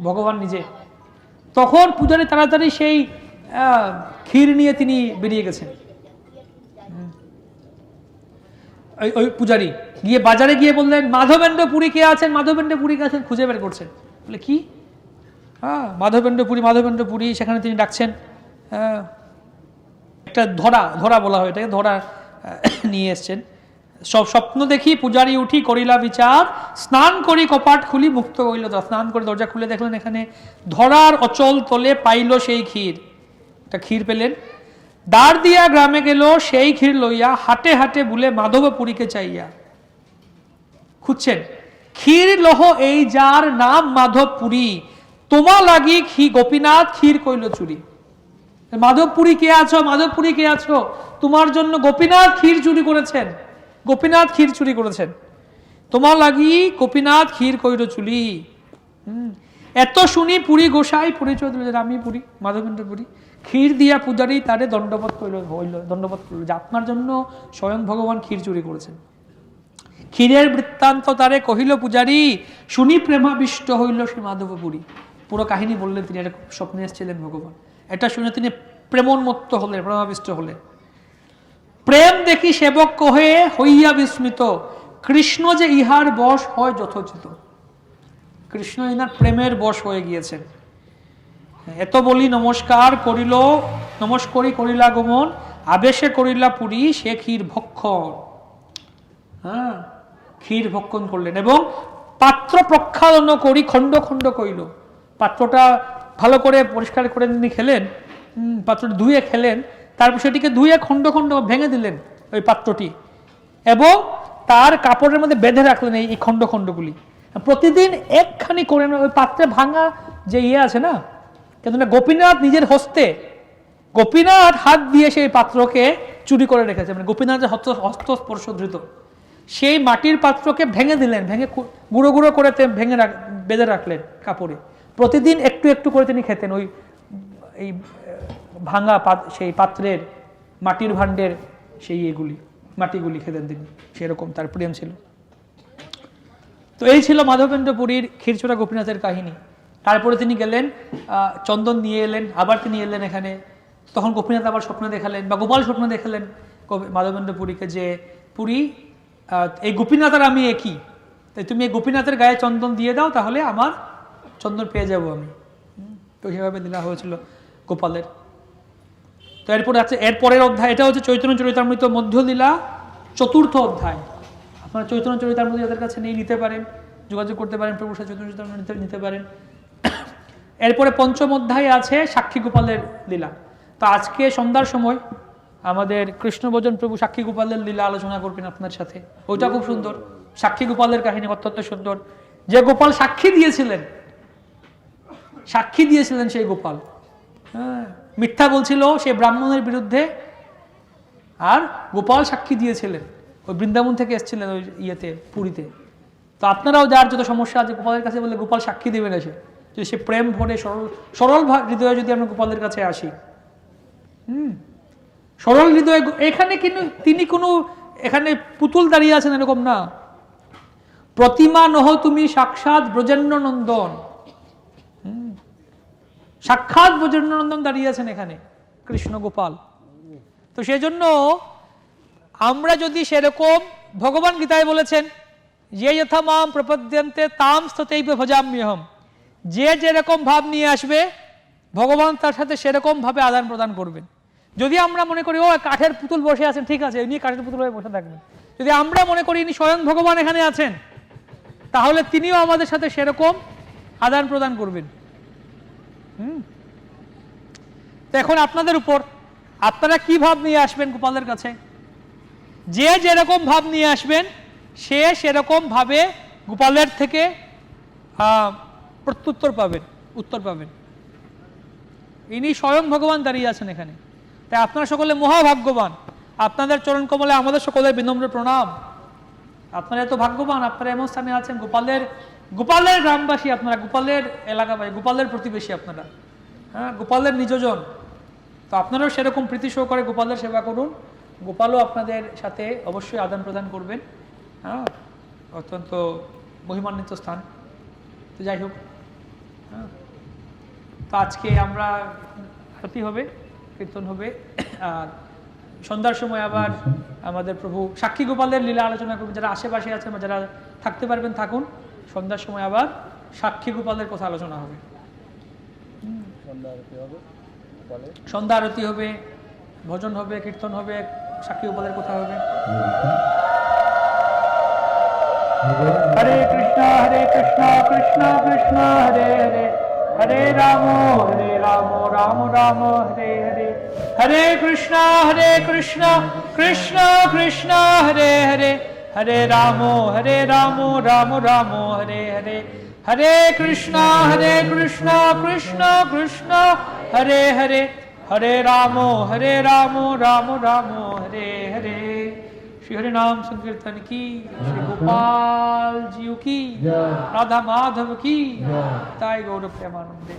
ভগবান নিজে। তখন পূজারি তাড়াতাড়ি সেই ক্ষীর নিয়ে তিনি বেরিয়ে গেছেন। ওই পূজারি গিয়ে বাজারে গিয়ে বললেন, মাধবেন্দ্রপুরী কে আছেন, মাধবেন্দ্রপুরী কে আছেন, খুঁজে বের করছেন। বলে কি? হ্যাঁ, মাধবেন্দ্রপুরী। সেখানে তিনি ডাকছেন, একটা ধরা বলা হয় এটাকে, ধরা নিয়ে এসছেন। সব স্বপ্ন দেখি পূজারি উঠি করিলা বিচার, স্নান করি কপাট খুলি মুক্ত হইল। স্নান করে দরজা খুলে দেখলেন এখানে ধরার অচল তলে পাইল সেই ক্ষীর, একটা ক্ষীর পেলেন। দ্বার দিয়া গ্রামে গেল সেই ক্ষীর লইয়া, হাটে হাটে বুলে মাধবপুরীকে চাইয়া। খুঁজছেন, ক্ষীর লহ এই যার নাম মাধবপুরী, তোমা লাগি গোপীনাথ ক্ষীর কইল চুরি। মাধবপুরী কে আছো, মাধবপুরী কে আছো, তোমার জন্য গোপীনাথ ক্ষীর চুরি করেছেন, গোপীনাথ ক্ষীর চুরি করেছেন, তোমার লাগি গোপীনাথ ক্ষীর কইল চুরি। এত শুনি পুরী গোসাই পরিচয় দিল, আমি পুরী, মাধবেন্দ্র পুরী। ক্ষীর দিয়া পূজারি তারে দণ্ডবোধ কইল, হইল দণ্ডবোধ করল যে আপনার জন্য স্বয়ং ভগবান ক্ষীর চুরি করেছেন। ক্ষীরের বৃত্তান্ত তারে কহিল পূজারি, শুনি প্রেমাবিষ্ট হইল শ্রী মাধবপুরী। পুরো কাহিনী বললেন তিনি, এটা স্বপ্নে এসেছিলেন ভগবান, এটা শুনে তিনি প্রেমোন্মত্ত হলেন, প্রেমাবিষ্ট হলেন। প্রেম দেখি সেবক কহে হইয়া বিস্মিত, কৃষ্ণ যে ইহার বশ হয় যথোচিত। কৃষ্ণ ইনার প্রেমের বশ হয়ে গিয়েছেন। এত বলি নমস্কার করিল, নমস্করি করিলা গমন, আবেশে করিলা পুরী সে ক্ষীর ভক্ষণ। হ্যাঁ, ক্ষীর ভক্ষণ করলেন এবং পাত্র প্রক্ষালন করি খণ্ড খণ্ড কইল। পাত্রটা ভালো করে পরিষ্কার করে তিনি খেলেন, পাত্রটি ধুয়ে খেলেন, তারপর সেটিকে ধুয়ে খণ্ড খণ্ড ভেঙে দিলেন ওই পাত্রটি, এবং তার কাপড়ের মধ্যে বেঁধে রাখলেন এই খণ্ড খণ্ডগুলি। প্রতিদিন একখানি করে ওই পাত্রে ভাঙা যে আছে না, কিন্তু গোপীনাথ নিজের হস্তে, গোপীনাথ হাত দিয়ে সেই পাত্রকে চুরি করে রেখেছে, মানে গোপীনাথের হস্তস্পর্শ ধৃত সেই মাটির পাত্রকে ভেঙে দিলেন, ভেঙে গুঁড়ো গুঁড়ো করে ভেঙে বেঁধে রাখলেন কাপড়ে। প্রতিদিন একটু একটু করে তিনি খেতেন ওই এই ভাঙা সেই পাত্রের মাটির ভাণ্ডের সেই এগুলি মাটিগুলি খেতেন তিনি, সেরকম তার প্রেম ছিল। তো এই ছিল মাধবেন্দ্র পুরীর ক্ষীরচোরা গোপীনাথের কাহিনী। তারপরে তিনি গেলেন, চন্দন নিয়ে এলেন, আবার তিনি এলেন এখানে। তখন গোপীনাথ আবার স্বপ্ন দেখালেন, বা গোপাল স্বপ্ন দেখালেন মাধবেন্দ্র পুরীকে যে পুরী, এই গোপীনাথ আর আমি একই, তাই তুমি এই গোপীনাথের গায়ে চন্দন দিয়ে দাও, তাহলে আমার চন্দন পেয়ে যাব আমি। তো সেভাবে দিলা হয়েছিল গোপালের। তো এরপরে আছে এরপরের অধ্যায়, এটা হচ্ছে চৈতন্য চরিতামৃত মধ্যলীলা চতুর্থ অধ্যায়। আপনারা চৈতন্য চরিতামৃত যাদের কাছে নিতে পারেন, যোগাযোগ করতে পারেন, প্রভুর সাথে চৈতন্য চরিতামৃত নিতে পারেন। এরপরে পঞ্চম অধ্যায়ে আছে সাক্ষী গোপালের লীলা। তো আজকে সন্ধ্যার সময় আমাদের কৃষ্ণভজন প্রভু সাক্ষী গোপালের লীলা আলোচনা করবেন আপনার সাথে। ওইটা খুব সুন্দর, সাক্ষী গোপালের কাহিনী অত্যন্ত সুন্দর। যে গোপাল সাক্ষী দিয়েছিলেন, সাক্ষী দিয়েছিলেন সেই গোপাল, হ্যাঁ, মিথ্যা বলছিল সেই ব্রাহ্মণের বিরুদ্ধে, আর গোপাল সাক্ষী দিয়েছিলেন, ওই বৃন্দাবন থেকে এসেছিলেন ওই ইয়েতে পুরীতে। তো আপনারাও যার যত সমস্যা আছে গোপালের কাছে বলে গোপাল সাক্ষী দেবেন এসে, যদি সে প্রেম ভরে সরল হৃদয়ে যদি আমরা গোপালের কাছে আসি। সরল হৃদয়, এখানে কিন্তু তিনি কোনো এখানে পুতুল দাঁড়িয়ে আছেন এরকম না, প্রতিমা নহ তুমি সাক্ষাৎ ব্রজেন্দ্র নন্দন, সাক্ষাৎ ব্রজেন্দ্র নন্দন দাঁড়িয়ে আছেন এখানে কৃষ্ণ গোপাল। তো সেজন্য আমরা যদি সেরকম, ভগবান গীতায় বলেছেন যে যথা মাম প্রপদ্যন্তে তাম স্ততৈব ভজাম্যহম, যে যেরকম ভাব নিয়ে আসবে ভগবান তার সাথে সেরকম ভাবে আদান প্রদান করবেন। যদি আমরা মনে করি ও কাঠের পুতুল বসে আছেন, ঠিক আছে, ইনি কাঠের পুতুল হয়ে বসে থাকবেন। যদি আমরা মনে করি ইনি স্বয়ং ভগবান এখানে আছেন, তাহলে তিনিও আমাদের সাথে সেরকম আদান প্রদান করবেন। তো এখন আপনাদের উপর, আপনারা কি ভাব নিয়ে আসবেন গোপালের কাছে। যে যেরকম ভাব নিয়ে আসবেন সে সেরকম ভাবে গোপালের থেকে প্রত্যুত্তর পাবেন, উত্তর পাবেন। ইনি স্বয়ং ভগবান দাঁড়িয়ে আছেন এখানে। তাই আপনারা সকলে মহাভাগ্যবান, আপনাদের চরণ কমলে আমাদের সকলের বিনম্র প্রণাম। আপনারা এত ভাগ্যবান, আপনারা এমন স্থানে আছেন, গোপালের গ্রামবাসী আপনারা, গোপালের এলাকাবাসী, গোপালের প্রতিবেশী আপনারা, হ্যাঁ, গোপালের নিজজন। তো আপনারাও সেরকম প্রীতি সহকারে গোপালের সেবা করুন, গোপালও আপনাদের সাথে অবশ্যই আদান প্রদান করবেন। হ্যাঁ, অত্যন্ত মহিমান্বিত স্থান। তো যাই হোক, হ্যাঁ, তো আজকে আমরা আরতি হবে, কীর্তন হবে, আর সন্ধ্যার সময় আবার আমাদের প্রভু সাক্ষী গোপালের লীলা আলোচনা করবেন। যারা আশেপাশে আছেন বা যারা থাকতে পারবেন থাকুন, সন্ধ্যার সময় আবার সাক্ষী গোপালের কথা আলোচনা হবে। সন্ধ্যা আরতি হবে, ভজন হবে, কীর্তন হবে, সাক্ষী গোপালের কথা হবে। হরে কৃষ্ণ কৃষ্ণ কৃষ্ণ হরে হরে, হরে हरे राम राम राम हरे हरे, हरे कृष्णा कृष्णा कृष्णा हरे हरे, हरे राम राम राम हरे हरे, हरे कृष्णा कृष्णा कृष्णा हरे हरे, हरे राम राम हरे हरे। श्री हरि नाम संकीर्तन की, श्री गोपाल जी की, राधा माधव की, ताई गौर प्रेमानंदे।